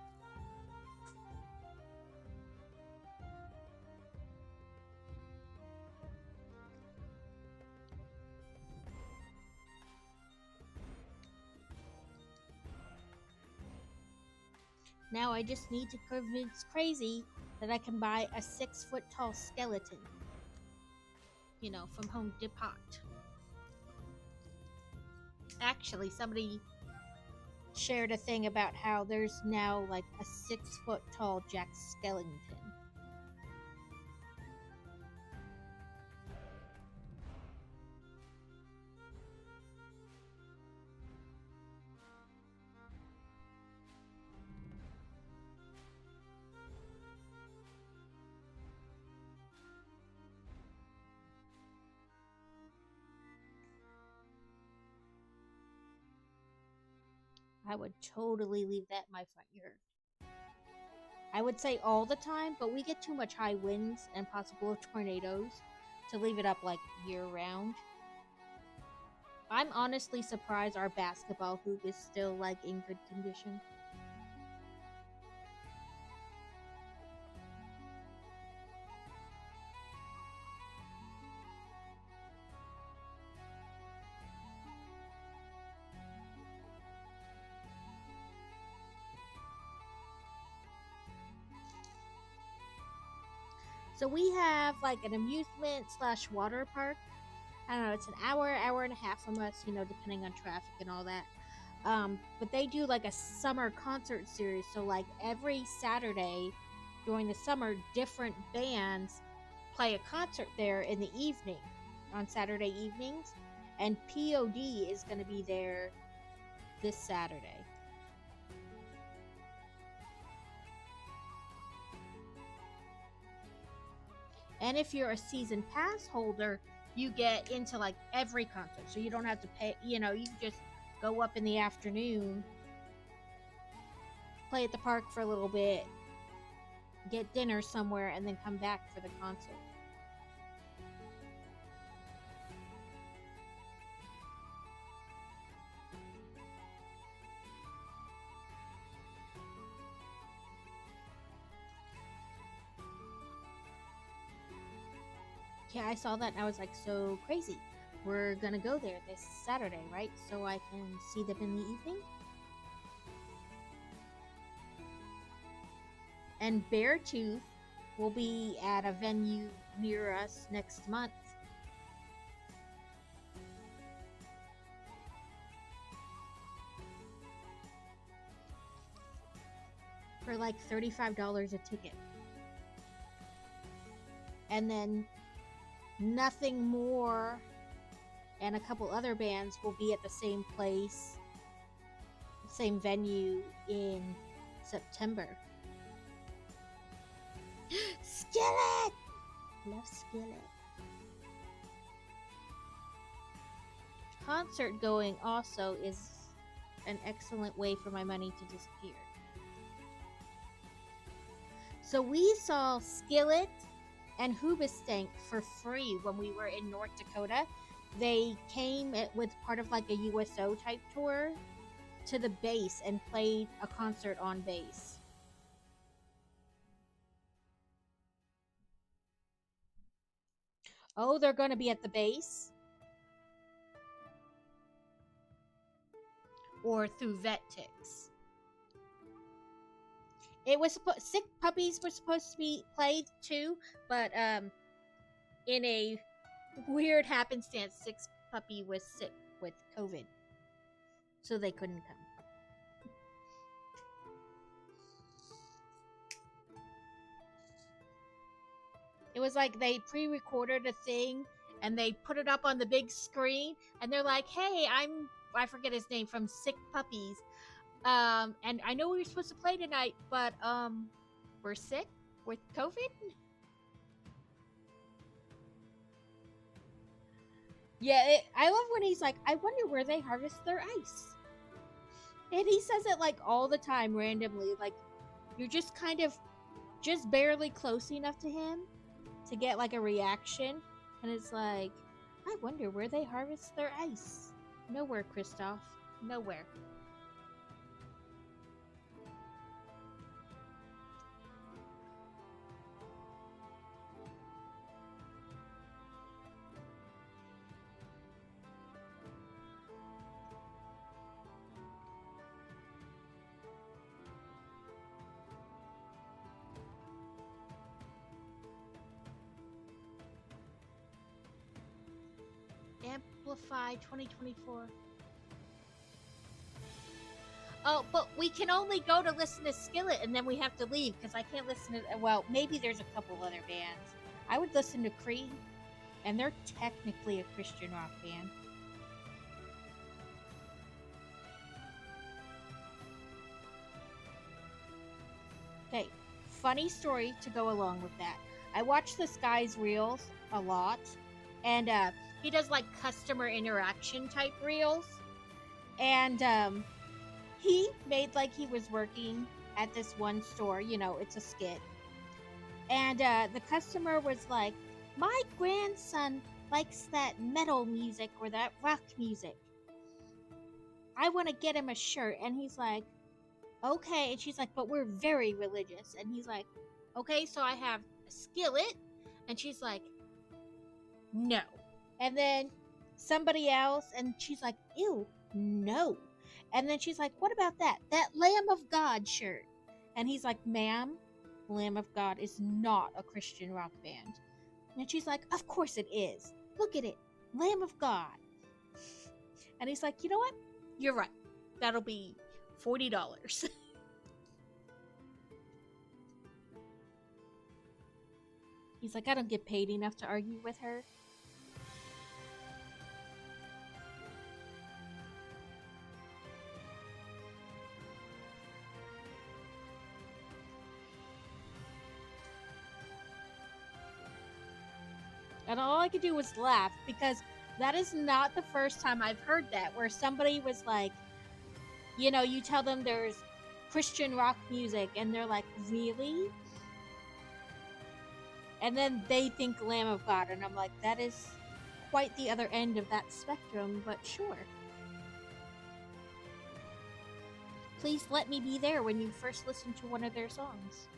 Now I just need to convince Crazy that I can buy a 6-foot tall skeleton. You know, from Home Depot. Actually, somebody shared a thing about how there's now like a 6-foot tall Jack Skellington. I would totally leave that in my front yard. I would say all the time, but we get too much high winds and possible tornadoes to leave it up like year round. I'm honestly surprised our basketball hoop is still like in good condition. So we have like an amusement slash water park. I don't know, it's an hour and a half from us, you know, depending on traffic and all that. But they do like a summer concert series. So like every Saturday during the summer, different bands play a concert there in the evening, on Saturday evenings. And POD is going to be there this Saturday. And if you're a season pass holder, you get into like every concert. So you don't have to pay, you know, you can just go up in the afternoon, play at the park for a little bit, get dinner somewhere, and then come back for the concert. Yeah, I saw that and I was like, so crazy. We're gonna go there this Saturday, right? So I can see them in the evening. And Beartooth will be at a venue near us next month. For like $35 a ticket. And then Nothing More and a couple other bands will be at the same place, same venue in September. Skillet! Love Skillet. Concert going also is an excellent way for my money to disappear. So we saw Skillet and Hoobastank for free when we were in North Dakota. They came with part of like a USO type tour to the base and played a concert on base. Oh, they're going to be at the base? Or through Vetix? It was Sick Puppies were supposed to be played too, but in a weird happenstance, Sick Puppy was sick with COVID, so they couldn't come. It was like they pre-recorded a thing and they put it up on the big screen, and they're like, "Hey, I forget his name from Sick Puppies." And I know we were supposed to play tonight, but, we're sick with COVID? Yeah, I love when he's like, I wonder where they harvest their ice. And he says it, like, all the time, randomly. Like, you're just kind of, just barely close enough to him to get, like, a reaction. And it's like, I wonder where they harvest their ice. Nowhere, Kristoff. Nowhere. Amplify 2024. Oh, but we can only go to listen to Skillet and then we have to leave because I can't listen to, well, maybe there's a couple other bands. I would listen to Creed, and they're technically a Christian rock band. Okay, funny story to go along with that. I watch this guy's reels a lot, and he does like customer interaction type reels, and he made like he was working at this one store, you know, it's a skit, and the customer was like, my grandson likes that metal music or that rock music. I want to get him a shirt. And he's like, okay. And she's like, but we're very religious. And he's like, okay, so I have a skillet. And she's like, no. And then somebody else, and she's like, ew, no. And then she's like, what about that Lamb of God shirt? And he's like, ma'am, Lamb of God is not a Christian rock band. And she's like, of course it is, look at it, Lamb of God. And he's like, you know what, you're right, that'll be $40. He's like, I don't get paid enough to argue with her. And all I could do was laugh, because that is not the first time I've heard that, where somebody was like, you know, you tell them there's Christian rock music, and they're like, really? And then they think Lamb of God, and I'm like, that is quite the other end of that spectrum, but sure. Please let me be there when you first listen to one of their songs.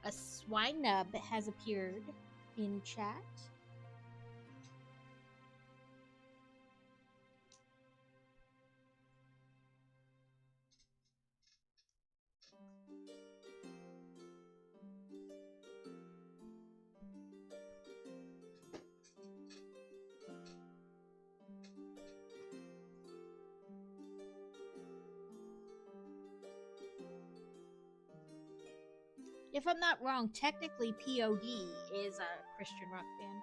A swine nub has appeared in chat. If I'm not wrong, technically POD is a Christian rock band.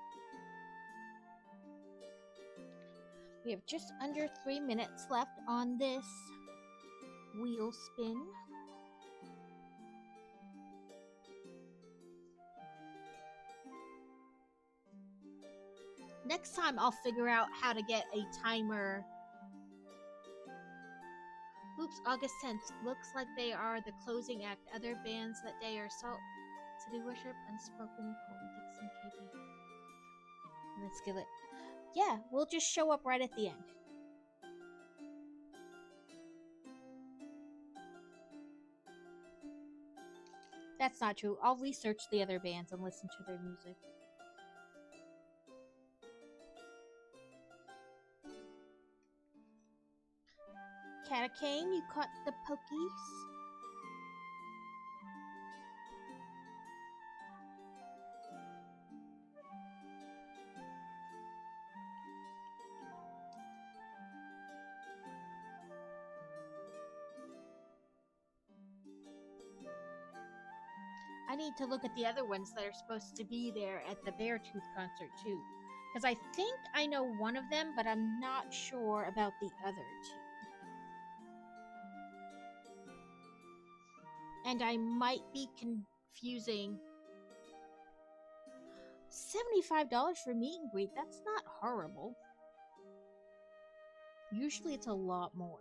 We have just under 3 minutes left on this wheel spin. Next time I'll figure out how to get a timer. Oops, August 10th. Looks like they are the closing act. Other bands that day are Salt, City Worship, Unspoken, Politics, and KB. And then Skillet. Yeah, we'll just show up right at the end. That's not true. I'll research the other bands and listen to their music. Catacane, you caught the pokies? I need to look at the other ones that are supposed to be there at the Beartooth concert too. Because I think I know one of them, but I'm not sure about the other two. And I might be confusing. $75 for meet and greet, that's not horrible. Usually it's a lot more.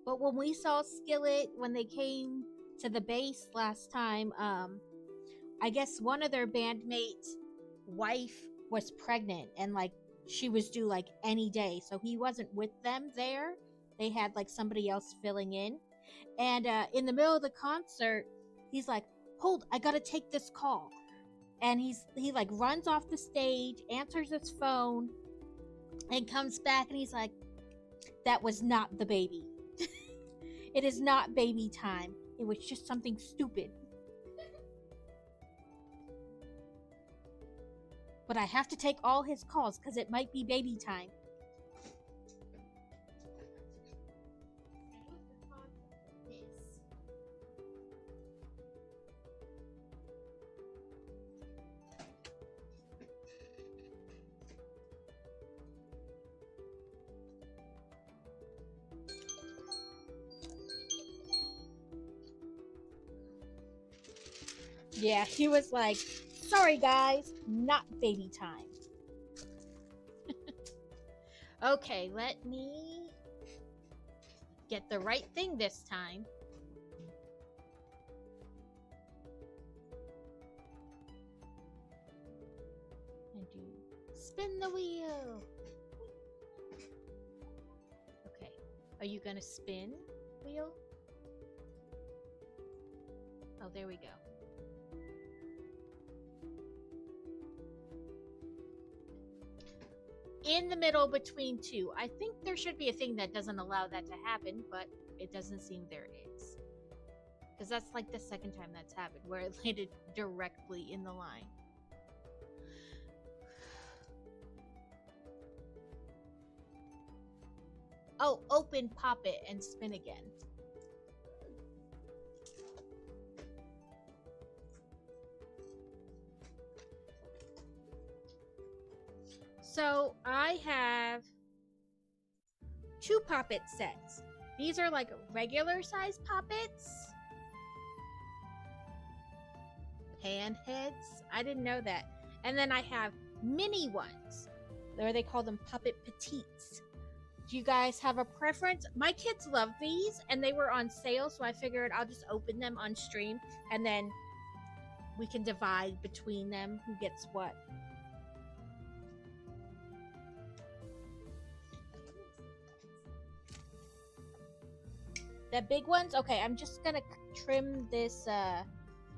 But when we saw Skillet, when they came to the base last time, I guess one of their bandmates' wife was pregnant, and like she was due like any day, so he wasn't with them there. They had like somebody else filling in, and in the middle of the concert, he's like, "Hold, I gotta take this call," and he like runs off the stage, answers his phone, and comes back, and he's like, "That was not the baby. It is not baby time. It was just something stupid." But I have to take all his calls because it might be baby time. Yeah, he was like, sorry guys, not baby time. Okay, let me get the right thing this time. And do spin the wheel. Okay, are you gonna spin wheel? Oh, there we go. In the middle between two. I think there should be a thing that doesn't allow that to happen, but it doesn't seem there is. Because that's like the second time that's happened, where it landed directly in the line. Oh, open, pop it, and spin again. So I have 2 poppet sets. These are like regular size poppets. Pan heads. I didn't know that. And then I have mini ones. Or they call them poppet petites. Do you guys have a preference? My kids love these and they were on sale, so I figured I'll just open them on stream and then we can divide between them who gets what. The big ones? Okay, I'm just gonna trim this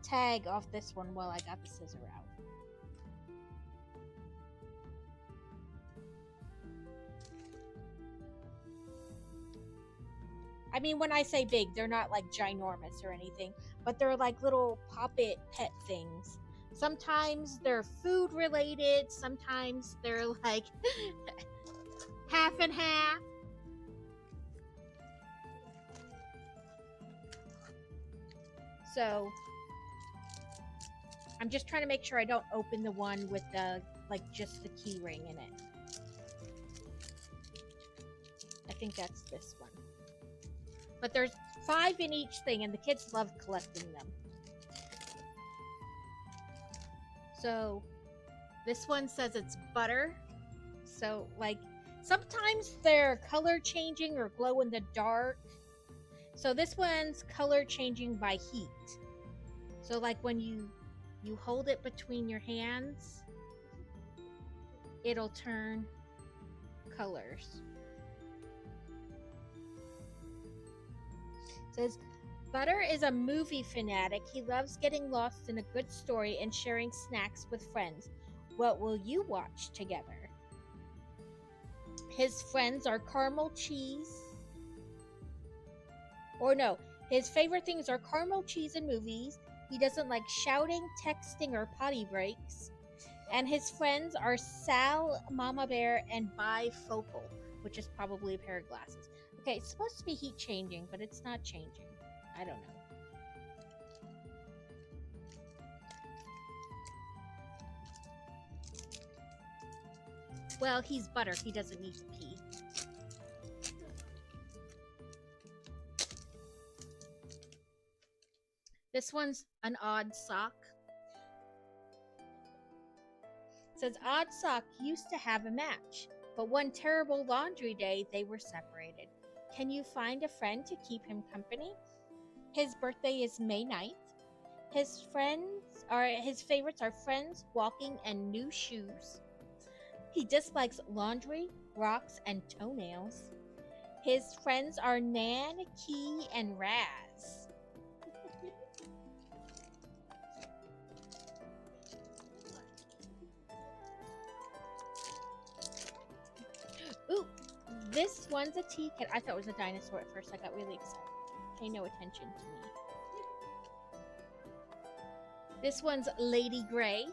tag off this one while I got the scissor out. I mean, when I say big, they're not like ginormous or anything, but they're like little poppet pet things. Sometimes they're food related, sometimes they're like half and half. So I'm just trying to make sure I don't open the one with the like just the key ring in it. I think that's this one. But there's 5 in each thing and the kids love collecting them. So this one says it's butter. So like sometimes they're color changing or glow in the dark. So this one's color changing by heat. So like when you hold it between your hands, it'll turn colors. It says, Butter is a movie fanatic. He loves getting lost in a good story and sharing snacks with friends. What will you watch together? His friends are caramel cheese. Or no, his favorite things are caramel cheese and movies. He doesn't like shouting, texting, or potty breaks. And his friends are Sal, Mama Bear, and Bifocal, which is probably a pair of glasses. Okay, it's supposed to be heat changing, but it's not changing. I don't know. Well, he's butter. He doesn't need to pee. This one's an odd sock. It says, Odd sock used to have a match, but one terrible laundry day they were separated. Can you find a friend to keep him company? His birthday is May 9th. His favorites are friends, walking, and new shoes. He dislikes laundry, rocks, and toenails. His friends are Nan, Key, and Raz. Ooh, this one's a tea kettle. I thought it was a dinosaur at first. I got really excited. Pay no attention to me. This one's Lady Grey.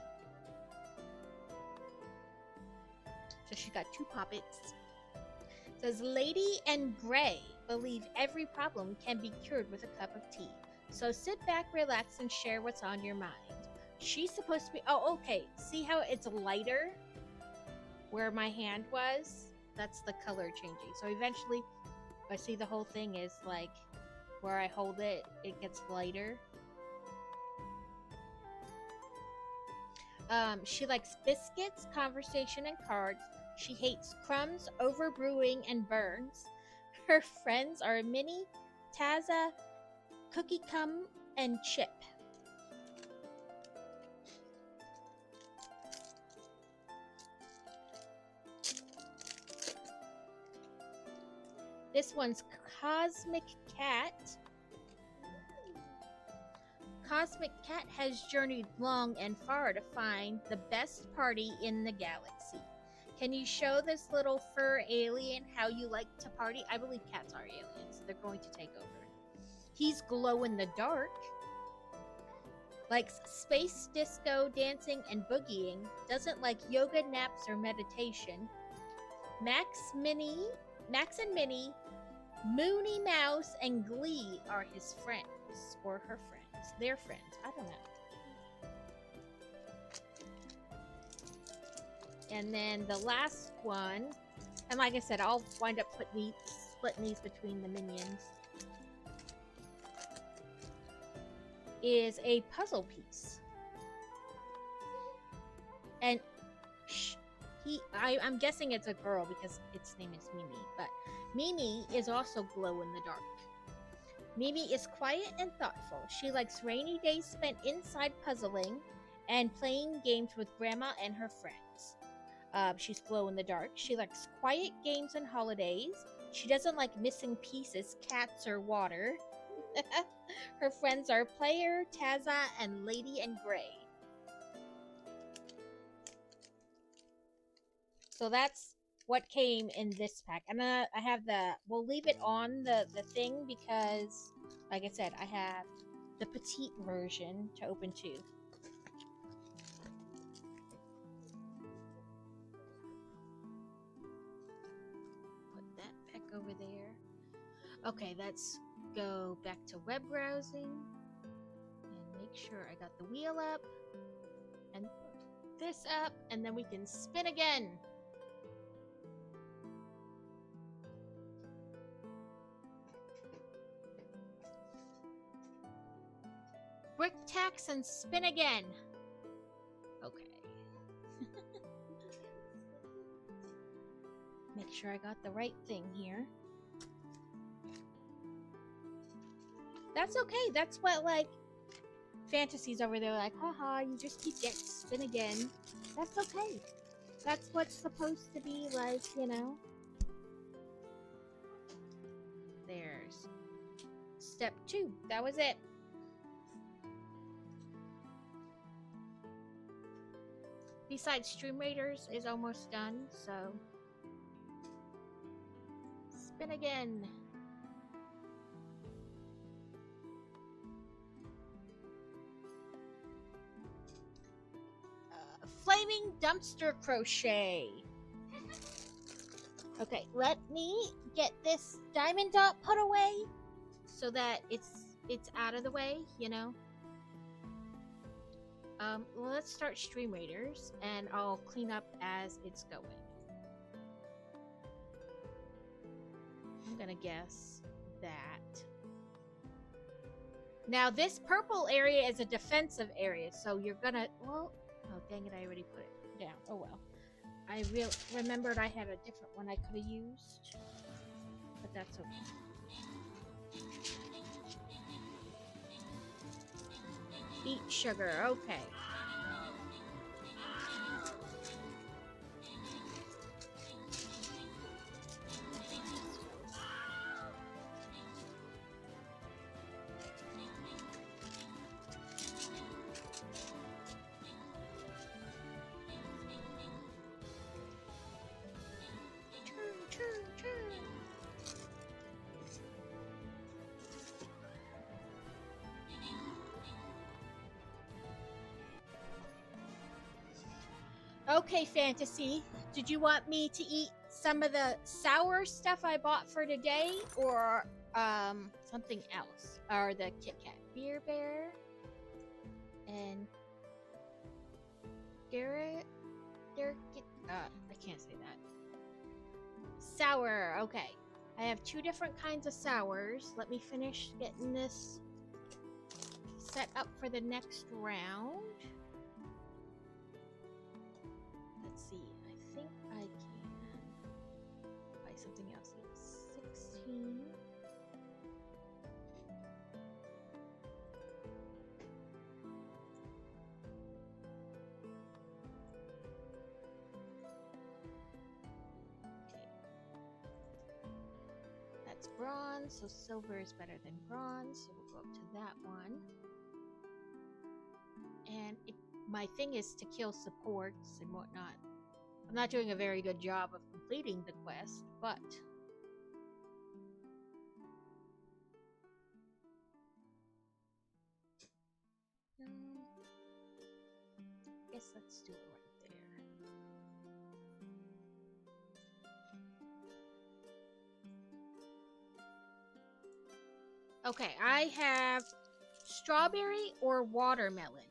So she got 2 poppets. It says, Lady and Grey believe every problem can be cured with a cup of tea. So sit back, relax, and share what's on your mind. She's supposed to be... Oh, okay. See how it's lighter? Where my hand was? That's the color changing. So eventually, I see the whole thing is like... Where I hold it, it gets lighter. She likes biscuits, conversation, and cards. She hates crumbs, overbrewing, and burns. Her friends are Minnie, Taza, Cookie Cum, and Chip. This one's Cosmic Cat. Cosmic Cat has journeyed long and far to find the best party in the galaxy. Can you show this little fur alien how you like to party? I believe cats are aliens. They're going to take over. He's glow in the dark. Likes space, disco, dancing, and boogieing. Doesn't like yoga, naps, or meditation. Max and Minnie, Mooney Mouse, and Glee are his friends. Or her friends. Their friends. I don't know. And then the last one, and like I said, I'll wind up splitting these between the minions, is a puzzle piece. And I'm guessing it's a girl because its name is Mimi, but Mimi is also glow in the dark. Mimi is quiet and thoughtful. She likes rainy days spent inside puzzling and playing games with Grandma and her friends. She's glow in the dark. She likes quiet games and holidays. She doesn't like missing pieces, cats, or water. Her friends are Player, Taza, and Lady in Gray. So that's what came in this pack. And I have we'll leave it on the thing because, like I said, I have the petite version to open too. Put that back over there. Okay, let's go back to web browsing and make sure I got the wheel up and this up, and then we can spin again. Brick tax and spin again. Okay. Make sure I got the right thing here. That's okay. That's what, like, fantasies over there, like, haha, you just keep getting spin again. That's okay. That's what's supposed to be like, you know. There's step 2. That was it. Besides, Stream Raiders is almost done, so spin again. Flaming dumpster crochet. Okay, let me get this diamond dot put away so that it's out of the way, you know. Let's start Stream Raiders, and I'll clean up as it's going. I'm gonna guess that. Now, this purple area is a defensive area, so you're gonna, well, oh dang it, I already put it down. Oh well. I remembered I had a different one I could have used, but that's okay. Beet sugar, okay. Okay, Fantasy. Did you want me to eat some of the sour stuff I bought for today, or something else? Or the Kit Kat Beer Bear and Garrett? I can't say that. Sour. Okay, I have 2 different kinds of sours. Let me finish getting this set up for the next round. let's see. I think I can buy something else. It's 16. That's bronze, so silver is better than bronze, so we'll go up to that one. And my thing is to kill supports and whatnot. I'm not doing a very good job of completing the quest, but guess let's do it right there. Okay, I have strawberry or watermelon.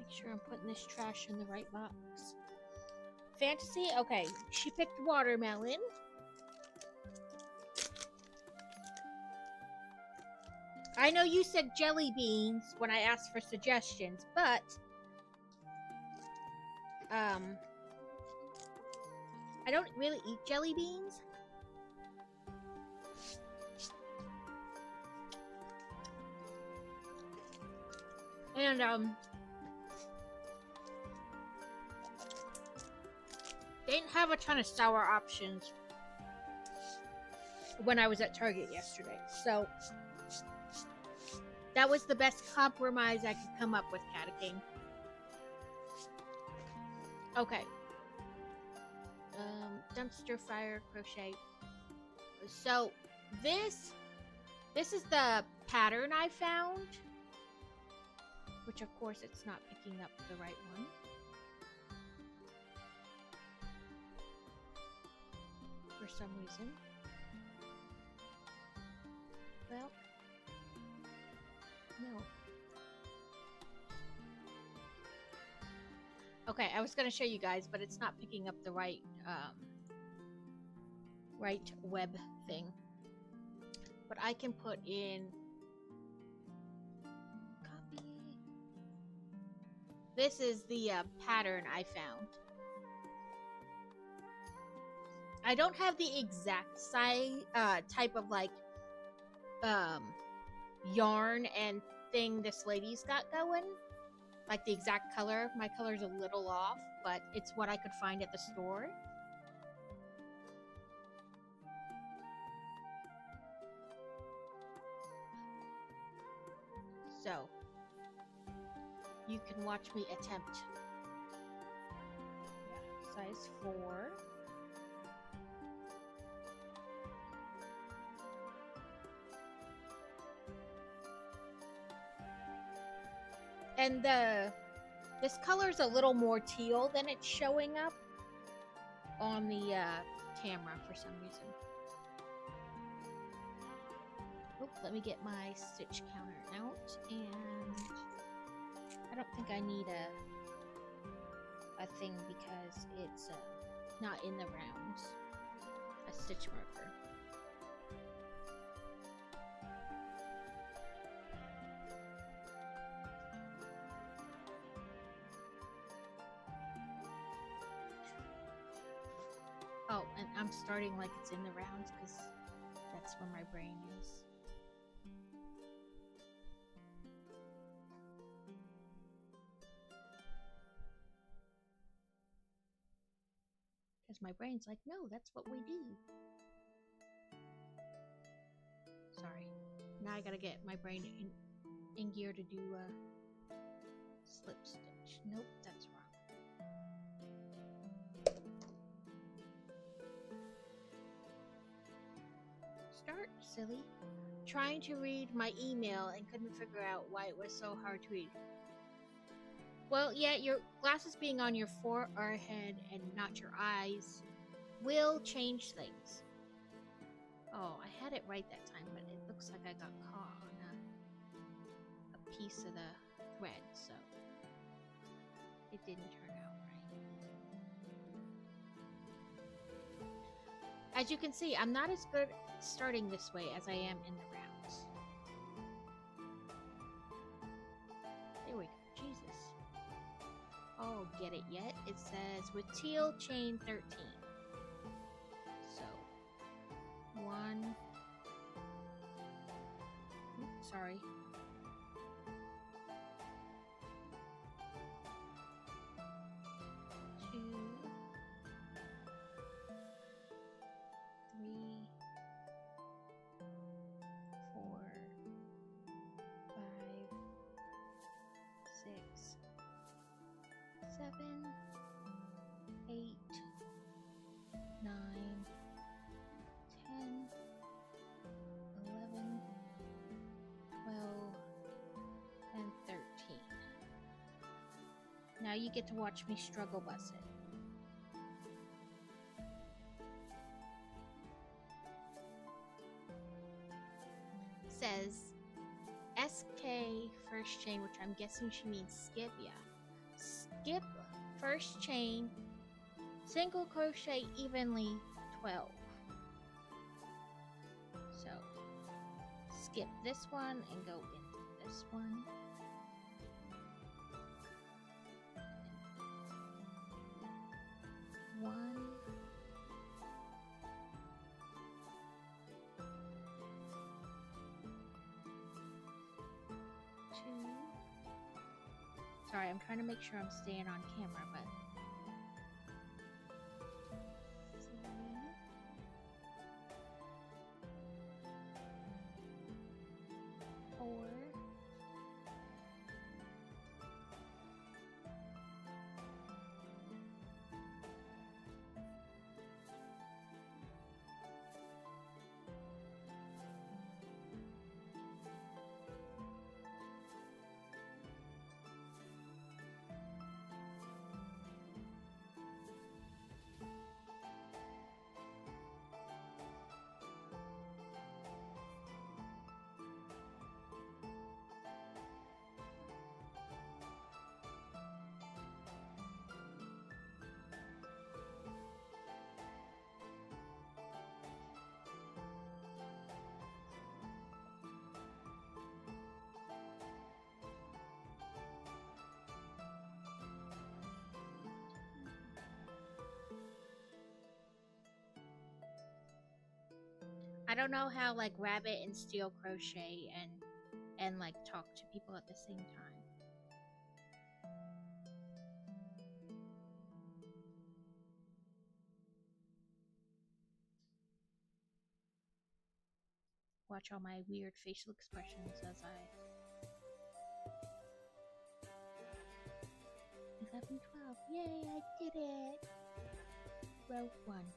Sure I'm putting this trash in the right box. Fantasy? Okay, she picked watermelon. I know you said jelly beans when I asked for suggestions, but I don't really eat jelly beans. And they didn't have a ton of sour options when I was at Target yesterday. So that was the best compromise I could come up with, Cata King. Okay. Dumpster fire, crochet. So this is the pattern I found. Which of course it's not picking up the right one. For some reason. Well, no. Okay, I was gonna show you guys, but it's not picking up the right right web thing. But I can put in copy. This is the pattern I found. I don't have the exact size, type of like yarn and thing this lady's got going. Like the exact color. My color's a little off, but it's what I could find at the store. So, you can watch me attempt. Yeah, size 4. And this color's a little more teal than it's showing up on the camera for some reason. Oop, let me get my stitch counter out, and I don't think I need a thing because it's not in the rounds. A stitch marker. Oh, and I'm starting like it's in the rounds because that's where my brain is. Because my brain's like, no, that's what we do. Sorry. Now I gotta get my brain in gear to do slip stitch. Nope, that's wrong. Start, silly. Trying to read my email and couldn't figure out why it was so hard to read. Well, yeah, your glasses being on your forehead and not your eyes will change things. Oh, I had it right that time, but it looks like I got caught on a piece of the thread, so it didn't turn out right. As you can see, I'm not as good starting this way as I am in the rounds. There we go. Jesus. Oh, get it yet? It says with teal chain 13. So, 1. Oops, sorry. 2. 3, 4, 5, 6, 7, 8, 9, 10, 11, 12, and 13. Now you get to watch me struggle bus it. Says SK first chain, which I'm guessing she means skip. Yeah, skip first chain, single crochet evenly 12. So skip this one and go into this one. One. 2. Sorry, I'm trying to make sure I'm staying on camera, but 3, 4, 'I don't know how like rabbit and steel crochet and like talk to people at the same time. Watch all my weird facial expressions as I 11, 12. Yay, I did it. Row 1.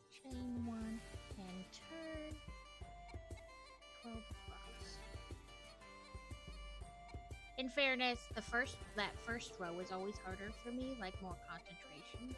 Chain 1 and turn 12 across. In fairness, that first row is always harder for me, like more concentration.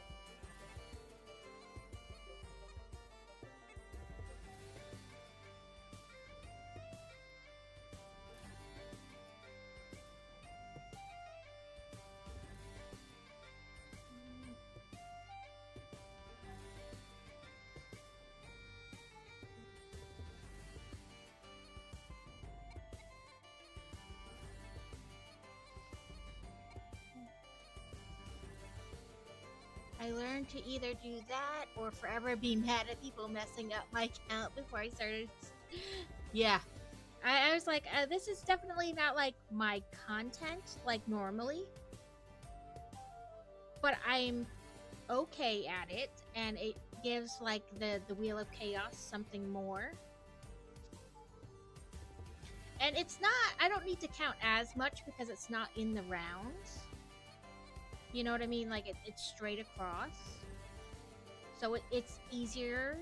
I learned to either do that or forever be mad at people messing up my count before I started. Yeah. I was like, this is definitely not like my content like normally. But I'm okay at it, and it gives like the Wheel of Chaos something more. And it's not, I don't need to count as much because it's not in the rounds. You know what I mean? Like, it's straight across. So it's easier,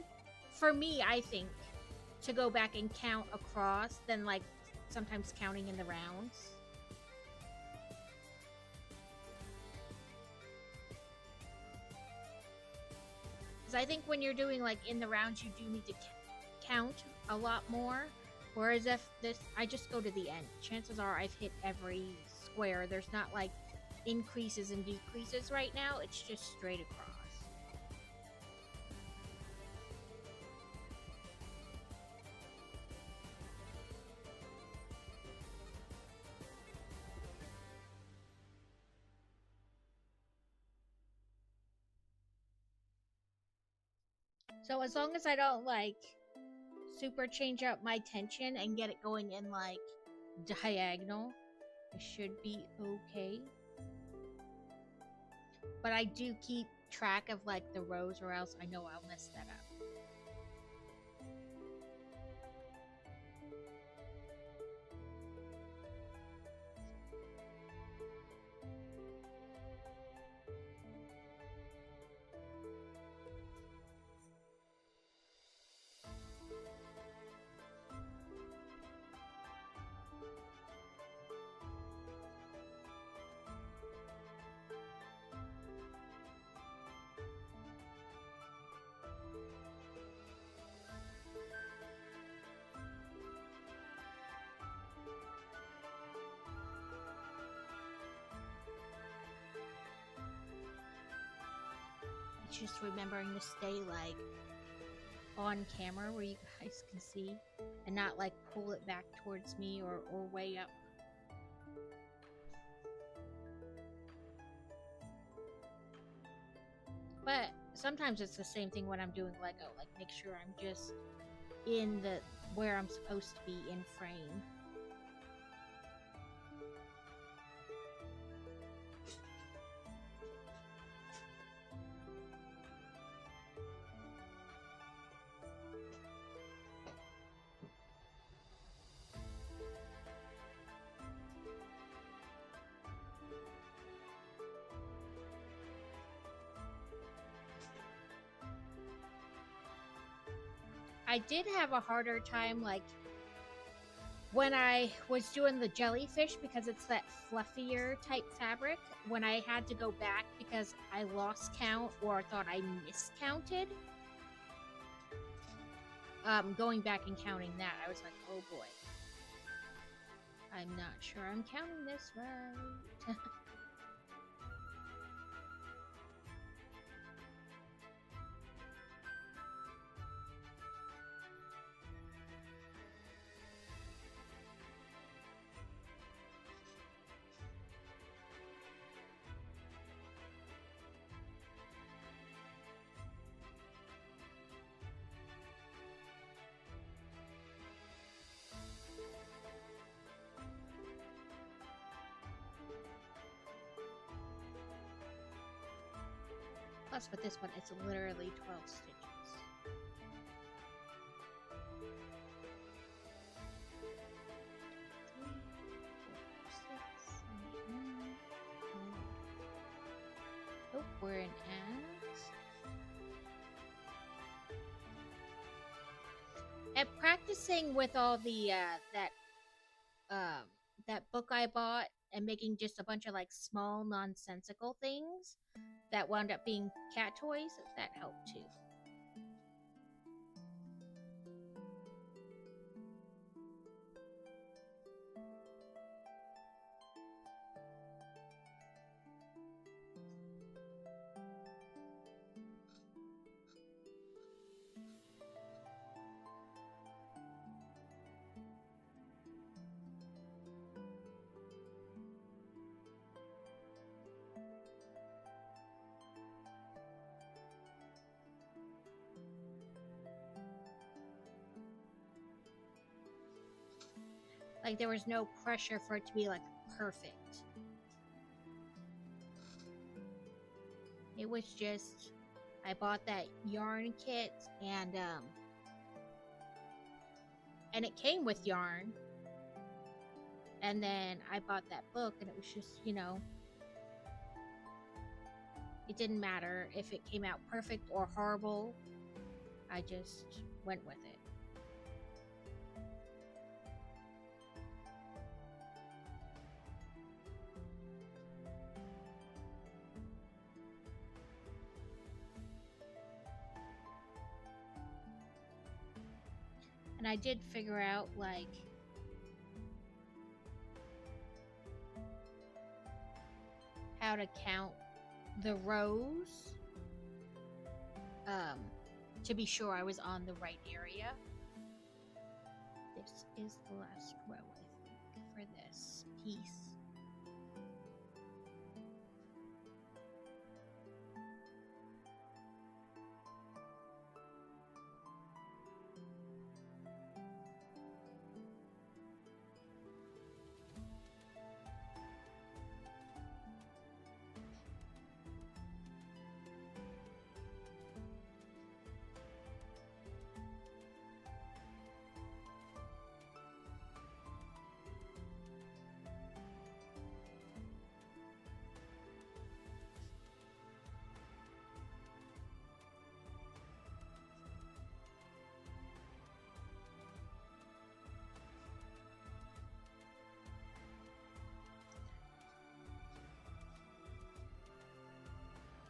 for me, I think, to go back and count across than, like, sometimes counting in the rounds. Because I think when you're doing, like, in the rounds, you do need to count a lot more. Whereas if I just go to the end, chances are I've hit every square. There's not, like, increases and decreases right now. It's just straight across. So as long as I don't like super change up my tension and get it going in like diagonal, it should be okay. But I do keep track of like the rows or else I know I'll mess that up. It's just remembering to stay like on camera where you guys can see and not like pull it back towards me or way up. But sometimes it's the same thing when I'm doing Lego, like make sure I'm just in the where I'm supposed to be in frame. I did have a harder time like when I was doing the jellyfish because it's that fluffier type fabric, when I had to go back because I lost count or thought I miscounted. Going back and counting that, I was like, oh boy. I'm not sure I'm counting this right. Plus, with this one, it's literally 12 stitches. Oh, we're in ants. And practicing with all the that book I bought and making just a bunch of like small nonsensical things that wound up being cat toys, that helped too. Like there was no pressure for it to be like perfect. It was just, I bought that yarn kit and it came with yarn. And then I bought that book and it was just, you know, it didn't matter if it came out perfect or horrible. I just went with it. And I did figure out, like, how to count the rows to be sure I was on the right area. This is the last row, I think, for this piece.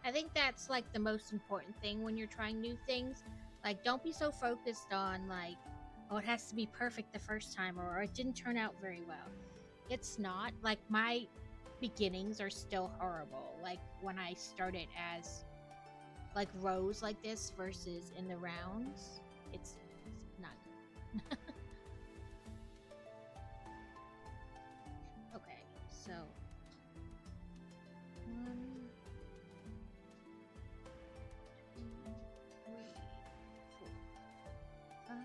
I think that's like the most important thing when you're trying new things. Like, don't be so focused on like, oh, it has to be perfect the first time, or it didn't turn out very well. It's not. Like, my beginnings are still horrible. Like, when I started as like rows like this versus in the rounds, it's not good. Okay, so 1, 2, 3, 4, 5,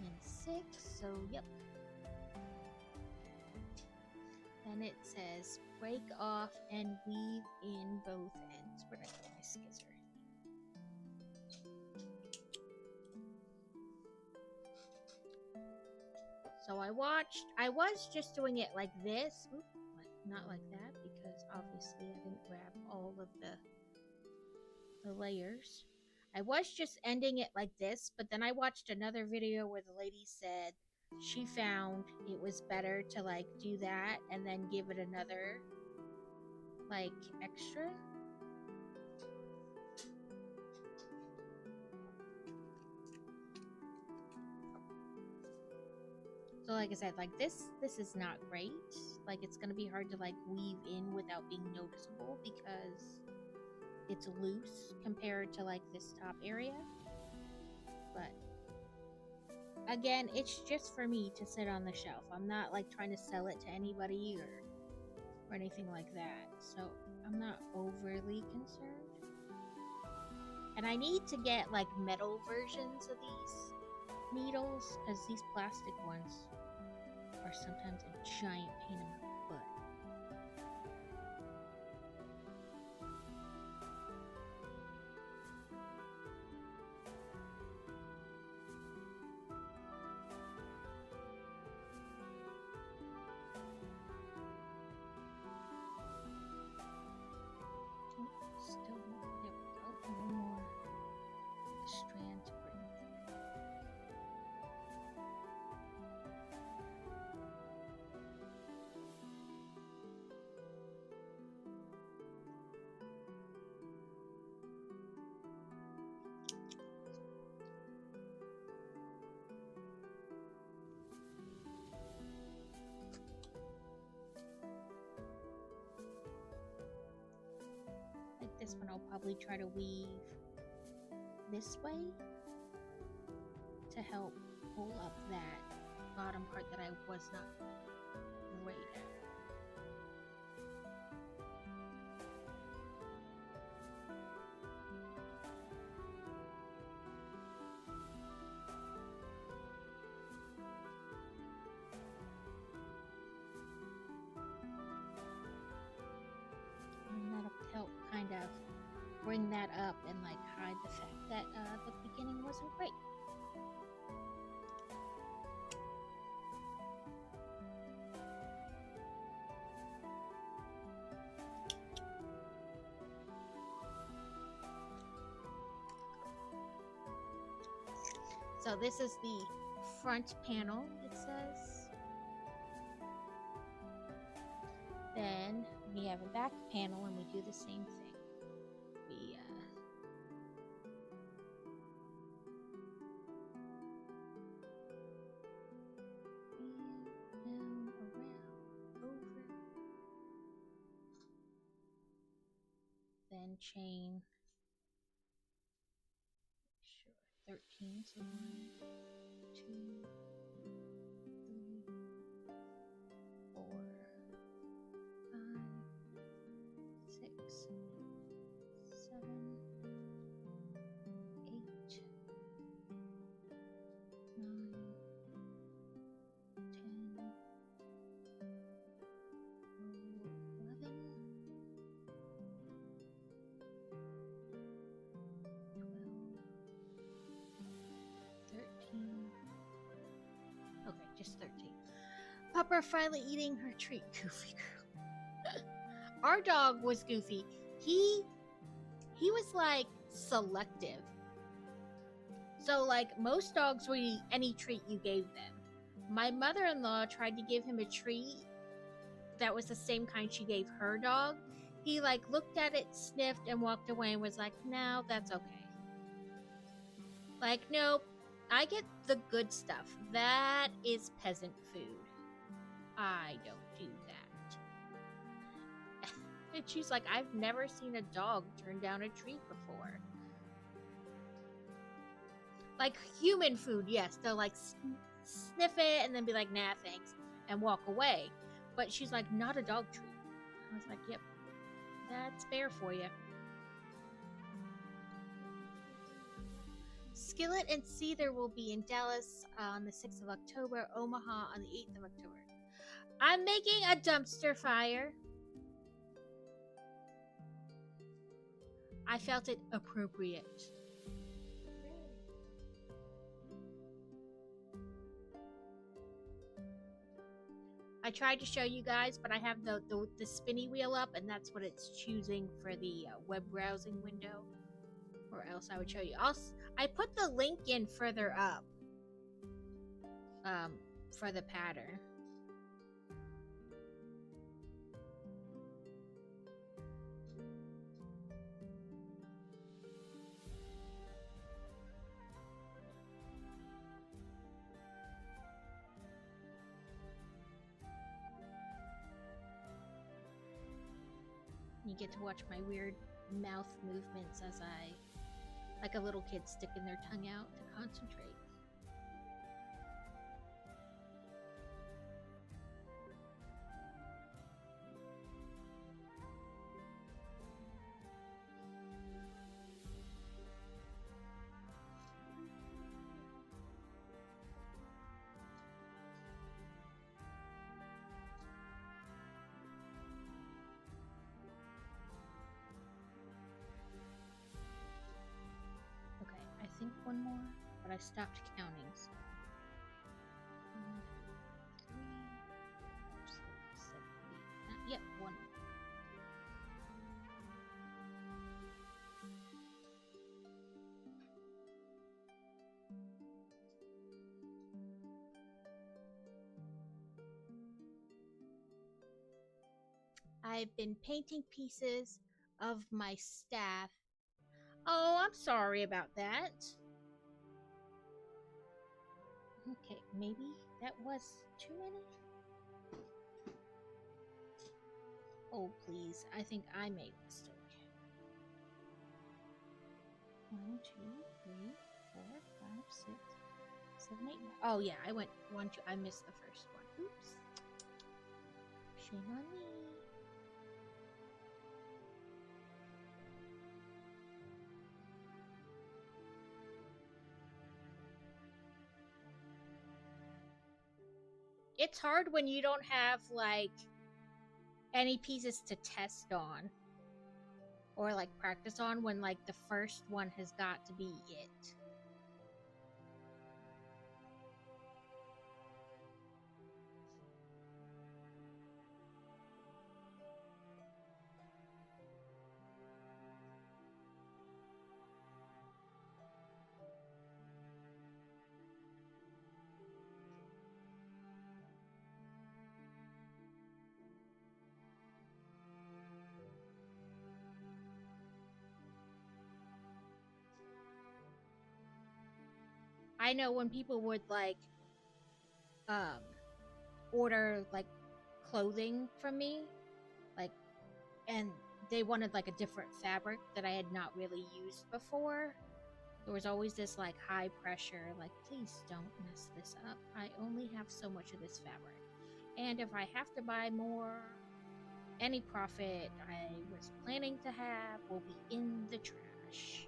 and 6. So, yep. And it says break off and weave in both ends. Where'd I put my skizzer? So I was just doing it like this. Oop, not like that, because obviously I didn't grab all of the layers. I was just ending it like this, but then I watched another video where the lady said she found it was better to like do that and then give it another like extra. So like I said, like this is not great. Like, it's gonna be hard to like weave in without being noticeable because it's loose compared to like this top area. But again, it's just for me to sit on the shelf. I'm not like trying to sell it to anybody or anything like that. So I'm not overly concerned. And I need to get like metal versions of these needles, because these plastic ones are sometimes a giant pain in the butt. Still, there we go. One more strand to bring through. Like this one, I'll probably try to weave this way to help pull up that bottom part that I was not great at. And that'll help kind of bring that up and like hide the fact that the beginning wasn't great. So this is the front panel, it says. Then we have a back panel and we do the same thing. We down, around, over. and chain. Sure, 13. So 1, 2, 3, 4, 5, 6, 7, 8, 9, 10, 11, 13. Okay, just 13. Pupper finally eating her treat, Goofy girl. Our dog was Goofy. He was like selective. So like most dogs would eat any treat you gave them. My mother-in-law tried to give him a treat that was the same kind she gave her dog. He like looked at it, sniffed, and walked away and was like, no, that's okay. Like, nope, I get the good stuff. That is peasant food. I don't do that. And she's like, I've never seen a dog turn down a treat before. Like human food, yes, they'll like sniff it and then be like, nah, thanks, and walk away. But she's like, not a dog treat. I was like, yep, that's fair for you. Skillet and Seether will be in Dallas on the 6th of October, Omaha on the 8th of October. I'm making a dumpster fire. I felt it appropriate. I tried to show you guys, but I have the spinny wheel up, and that's what it's choosing for the web browsing window. Or else I would show you. I put the link in further up for the pattern. You get to watch my weird mouth movements as I, like a little kid sticking their tongue out to concentrate. I think one more, but I stopped counting. So. 1, 2, 3, 4, 5, 6, 7, 8, 9. Yep, one more. I've been painting pieces of my staff. Oh, I'm sorry about that. Okay, maybe that was too many? Oh, please. I think I made a mistake. 1, 2, 3, 4, 5, 6, 7, 8, 9. Oh, yeah, I went 1, 2. I missed the first one. Oops. Shame on me. It's hard when you don't have, like, any pieces to test on. Or, like, practice on when, like, the first one has got to be it. I know when people would, like, order, like, clothing from me, like, and they wanted like a different fabric that I had not really used before. There was always this like high pressure, like, please don't mess this up. I only have so much of this fabric. And if I have to buy more, any profit I was planning to have will be in the trash.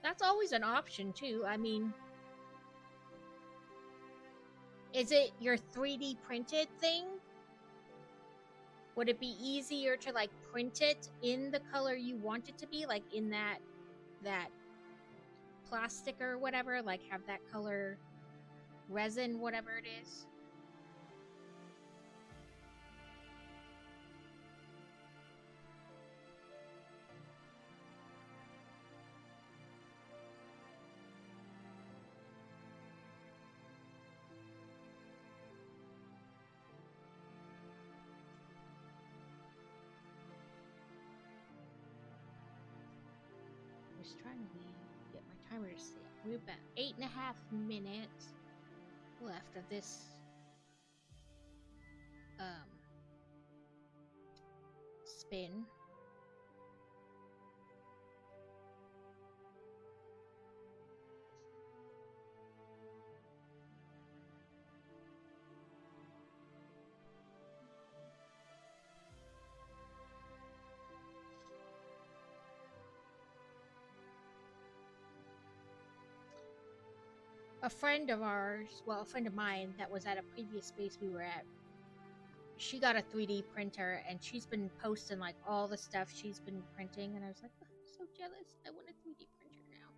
That's always an option too. I mean, is it your 3D printed thing? Would it be easier to like print it in the color you want it to be, like in that plastic or whatever, like have that color resin, whatever it is? Trying to get my timer to set. We're about 8.5 minutes left of this spin. A friend of ours, well, a friend of mine that was at a previous space we were at, she got a 3D printer and she's been posting like all the stuff she's been printing, and I was like, oh, I'm so jealous. I want a 3D printer now.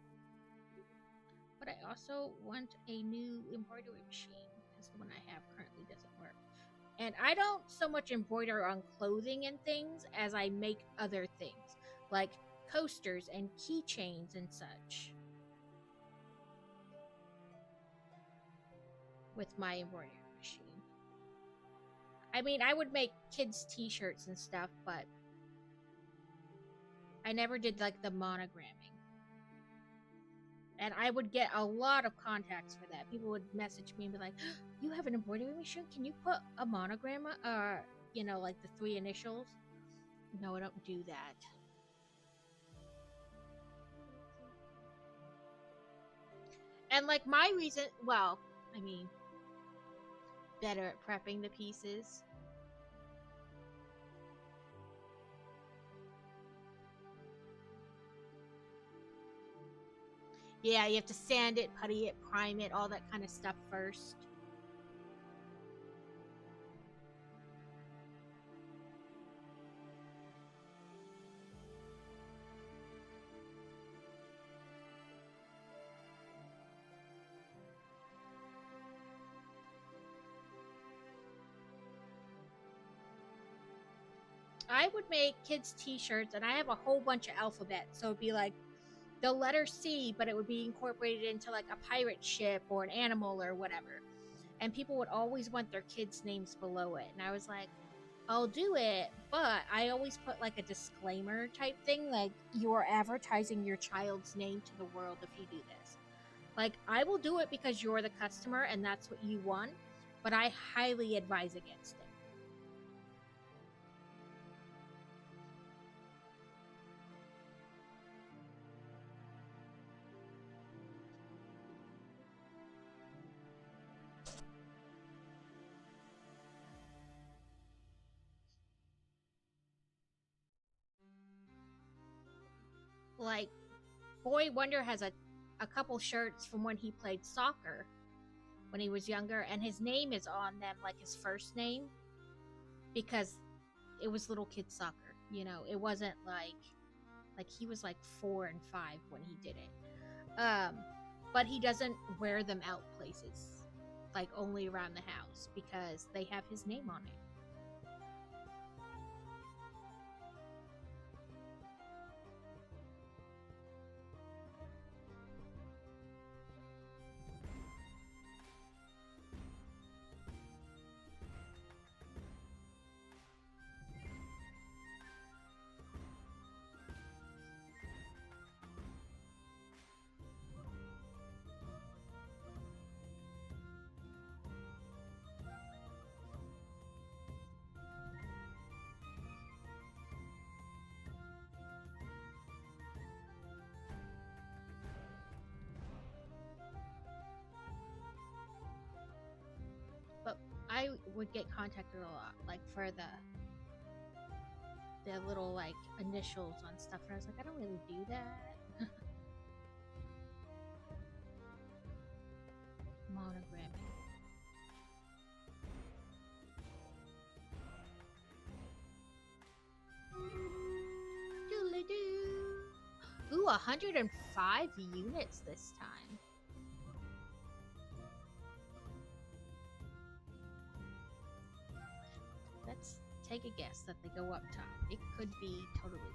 But I also want a new embroidery machine because the one I have currently doesn't work. And I don't so much embroider on clothing and things as I make other things, like coasters and keychains and such, with my embroidery machine. I mean, I would make kids' t-shirts and stuff, but I never did like the monogramming. And I would get a lot of contacts for that. People would message me and be like, you have an embroidery machine? Can you put a monogram, you know, like the 3 initials? No, I don't do that. And like my reason, well, I mean, better at prepping the pieces. Yeah, you have to sand it, putty it, prime it, all that kind of stuff first. I would make kids t-shirts, and I have a whole bunch of alphabets, so it'd be like the letter C, but it would be incorporated into like a pirate ship or an animal or whatever. And people would always want their kids' names below it, and I was like, I'll do it, but I always put like a disclaimer type thing, like, you are advertising your child's name to the world if you do this. Like, I will do it because you're the customer and that's what you want, but I highly advise against it. Like, Boy Wonder has a couple shirts from when he played soccer when he was younger, and his name is on them, like his first name, because it was little kid soccer, you know. It wasn't like he was like 4 and 5 when he did it. But he doesn't wear them out places, like only around the house, because they have his name on it. would get contacted a lot, like for the little like initials on stuff, and I was like, I don't really do that. Monogramming. Doodly-doo. Ooh, 105 units this time. Let's take a guess that they go up top. It could be totally wrong.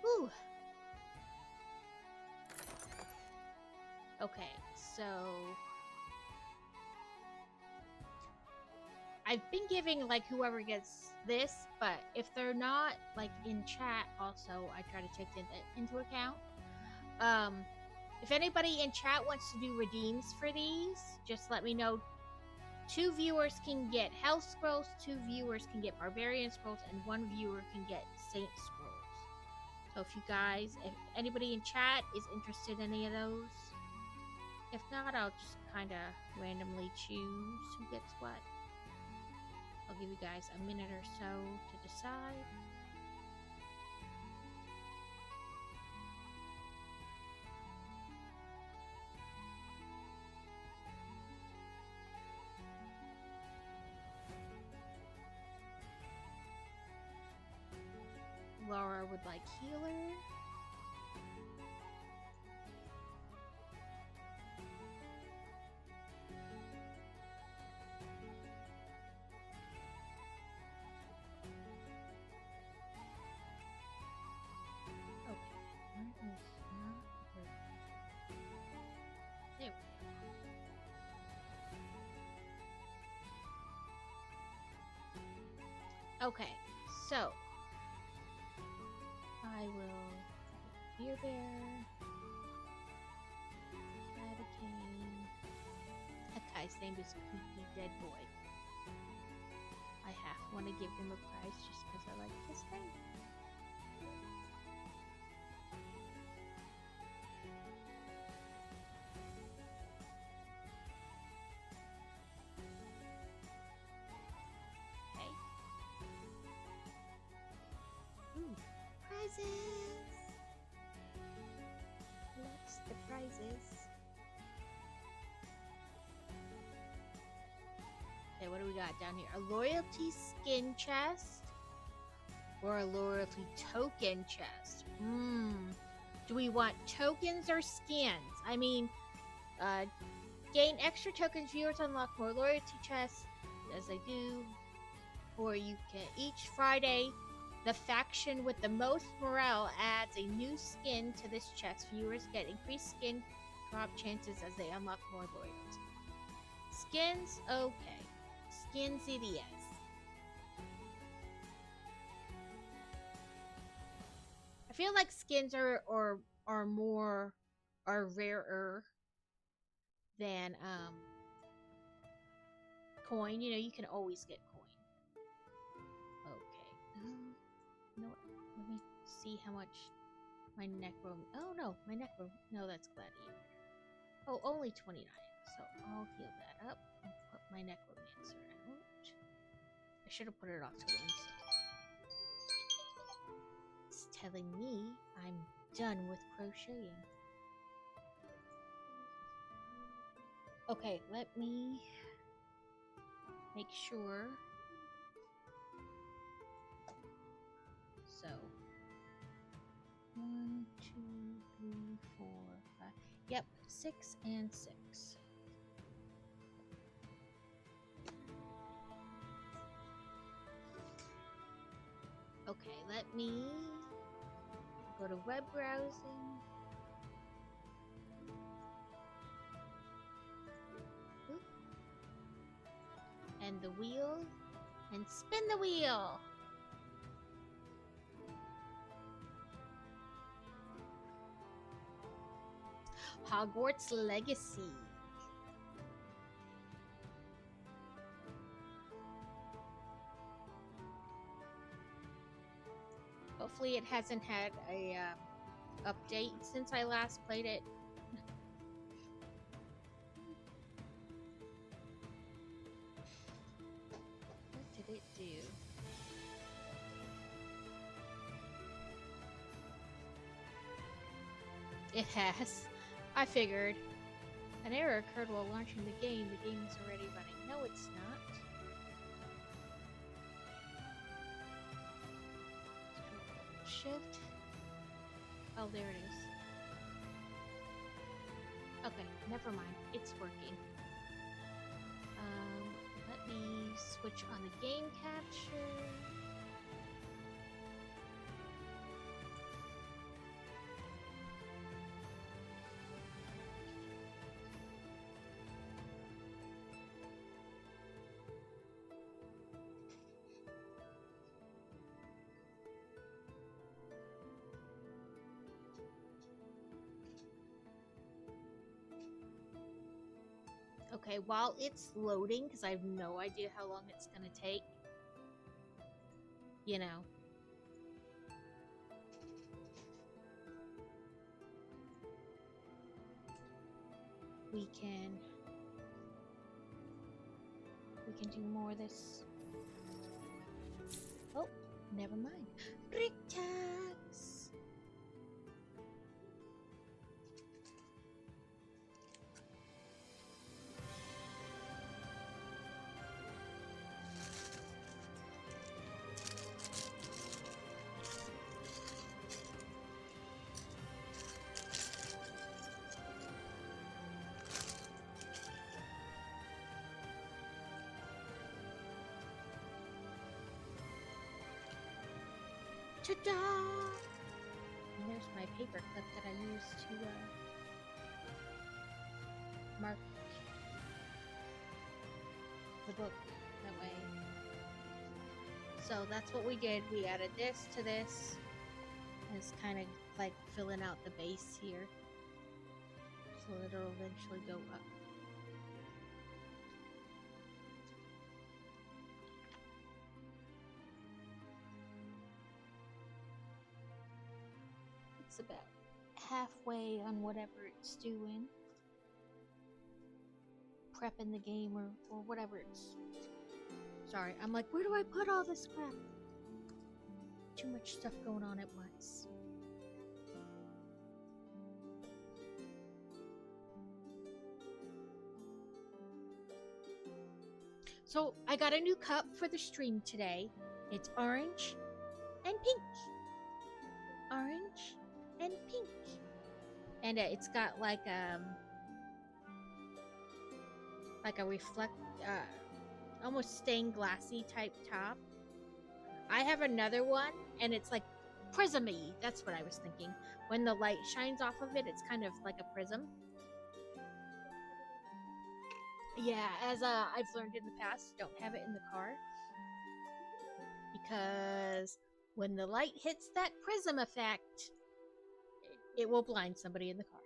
Whew. Okay, so I've been giving like whoever gets this, but if they're not like in chat, also I try to take that into account. If anybody in chat wants to do redeems for these, just let me know. 2 viewers can get Health Scrolls, 2 viewers can get Barbarian Scrolls, and 1 viewer can get Saint Scrolls. So if you guys, if anybody in chat is interested in any of those, if not, I'll just kind of randomly choose who gets what. I'll give you guys a minute or so to decide. Laura would like healer. There we go. Okay, so I will Beer Bear, Catacane. That guy's name is Creepy Dead Boy. I want to give him a prize just because I like his name. Okay. Ooh, prizes! Lots the prizes. Okay, what do we got down here? A loyalty skin chest or a loyalty token chest? Do we want tokens or skins? I mean, gain extra tokens, viewers unlock more loyalty chests as they do. Or you can, each Friday, the faction with the most morale adds a new skin to this chest. Viewers get increased skin drop chances as they unlock more loyalty. Skins, okay. Skins it is. I feel like skins are rarer than coin. You know, you can always get coin. Okay. You know what? Let me see how much my necro. Oh no, my necro. No, that's gladiator. Oh, only 29. So I'll heal that up and put my necromancer out. I should have put it off to one side. It's telling me I'm done with crocheting. Okay, let me make sure. So 1, 2, 3, 4, 5. Yep, 6 and 6. Okay, let me go to web browsing. Oop. And the wheel And spin the wheel. Hogwarts Legacy. Hopefully it hasn't had a update since I last played it. What did it do? It has. I figured. An error occurred while launching the game. The game is already running. No, it's not. Shift. Oh, there it is. Okay, never mind. It's working. Let me switch on the game capture. Okay, while it's loading, because I have no idea how long it's going to take, you know. We can do more of this. Oh, never mind. Brick tags. Ta-da! And there's my paper clip that I used to mark the book that way. So that's what we did. We added this to this. It's kind of like filling out the base here. So it'll eventually go up. It's about halfway on whatever it's doing. Prepping the game or whatever it's... Sorry, I'm like, where do I put all this crap? Too much stuff going on at once. So, I got a new cup for the stream today. It's orange and pink. Orange and pink, and it's got like a reflect almost stained glassy type top. I have another one and it's like prismy. That's what I was thinking. When the light shines off of it, it's kind of like a prism. Yeah, as I've learned in the past, don't have it in the car because when the light hits that prism effect, it will blind somebody in the car.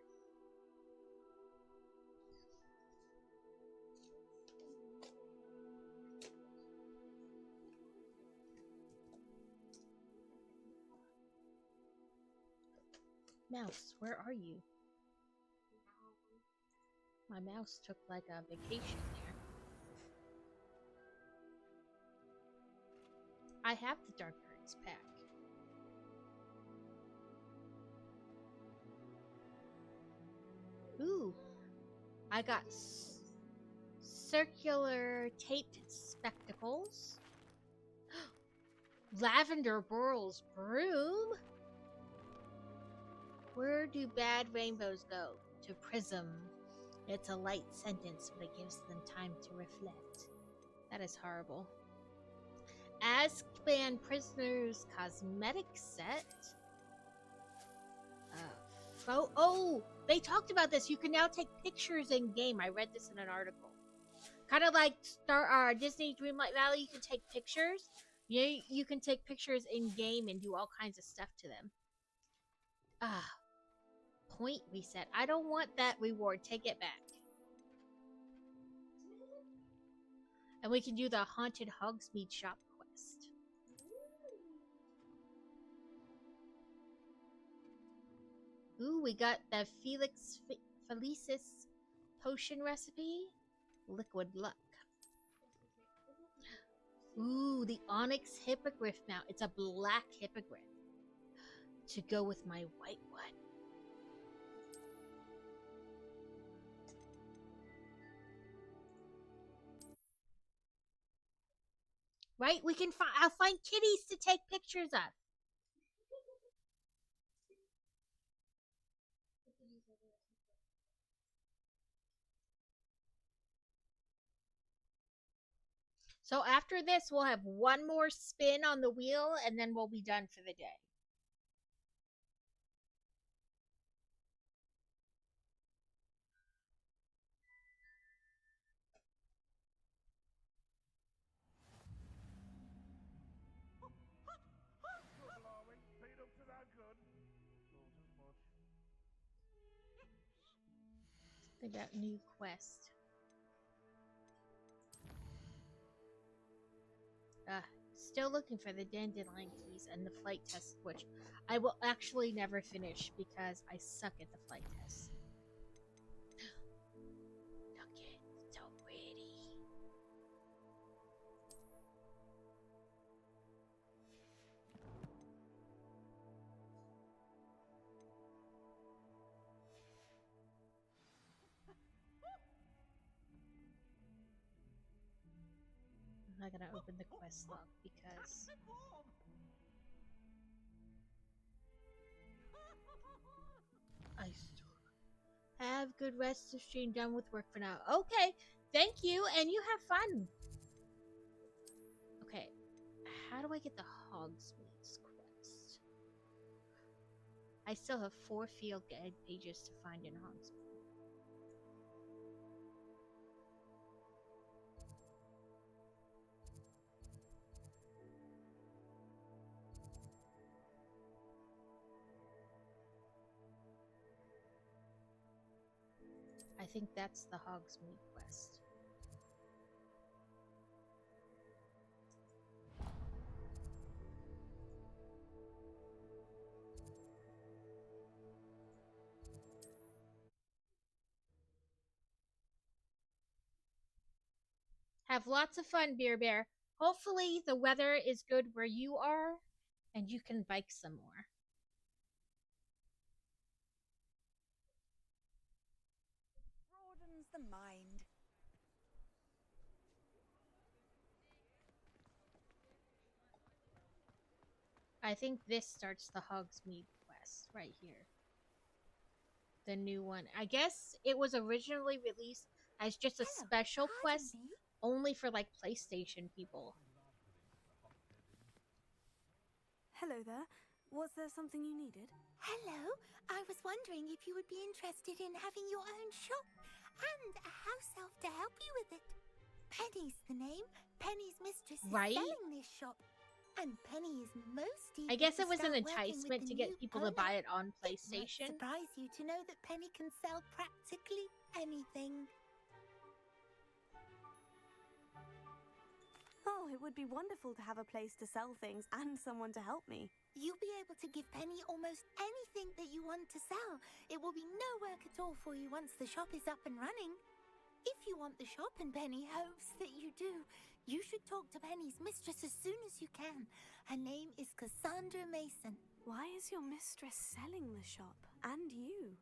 Mouse, where are you? My mouse took like a vacation there. I have the Dark Arts pack. Ooh, I got circular taped spectacles. Lavender Burl's broom. Where do bad rainbows go? To Prism. It's a light sentence, but it gives them time to reflect. That is horrible. Azkaban Prisoners cosmetic set. Oh, they talked about this. You can now take pictures in game. I read this in an article. Kind of like Disney Dreamlight Valley, you can take pictures. You can take pictures in game and do all kinds of stuff to them. Ah, point reset. I don't want that reward. Take it back. And we can do the Haunted Hogsmeade Shop quest. Ooh, we got the Felicis potion recipe. Liquid luck. Ooh, the Onyx Hippogriff mount. It's a black hippogriff. To go with my white one. Right? We can find. I'll find kitties to take pictures of. So after this, we'll have one more spin on the wheel, and then we'll be done for the day. Think about new quest. Still looking for the dandelion keys and the flight test, which I will actually never finish because I suck at the flight test. Look it, so pretty. I'm not gonna open the quest log because I still have good rest of stream, done with work for now. Okay, thank you, and you have fun. Okay, how do I get the Hogsmeade quest? I still have 4 field guide pages to find in Hogsmeade. I think that's the Hogsmeade quest. Have lots of fun, Beer Bear. Hopefully the weather is good where you are and you can bike some more. Broadens the mind. I think this starts the Hogsmeade quest right here. The new one. I guess it was originally released as just a special quest only for like PlayStation people. Hello there. Was there something you needed? Hello, I was wondering if you would be interested in having your own shop and a house elf to help you with it. Penny's the name. Penny's mistress is selling this shop. And Penny is most eager I guess it was an to start working enticement with to the get new people to owner. buy it on It might PlayStation. surprise you to know that Penny can sell practically anything. Oh, it would be wonderful to have a place to sell things and someone to help me. You'll be able to give Penny almost anything that you want to sell. It will be no work at all for you once the shop is up and running. If you want the shop and Penny hopes that you do, you should talk to Penny's mistress as soon as you can. Her name is Cassandra Mason. Why is your mistress selling the shop? And you?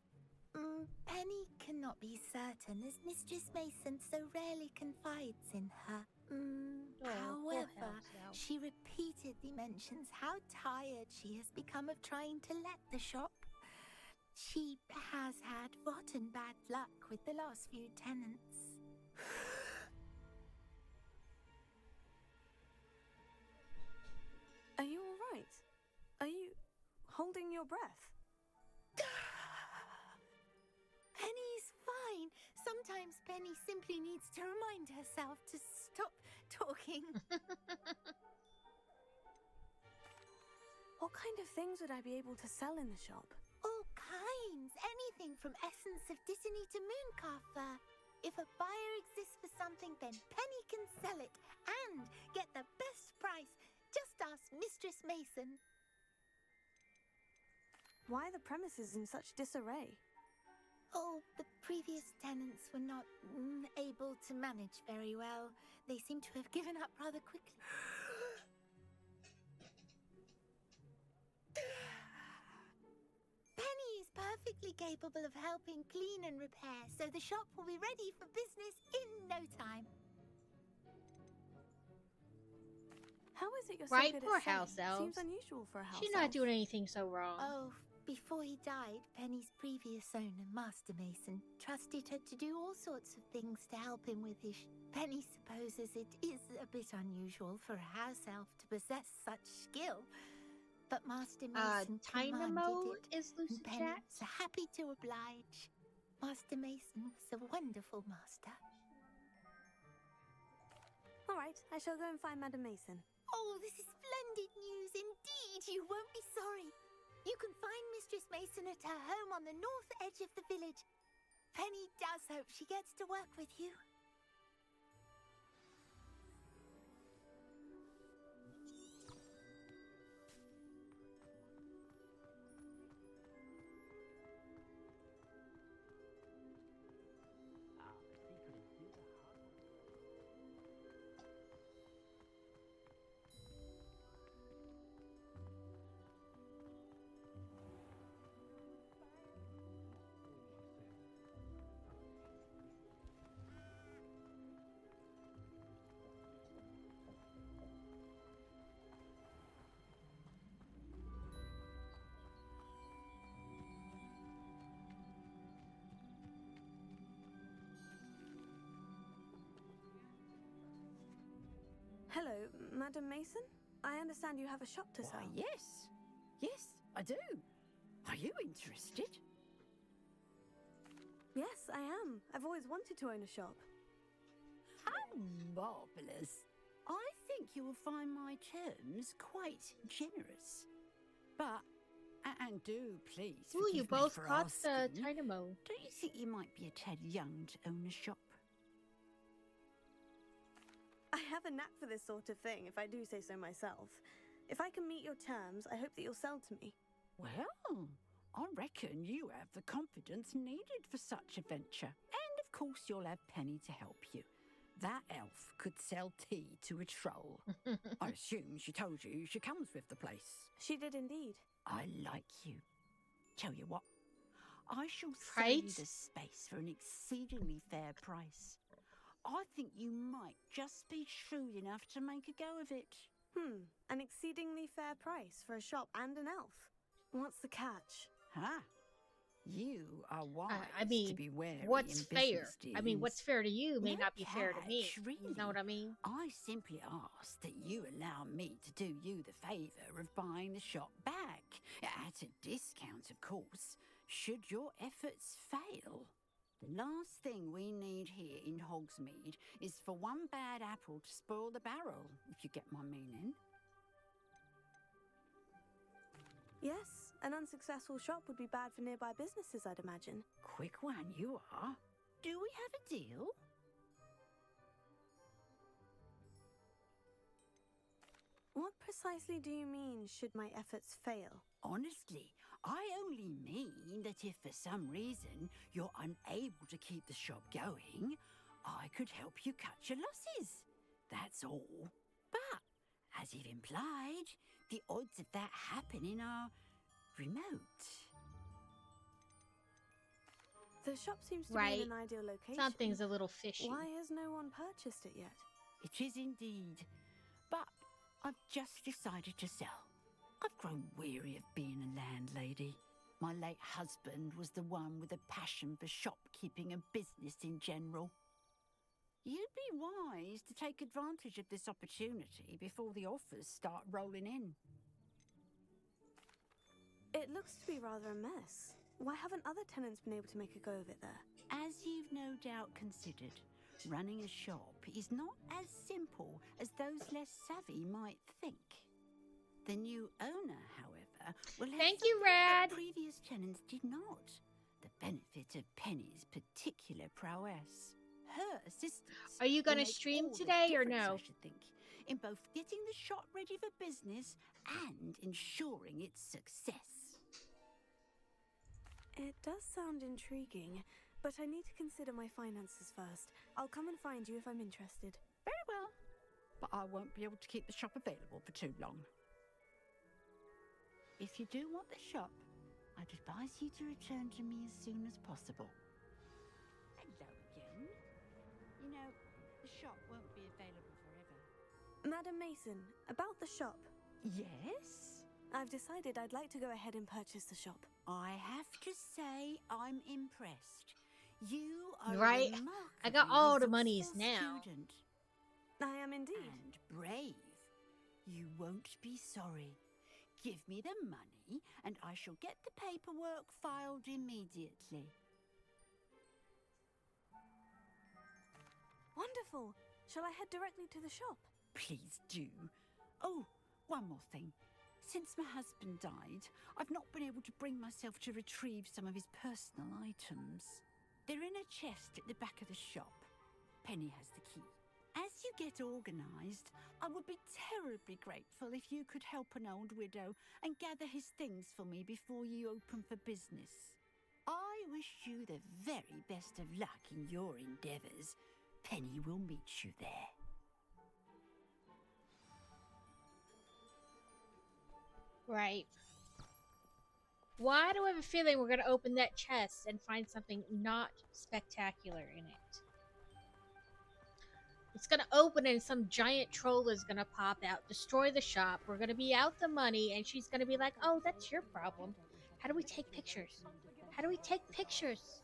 Penny cannot be certain as Mistress Mason so rarely confides in her. However, she repeatedly mentions how tired she has become of trying to let the shop. She has had rotten bad luck with the last few tenants. Are you all right? Are you holding your breath? Penny's fine. Sometimes Penny simply needs to remind remind herself to stop talking. What kind of things would I be able to sell in the shop? All kinds. Anything from essence of Disney to mooncalf fur. If a buyer exists for something, then Penny can sell it and get the best price. Just ask Mistress Mason. Why are the premises in such disarray? Oh, the previous tenants were not able to manage very well. They seem to have given up rather quickly. Penny is perfectly capable of helping clean and repair, so the shop will be ready for business in no time. How is it you're Right, so good poor at selling? house elves. Seems unusual for a house She's not elf. doing anything so wrong. Oh, before he died, Penny's previous owner, Master Mason, trusted her to do all sorts of things to help him with his... Penny supposes it is a bit unusual for a house elf to possess such skill, but Master Mason commanded Dynamo it, is and Lucid Penny Chat. was happy to oblige. Master Mason was a wonderful master. All right, I shall go and find Madam Mason. Oh, this is splendid news indeed. You won't be sorry. You can find Mistress Mason at her home on the north edge of the village. Penny does hope she gets to work with you. Hello, Madam Mason. I understand you have a shop to Why, sell. yes. Yes, I do. Are you interested? Yes, I am. I've always wanted to own a shop. How marvellous. I think you will find my terms quite generous. But, and do please Ooh, forgive you me both for caught the asking, Dynamo. don't you think you might be a tad young to own a shop? I have a knack for this sort of thing, if I do say so myself. If I can meet your terms, I hope that you'll sell to me. Well, I reckon you have the confidence needed for such a venture. And of course you'll have Penny to help you. That elf could sell tea to a troll. I assume she told you she comes with the place. She did indeed. I like you. Tell you what, I shall sell you Right? the space for an exceedingly fair price. I think you might just be shrewd enough to make a go of it. An exceedingly fair price for a shop and an elf. What's the catch? Huh? You are wise I mean, to be wary what's in fair? business I mean, what's dealings. fair to you may No not be fair to me. catch, You know what I mean? I simply ask that you allow me to do you the favour of buying the shop back. At a discount, of course, should your efforts fail. The last thing we need here in Hogsmeade is for one bad apple to spoil the barrel, if you get my meaning. Yes, an unsuccessful shop would be bad for nearby businesses, I'd imagine. Quick one, you are. Do we have a deal? What precisely do you mean, should my efforts fail? Honestly, I only mean that if for some reason you're unable to keep the shop going, I could help you cut your losses. That's all. But, as you've implied, the odds of that happening are remote. The shop seems to be Right. in an ideal location. Something's a little fishy. Why has no one purchased it yet? It is indeed. But I've just decided to sell. I've grown weary of being a landlady. My late husband was the one with a passion for shopkeeping and business in general. You'd be wise to take advantage of this opportunity before the offers start rolling in. It looks to be rather a mess. Why haven't other tenants been able to make a go of it there? As you've no doubt considered, Running a shop is not as simple as those less savvy might think. The new owner, however, will have Thank you, something that Rad. previous tenants did not. The benefit of Penny's particular prowess. Her assistance. Are you going gonna to stream today or no? I should think, in both getting the shop ready for business and ensuring its success. It does sound intriguing, but I need to consider my finances first. I'll come and find you if I'm interested. Very well, but I won't be able to keep the shop available for too long. If you do want the shop, I'd advise you to return to me as soon as possible. Hello again. You know, the shop won't be available forever. Madam Mason, about the shop. Yes? I've decided I'd like to go ahead and purchase the shop. I have to say I'm impressed. You are Right. A I got all the remarkably monies resourceful now. Student. I am indeed. And brave. You won't be sorry. Give me the money, and I shall get the paperwork filed immediately. Wonderful. Shall I head directly to the shop? Please do. Oh, one more thing. Since my husband died, I've not been able to bring myself to retrieve some of his personal items. They're in a chest at the back of the shop. Penny has the key. As you get organised, I would be terribly grateful if you could help an old widow and gather his things for me before you open for business. I wish you the very best of luck in your endeavours. Penny will meet you there. Right. Why do I have a feeling we're gonna open that chest and find something not spectacular in it? It's gonna open and some giant troll is gonna pop out, destroy the shop. We're gonna be out the money, and she's gonna be like, "Oh, that's your problem. How do we take pictures? How do we take pictures?"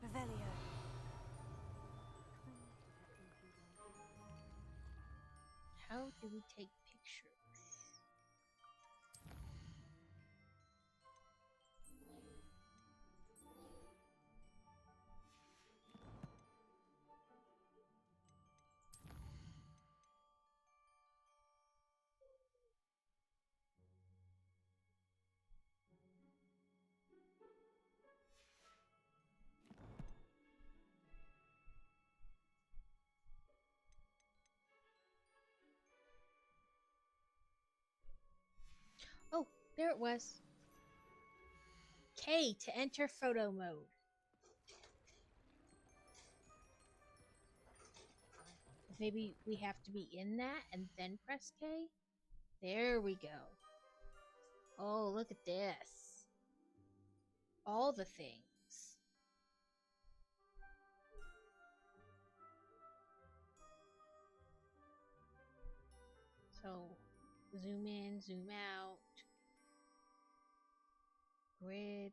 Revelio. How do we take pictures? Oh, there it was. K to enter photo mode. Maybe we have to be in that and then press K? There we go. Oh, look at this. All the things. So, zoom in, zoom out. Grid.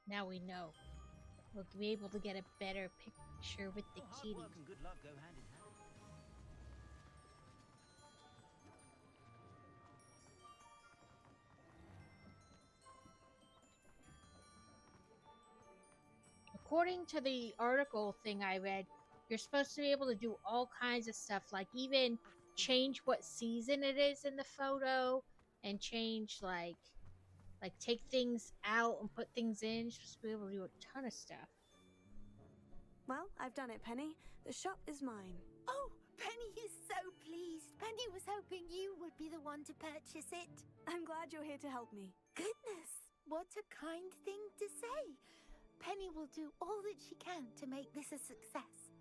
Now we know. We'll be able to get a better picture with the kitty. Hard work and good luck go hand in hand. According to the article thing I read, you're supposed to be able to do all kinds of stuff, like even change what season it is in the photo, and change like take things out and put things in. You're supposed to be able to do a ton of stuff. Well, I've done it, Penny. The shop is mine. Oh, Penny is so pleased. Penny was hoping you would be the one to purchase it. I'm glad you're here to help me. Goodness, what a kind thing to say. Penny will do all that she can to make this a success.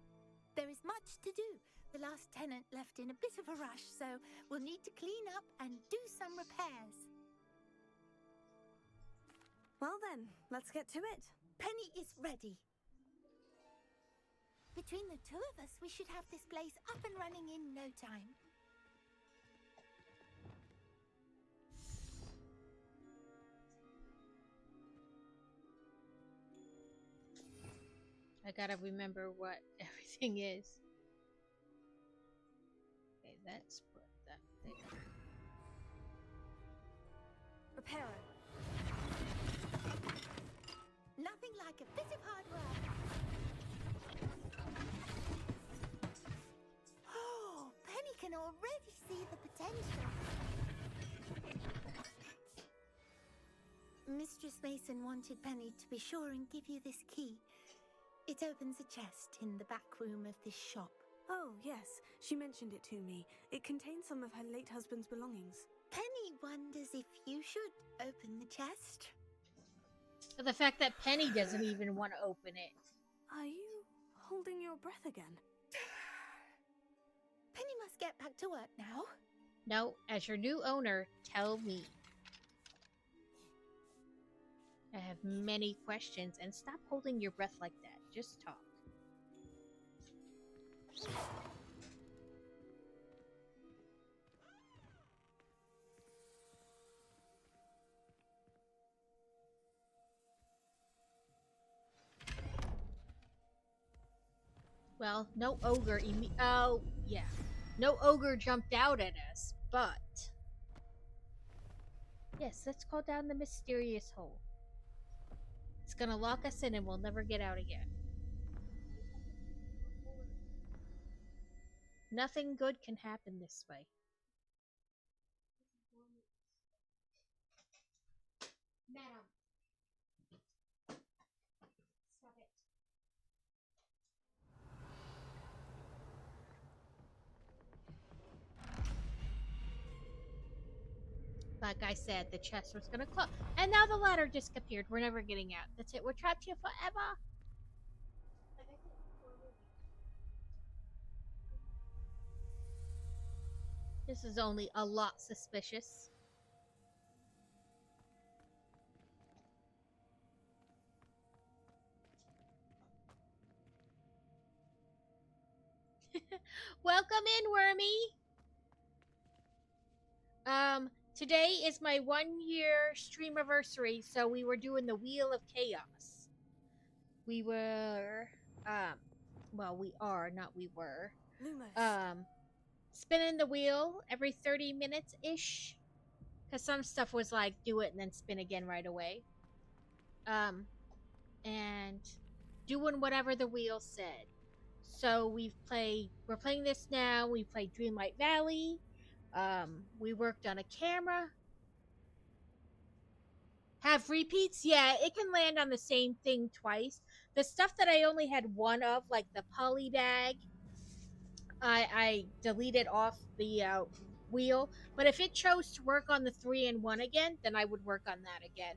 There is much to do. The last tenant left in a bit of a rush, so we'll need to clean up and do some repairs. Well then, let's get to it. Penny is ready. Between the two of us, we should have this place up and running in no time. I gotta remember what everything is. Okay, that's put that there. Reparo. Nothing like a bit of hard work. Oh, Penny can already see the potential. Mistress Mason wanted Penny to be sure and give you this key. It opens a chest in the back room of this shop. Oh, yes. She mentioned it to me. It contains some of her late husband's belongings. Penny wonders if you should open the chest. But the fact that Penny doesn't even want to open it. Are you holding your breath again? Penny must get back to work now. No, as your new owner, tell me. I have many questions, and stop holding your breath like that. Just talk. Well, no ogre oh, yeah. No ogre jumped out at us, but... Yes, let's call down the mysterious hole. It's gonna lock us in and we'll never get out again. Nothing good can happen this way. Madam. Stop it. Like I said, the chest was gonna close. And now the ladder just appeared. We're never getting out. That's it. We're trapped here forever. This is only a lot suspicious. Welcome in, Wormy. Today is my 1-year Streamaversary, so we were doing the Wheel of Chaos. We were, well, we are, not we were. Lumos. Spinning the wheel every 30 minutes-ish. Because some stuff was like, do it and then spin again right away. And doing whatever the wheel said. So we're playing this now. We played Dreamlight Valley. We worked on a camera. Have repeats? Yeah, it can land on the same thing twice. The stuff that I only had one of, like the poly bag, I deleted off the wheel. But if it chose to work on the 3-in-1 again, then I would work on that again.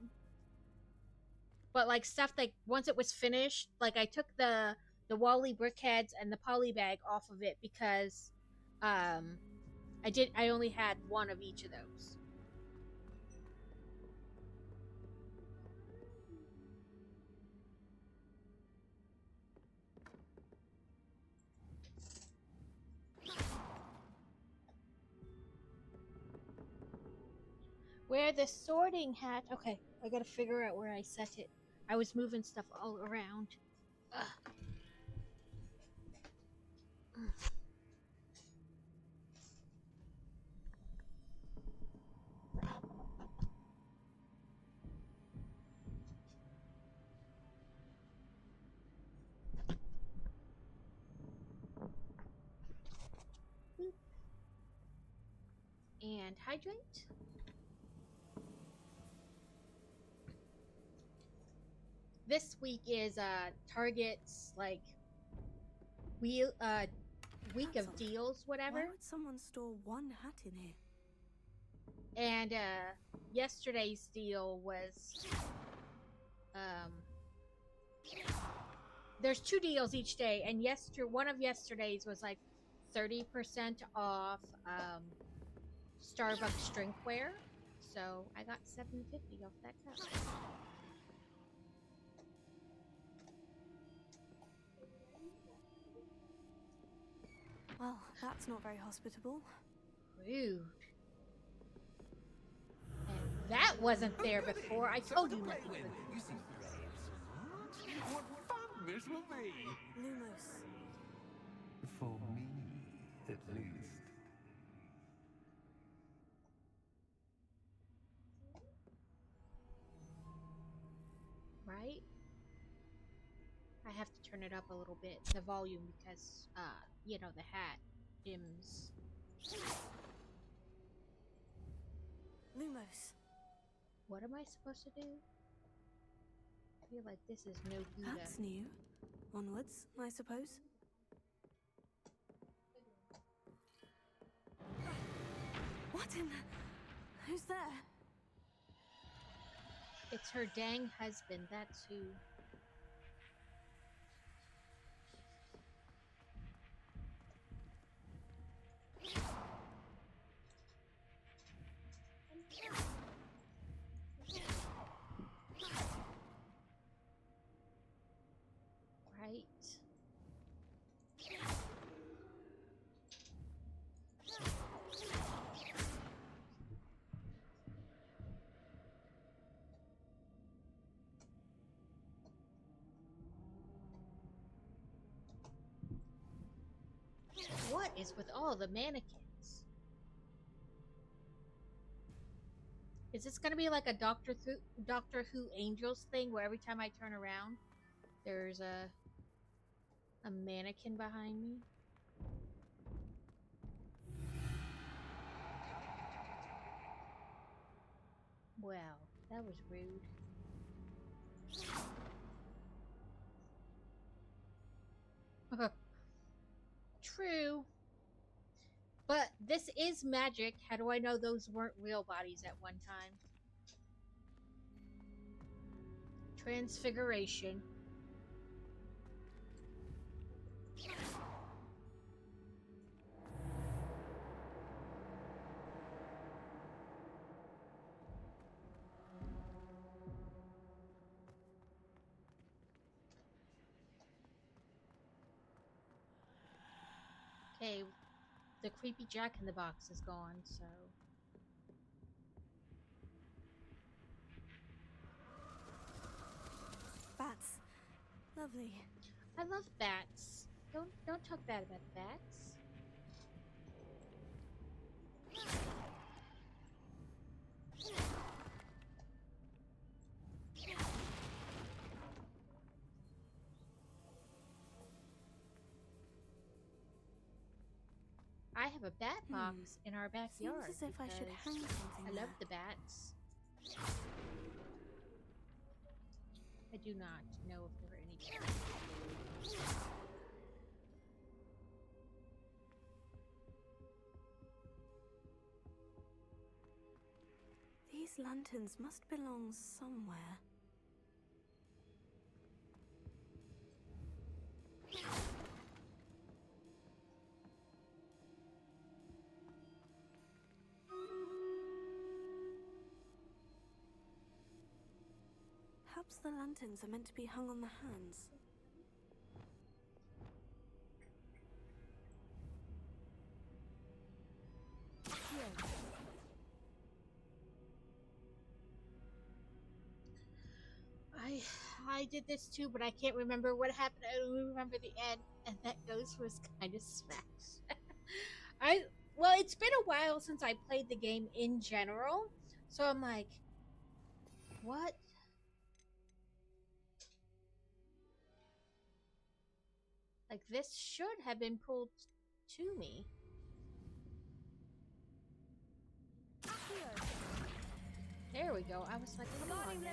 But like stuff like once it was finished, like I took the Wally brickheads and the poly bag off of it because I only had one of each of those. Where the sorting hat... Okay, I gotta figure out where I set it. I was moving stuff all around. Ugh. And hydrate. This week is Target's like week That's of odd. deals, whatever. Why would someone store one hat in here? And yesterday's deal was there's 2 deals each day, and one of yesterday's was like 30% off Starbucks drinkware. So I got $7.50 off that cup. Well, that's not very hospitable. Rude. And that wasn't there before. I told you nothing. You seem brave. What fun this will be! Lumos. For me, at least. Right? I have to turn it up a little bit, the volume, because, you know, the hat dims. Lumos. What am I supposed to do? I feel like this is no good. That's new. Onwards, I suppose. What in the... Who's there? It's her dang husband, that's who. Right. What is with all the mannequins? Is this gonna be like a Doctor Who Angels thing, where every time I turn around, there's a mannequin behind me? Well, that was rude. True. But this is magic. How do I know those weren't real bodies at one time? Transfiguration. Okay, the creepy Jack-in-the-Box is gone, so... Bats. Lovely. I love bats. Don't talk bad about bats. I have a bat box in our backyard. Seems as if I should because hang something I there. love the bats. I do not know if there are any bats. These lanterns must belong somewhere. Perhaps the lanterns are meant to be hung on the hands. I did this too, but I can't remember what happened. I only remember the end, and that ghost was kind of smashed. Well, it's been a while since I played the game in general, so I'm like, what? Like, this should have been pulled to me. There we go. I was like, come on now.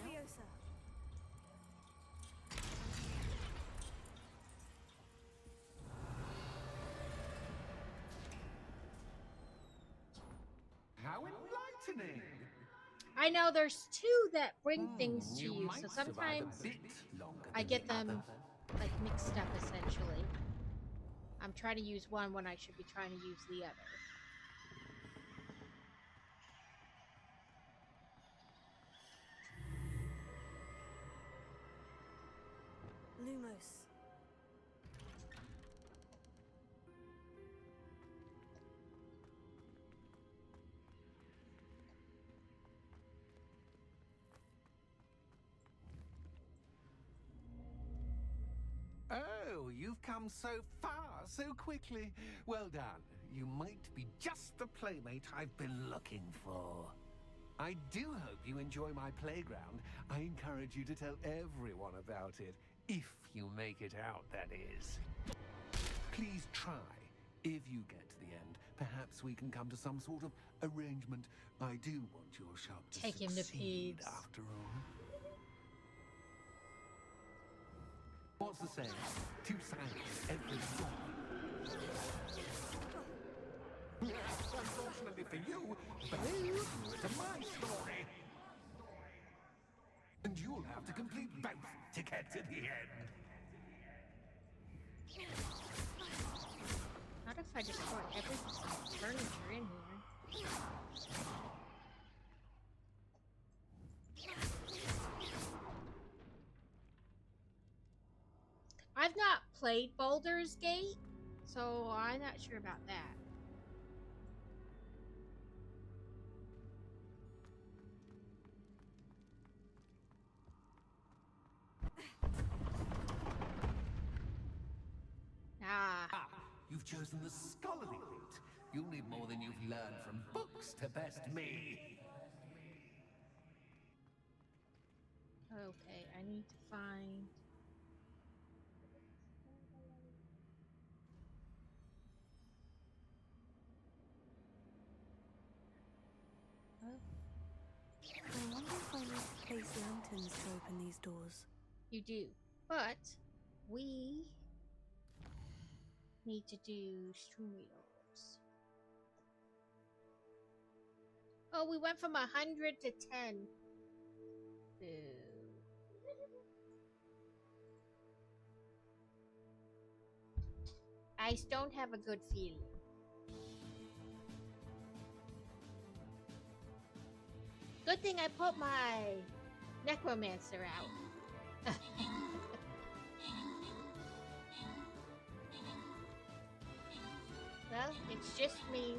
I know there's two that bring things to You you, might so survive a sometimes bit longer I than get the them other. like mixed up essentially. I'm trying to use one when I should be trying to use the other. Lumos. Oh, you've come so far so quickly. Well done. You might be just the playmate I've been looking for. I do hope you enjoy my playground. I encourage you to tell everyone about it. If you make it out, that is. Please try. If you get to the end, perhaps we can come to some sort of arrangement. I do want your shop to Take him to succeed, Peeves. after all. What's the saying? Two sides, every story. Unfortunately for you, they to my story. And you'll have to complete both to get to the end. Not if I destroy every piece of furniture in here. I've not played Baldur's Gate, so I'm not sure about that. Ah, You've chosen the scholarly route. You'll need more than you've learned from books to best me. okay, I need to find... Oh, I wonder if I need to place lanterns to open these doors. you do. But we need to do Streamaversary. Oh, we went from 100 to 10. Boo. I don't have a good feeling. Good thing I put my necromancer out. Well, it's just me.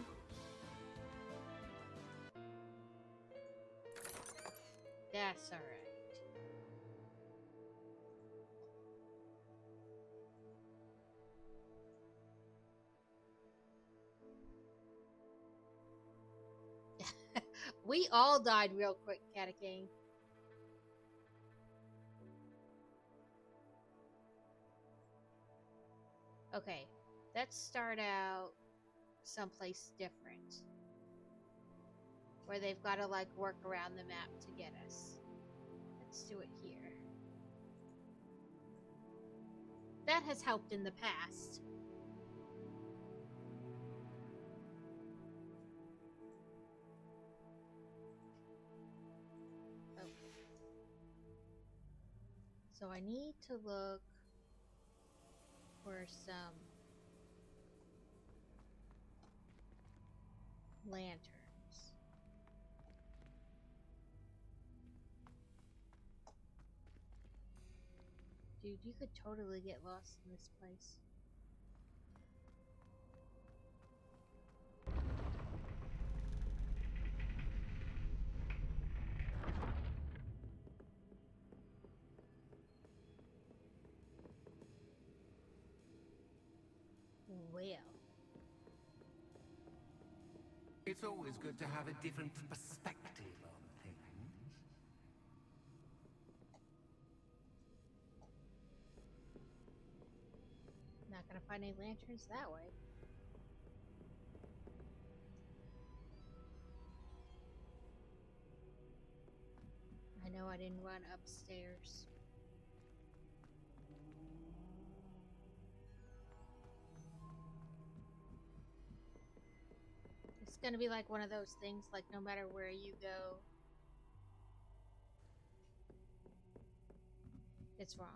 That's alright. We all died real quick, Catacane. Okay, let's start out someplace different. Where they've got to, like, work around the map to get us. Let's do it here. That has helped in the past. So I need to look for some lanterns. Dude, you could totally get lost in this place. Well. It's always good to have a different perspective on things. Not gonna find any lanterns that way. I know I didn't run upstairs. It's gonna be like one of those things, like no matter where you go, It's wrong.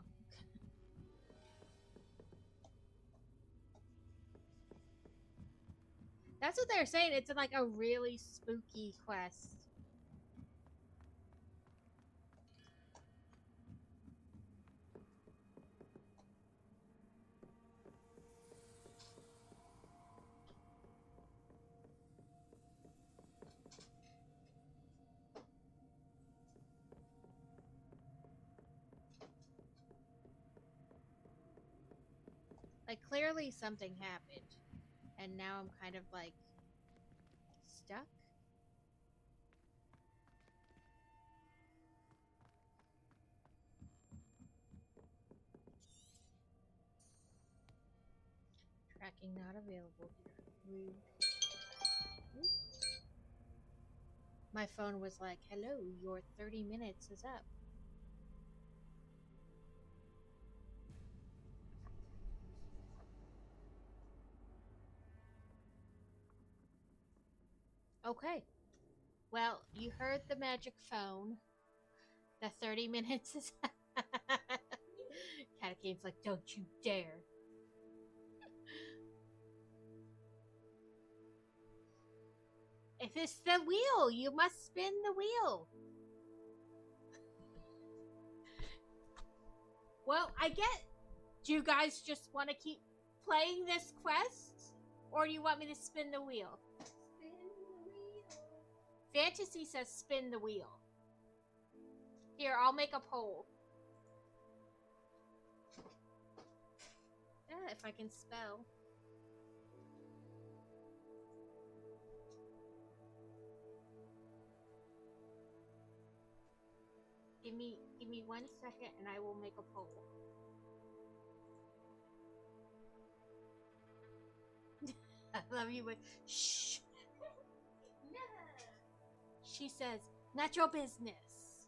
That's what they're saying. It's like a really spooky quest. Like, clearly something happened. And now I'm kind of like stuck. Tracking not available here. Rude. Ooh. My phone was like, hello, your 30 minutes is up. Okay. Well, you heard the magic phone. The 30 minutes is Catagame's like, don't you dare. If it's the wheel, you must spin the wheel. Well, I get. Do you guys just want to keep playing this quest? Or do you want me to spin the wheel? Spin the wheel. Fantasy says spin the wheel. Here, I'll make a poll. Yeah, if I can spell. Give me 1 second and I will make a poll. I love you, but shh. No. She says, not your business.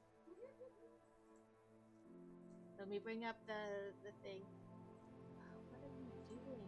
Let me bring up the thing. What are you doing?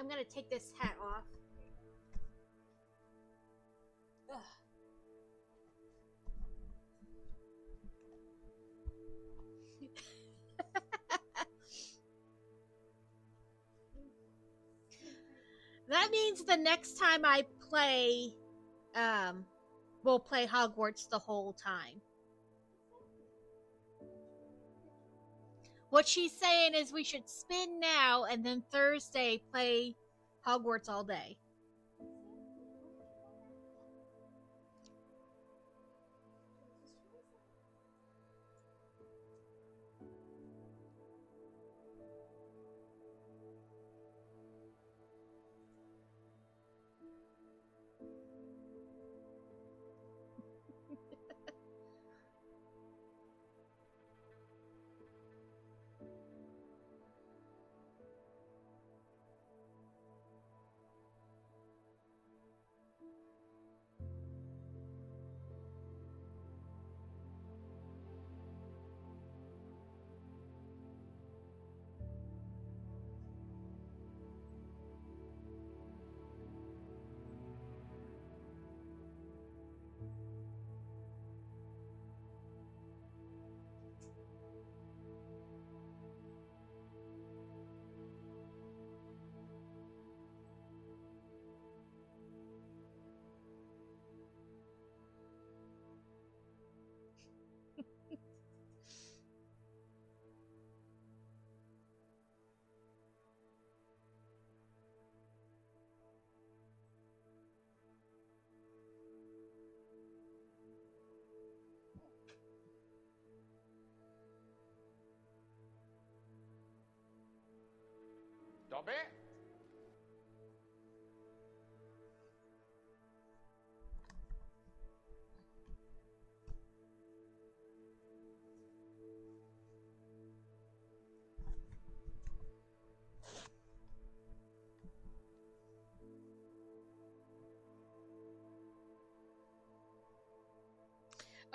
I'm gonna take this hat off. Ugh. That means the next time I play, we'll play Hogwarts the whole time. What she's saying is we should spin now and then Thursday play Hogwarts all day.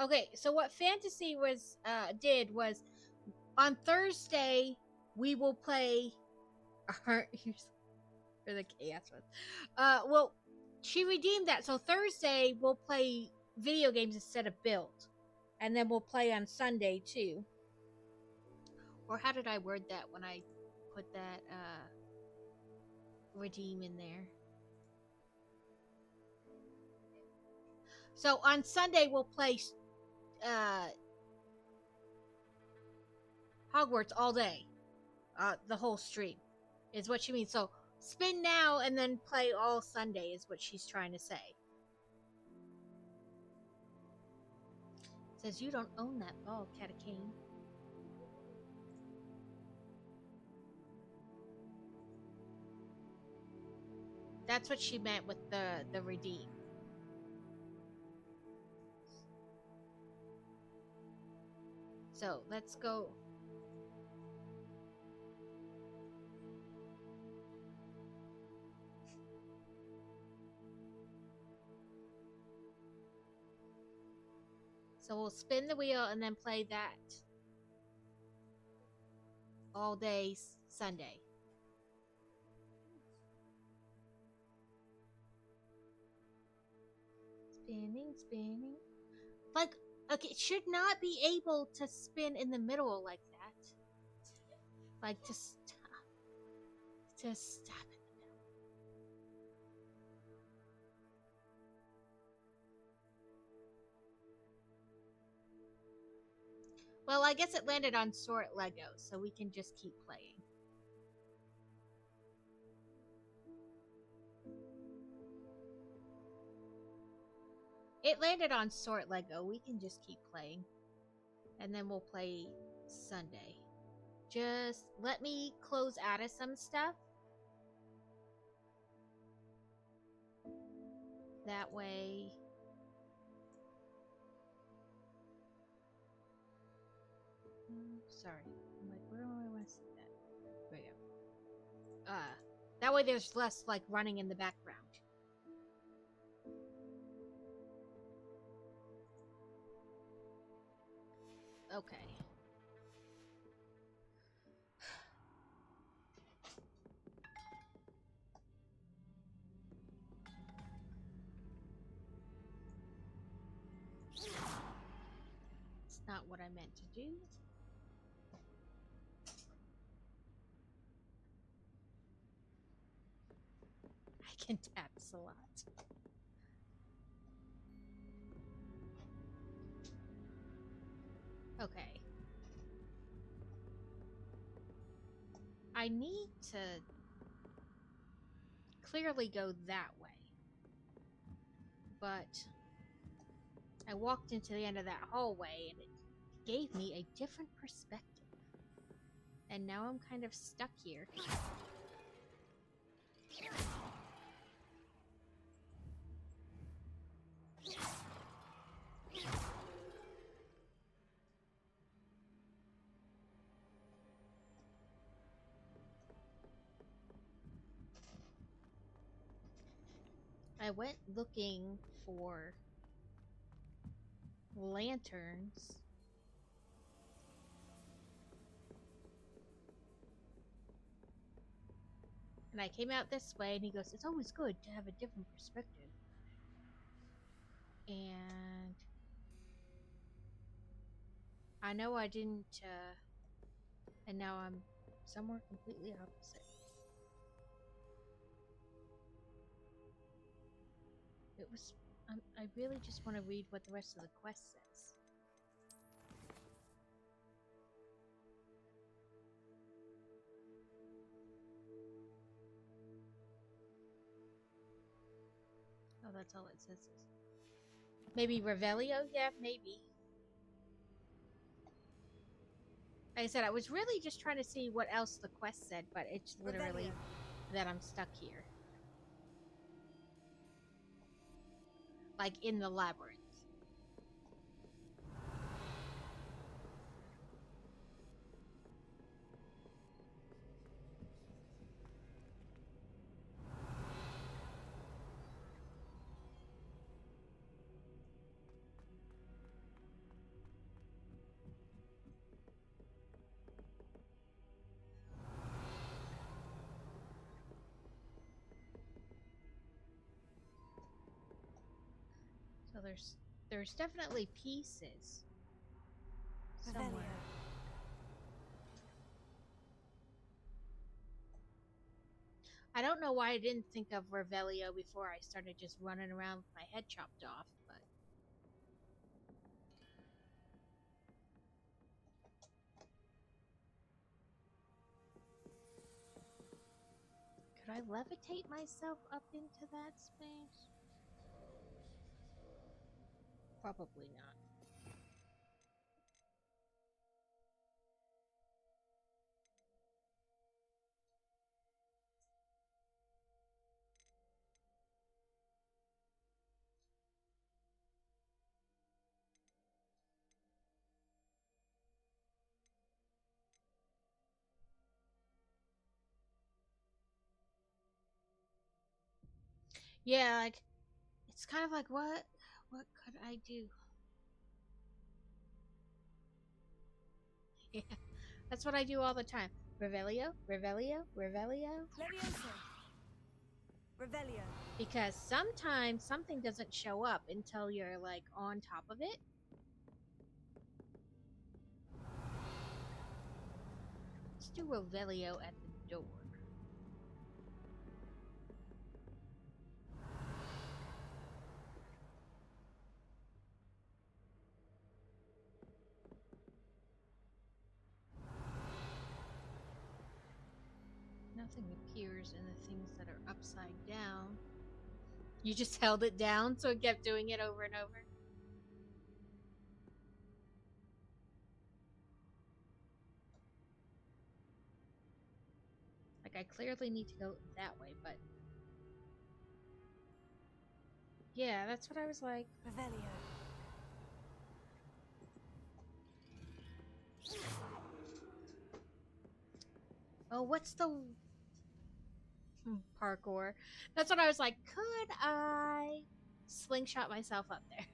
Okay, so what Fantasy was did was on Thursday we will play or the chaos one. Well, she redeemed that, so Thursday we'll play video games instead of build, and then we'll play on Sunday too. Or how did I word that when I put that redeem in there? So on Sunday we'll play Hogwarts all day. The whole stream is what she means. So spin now and then play all Sunday is what she's trying to say. Says you don't own that ball, Catacane. That's what she meant with the redeem. So let's go. So we'll spin the wheel and then play that all day Sunday. Spinning, spinning. Like, okay, it should not be able to spin in the middle like that. Like, to stop. To stop in the middle. Well, I guess it landed on Sort Lego, so we can just keep playing. It landed on Sort Lego. We can just keep playing. And then we'll play Sunday. Just let me close out of some stuff. That way... sorry. I'm like, where do I want to set that? There we go. That way there's less, like, running in the background. Okay. It's not what I meant to do. I can tap this a lot. Okay. I need to clearly go that way. But I walked into the end of that hallway and it gave me a different perspective. And now I'm kind of stuck here. I went looking for lanterns. And I came out this way and he goes, it's always good to have a different perspective. And I know I didn't, and now I'm somewhere completely opposite. It was, I really just want to read what the rest of the quest says. Oh, that's all it says. Maybe Revelio? Yeah, maybe. Like I said, I was really just trying to see what else the quest said, but it's literally that I'm stuck here. Like in the labyrinth. So there's definitely pieces somewhere. Revelio. I don't know why I didn't think of Revelio before I started just running around with my head chopped off, but could I levitate myself up into that space? Probably not. Yeah, like it's kind of like what could I do? Yeah, that's what I do all the time. Revelio, Revelio, Revelio. Levioso. Revelio. Because sometimes something doesn't show up until you're like on top of it. Let's do Revelio at the door. Nothing appears in the things that are upside down. You just held it down, so it kept doing it over and over. Like, I clearly need to go that way, but... yeah, that's what I was like. Revelio. Oh, what's the... parkour. That's what I was like, could I slingshot myself up there?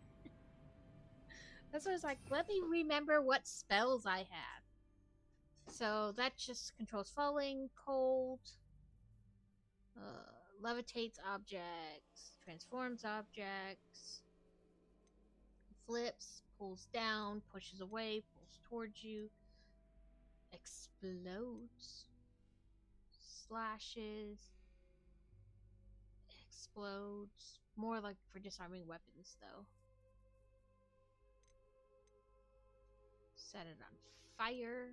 That's what I was like, let me remember what spells I have. So that just controls falling, cold, levitates objects, transforms objects, flips, pulls down, pushes away, pulls towards you, explodes, slashes, explodes. More like for disarming weapons, though. Set it on fire.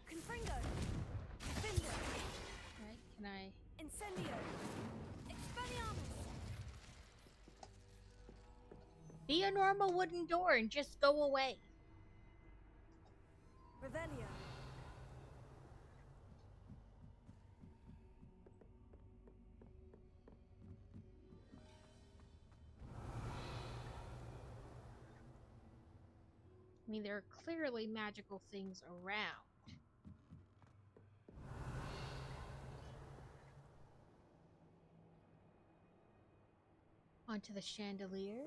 Confringo. Defender. Right, can I... Incendio. Expelliarmus. be a normal wooden door and just go away. Revelio. I mean, there are clearly magical things around. Onto the chandelier.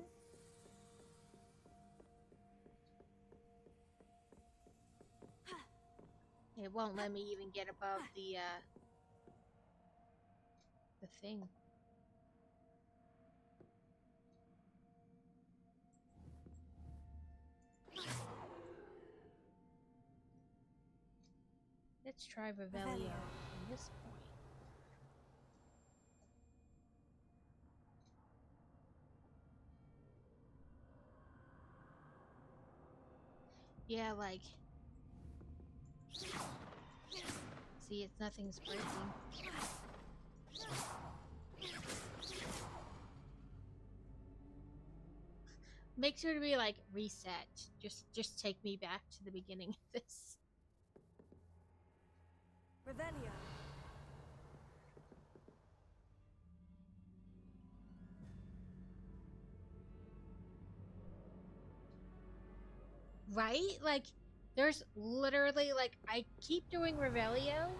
It won't let me even get above the thing. Let's try Revelio from this point. Yeah, like... see, it's nothing's breaking. Make sure to be like, reset. Just take me back to the beginning of this. Revelio. Right? Like, there's literally, like, I keep doing Revelio,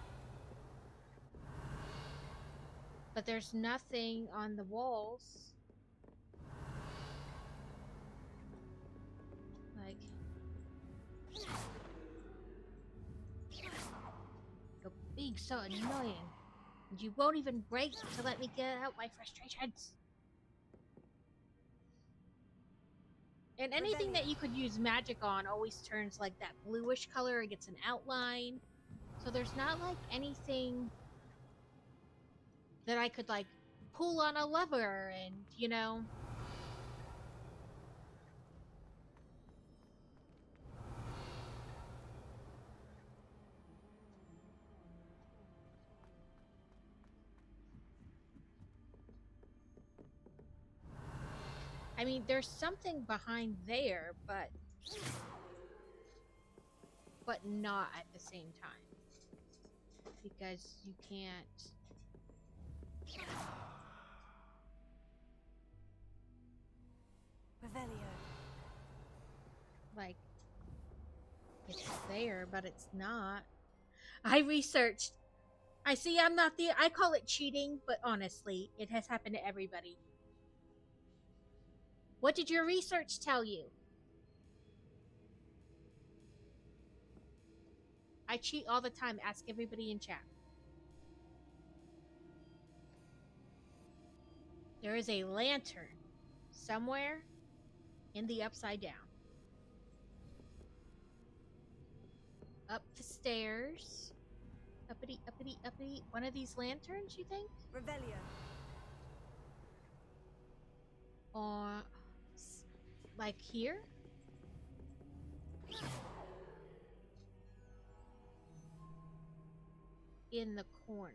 but there's nothing on the walls. Like, you're being so annoying. And you won't even break to let me get out my frustrations. And anything that you could use magic on always turns like that bluish color and gets an outline. So there's not like anything that I could like pull on a lever and, you know. I mean, there's something behind there, but not at the same time. Because you can't. Revelio. Like, it's there, but it's not. I researched. I see I'm not the. I call it cheating, but honestly, it has happened to everybody. What did your research tell you? I cheat all the time. Ask everybody in chat. There is a lantern somewhere in the upside down. Up the stairs. Uppity, uppity, uppity. One of these lanterns, you think? Revelio. Or like here? In the corner.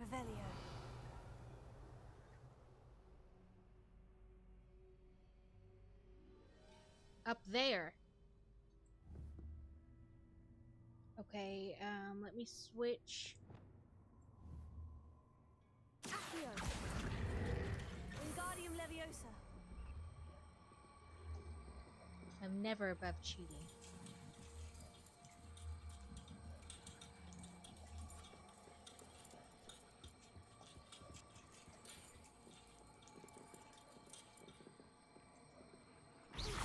Revelio. Up there. Okay, let me switch. Accio. Wingardium Leviosa. I'm never above cheating.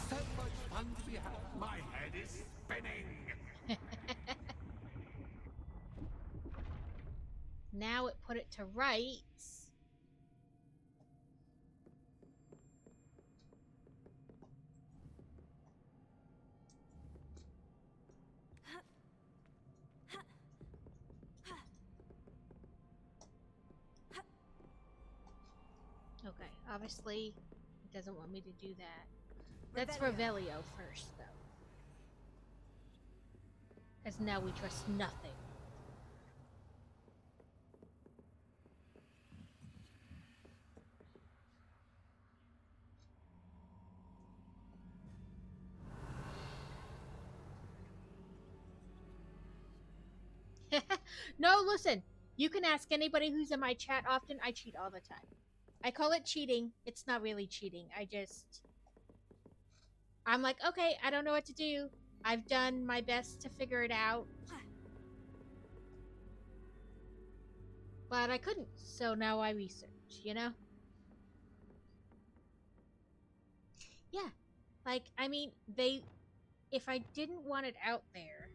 So much fun to be had. My head is spinning. Now it put it to rights. Okay, obviously it doesn't want me to do that. That's Revelio first, though. Because now we trust nothing. No, listen. You can ask anybody who's in my chat often. I cheat all the time. I call it cheating. It's not really cheating. I'm like, okay, I don't know what to do. I've done my best to figure it out. But I couldn't, so now I research, you know? Yeah. Like, I mean, if I didn't want it out there...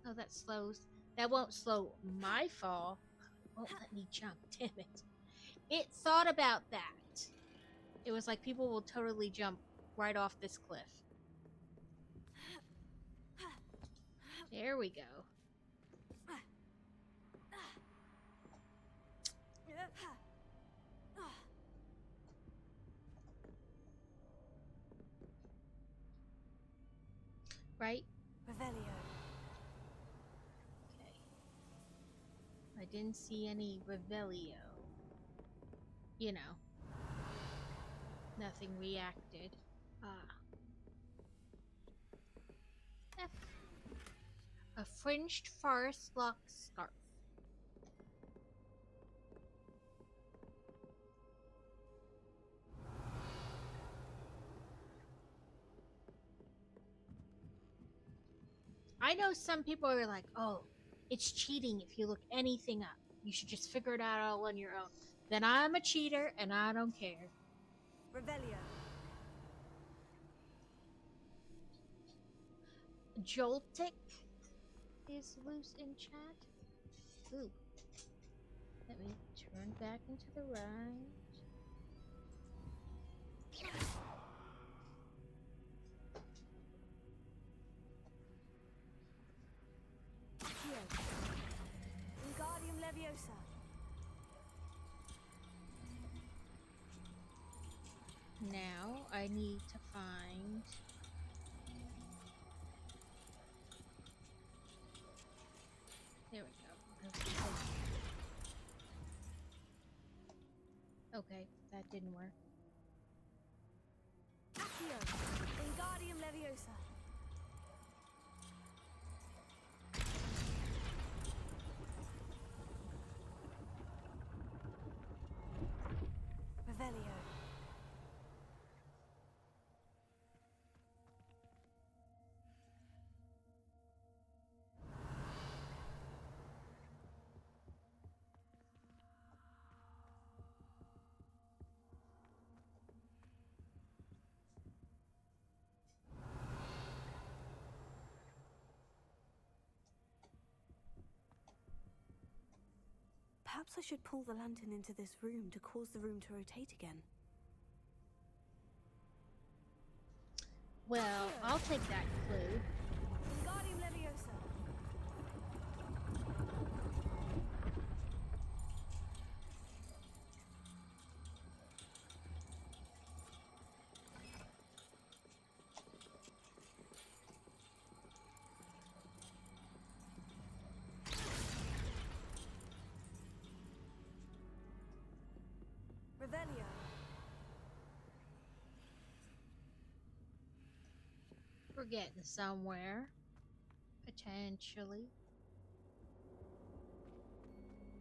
Oh, that slows. That won't slow my fall. Won't let me jump, damn it. It thought about that. It was like, people will totally jump right off this cliff. There we go. Right? Revelio. Okay. I didn't see any Revelio. You know. Nothing reacted. F. A fringed forest lock scarf. I know some people are like, oh, it's cheating if you look anything up. You should just figure it out all on your own. Then I'm a cheater and I don't care. Revelio. Joltic is loose in chat. Ooh. Let me turn back into the right. Wingardium Leviosa. Now I need to find... There we go. Okay, that didn't work. Accio. Wingardium Leviosa. Revelio. Perhaps I should pull the lantern into this room to cause the room to rotate again. Well, I'll take that clue. Wingardium Leviosa. Revelio. We're getting somewhere. Potentially.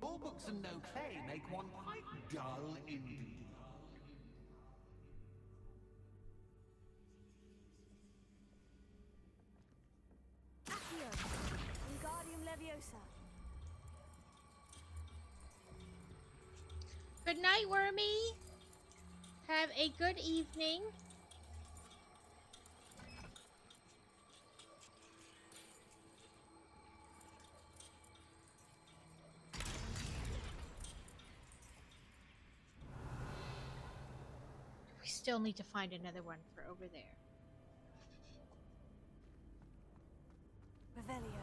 All books and no play make one quite dull indeed. Accio. Wingardium Leviosa. Good night, Wormy. Have a good evening. We still need to find another one for over there. Revelio.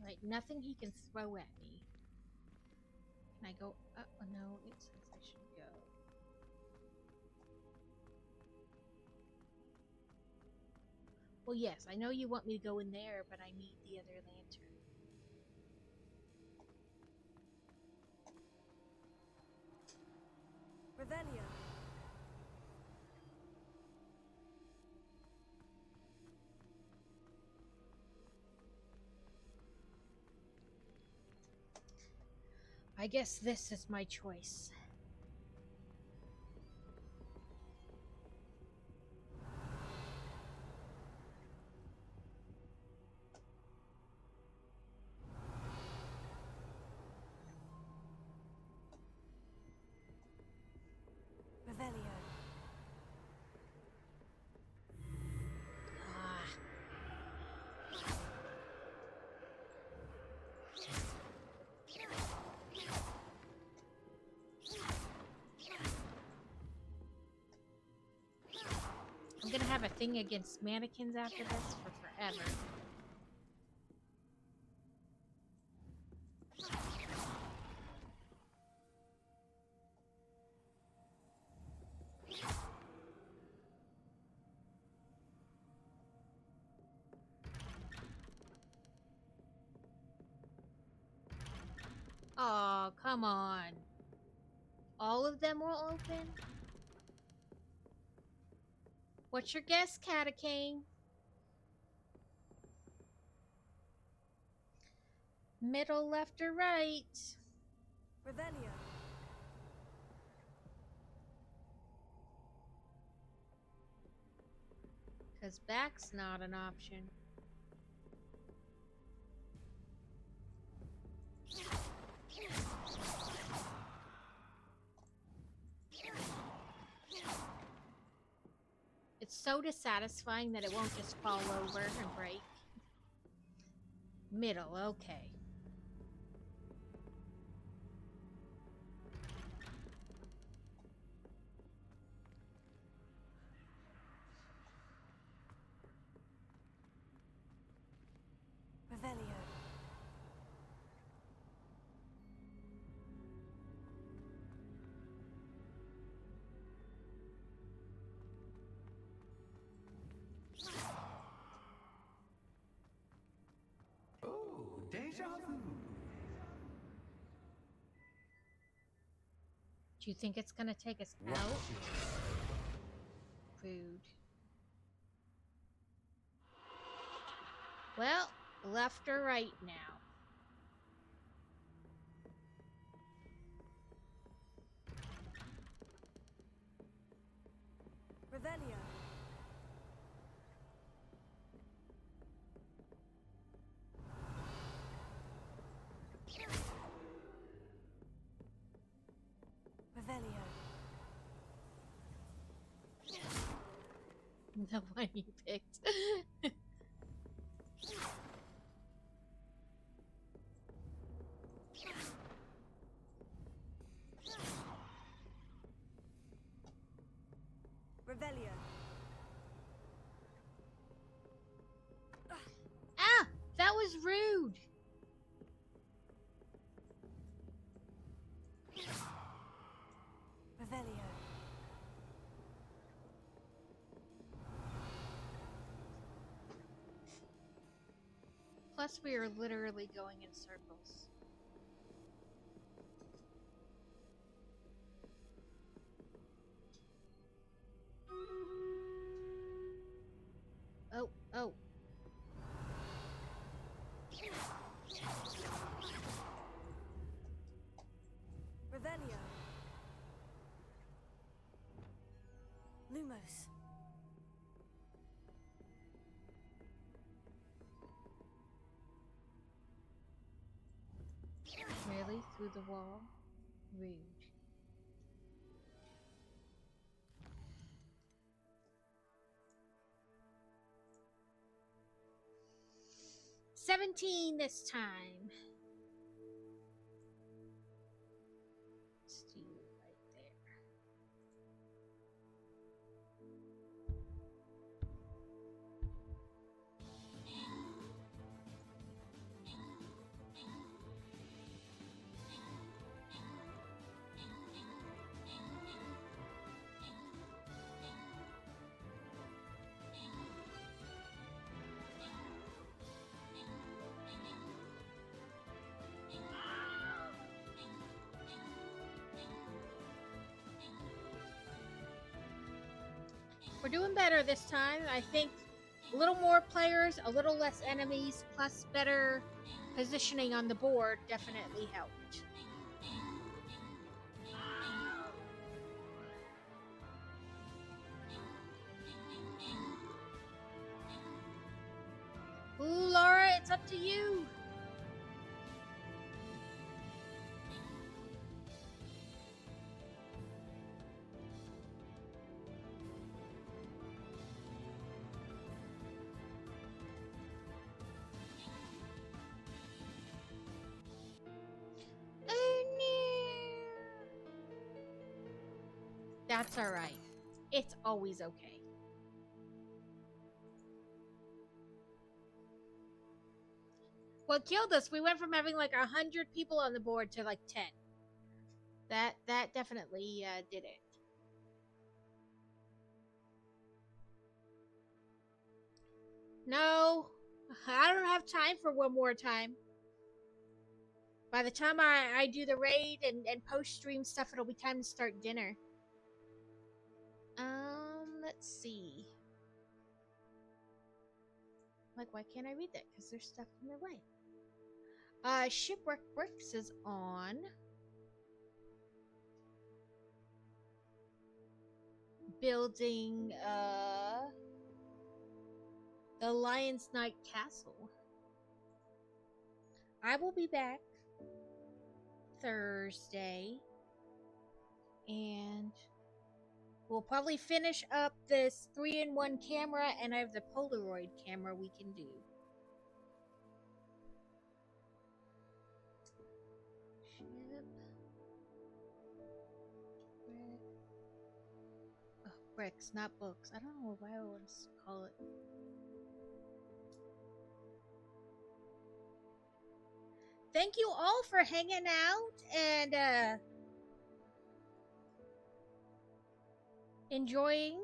Right, nothing he can throw at me. Can I go up? Oh, no, it says I should go. Well, yes, I know you want me to go in there, but I need the other lantern. Revelio. I guess this is my choice. Revelio. Ah. I'm gonna have a thing against mannequins after this for forever. Oh, come on. All of them will open? What's your guess, Catacane? Middle, left, or right? Revelio. Because back's not an option. It's so dissatisfying that it won't just fall over and break. Middle, okay. Revelio. Oh, deja vu. Do you think it's gonna take us out? Rude. Well, left or right now? Revelio. Revelio. The one you picked. Revelio. Ah! That was rude! Revelio. Plus, we are literally going in circles. Oh, oh. Revelio. Lumos. Really? Through the wall? Rude. $17 this time. Let's do it right there. We're doing better this time. I think a little more players, a little less enemies, plus better positioning on the board definitely helped. Ooh, Laura, it's up to you. Oh no. That's alright. It's always okay. What killed us, we went from having like 100 people on the board to like 10. That definitely did it. No, I don't have time for one more time. By the time I do the raid and post-stream stuff, it'll be time to start dinner. Let's see. like, why can't I read that? Because there's stuff in the way. Shipwreck Bricks is on. Building, the Lion's Night Castle. I will be back Thursday. And we'll probably finish up this 3-in-1 camera, and I have the Polaroid camera we can do. Ship. Brick. Oh, bricks, not books. I don't know why I want to call it. Thank you all for hanging out and enjoying.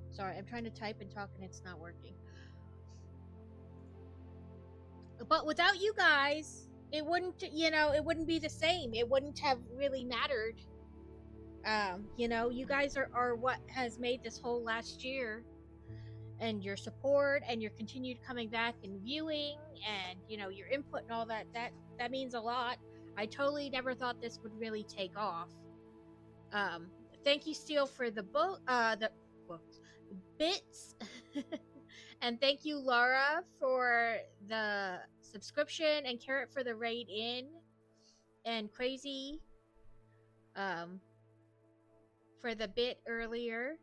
Sorry, I'm trying to type and talk and it's not working. But without you guys, it wouldn't, it wouldn't be the same. It wouldn't have really mattered. You guys are what has made this whole last year, and your support and your continued coming back and viewing and, your input and all that means a lot. I totally never thought this would really take off. Thank you, Steele, for the bits. And thank you, Laura, for the subscription, and Carrot for the raid in, and Crazy for the bit earlier.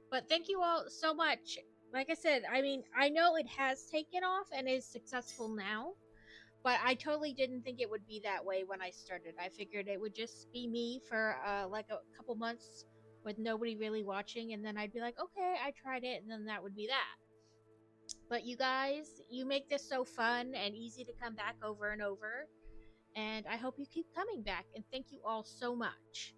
But thank you all so much. Like I said, I know it has taken off and is successful now, but I totally didn't think it would be that way when I started. I figured it would just be me for like a couple months with nobody really watching, and then I'd be like, okay, I tried it, and then that would be that. But you guys, you make this so fun and easy to come back over and over, and I hope you keep coming back, and thank you all so much.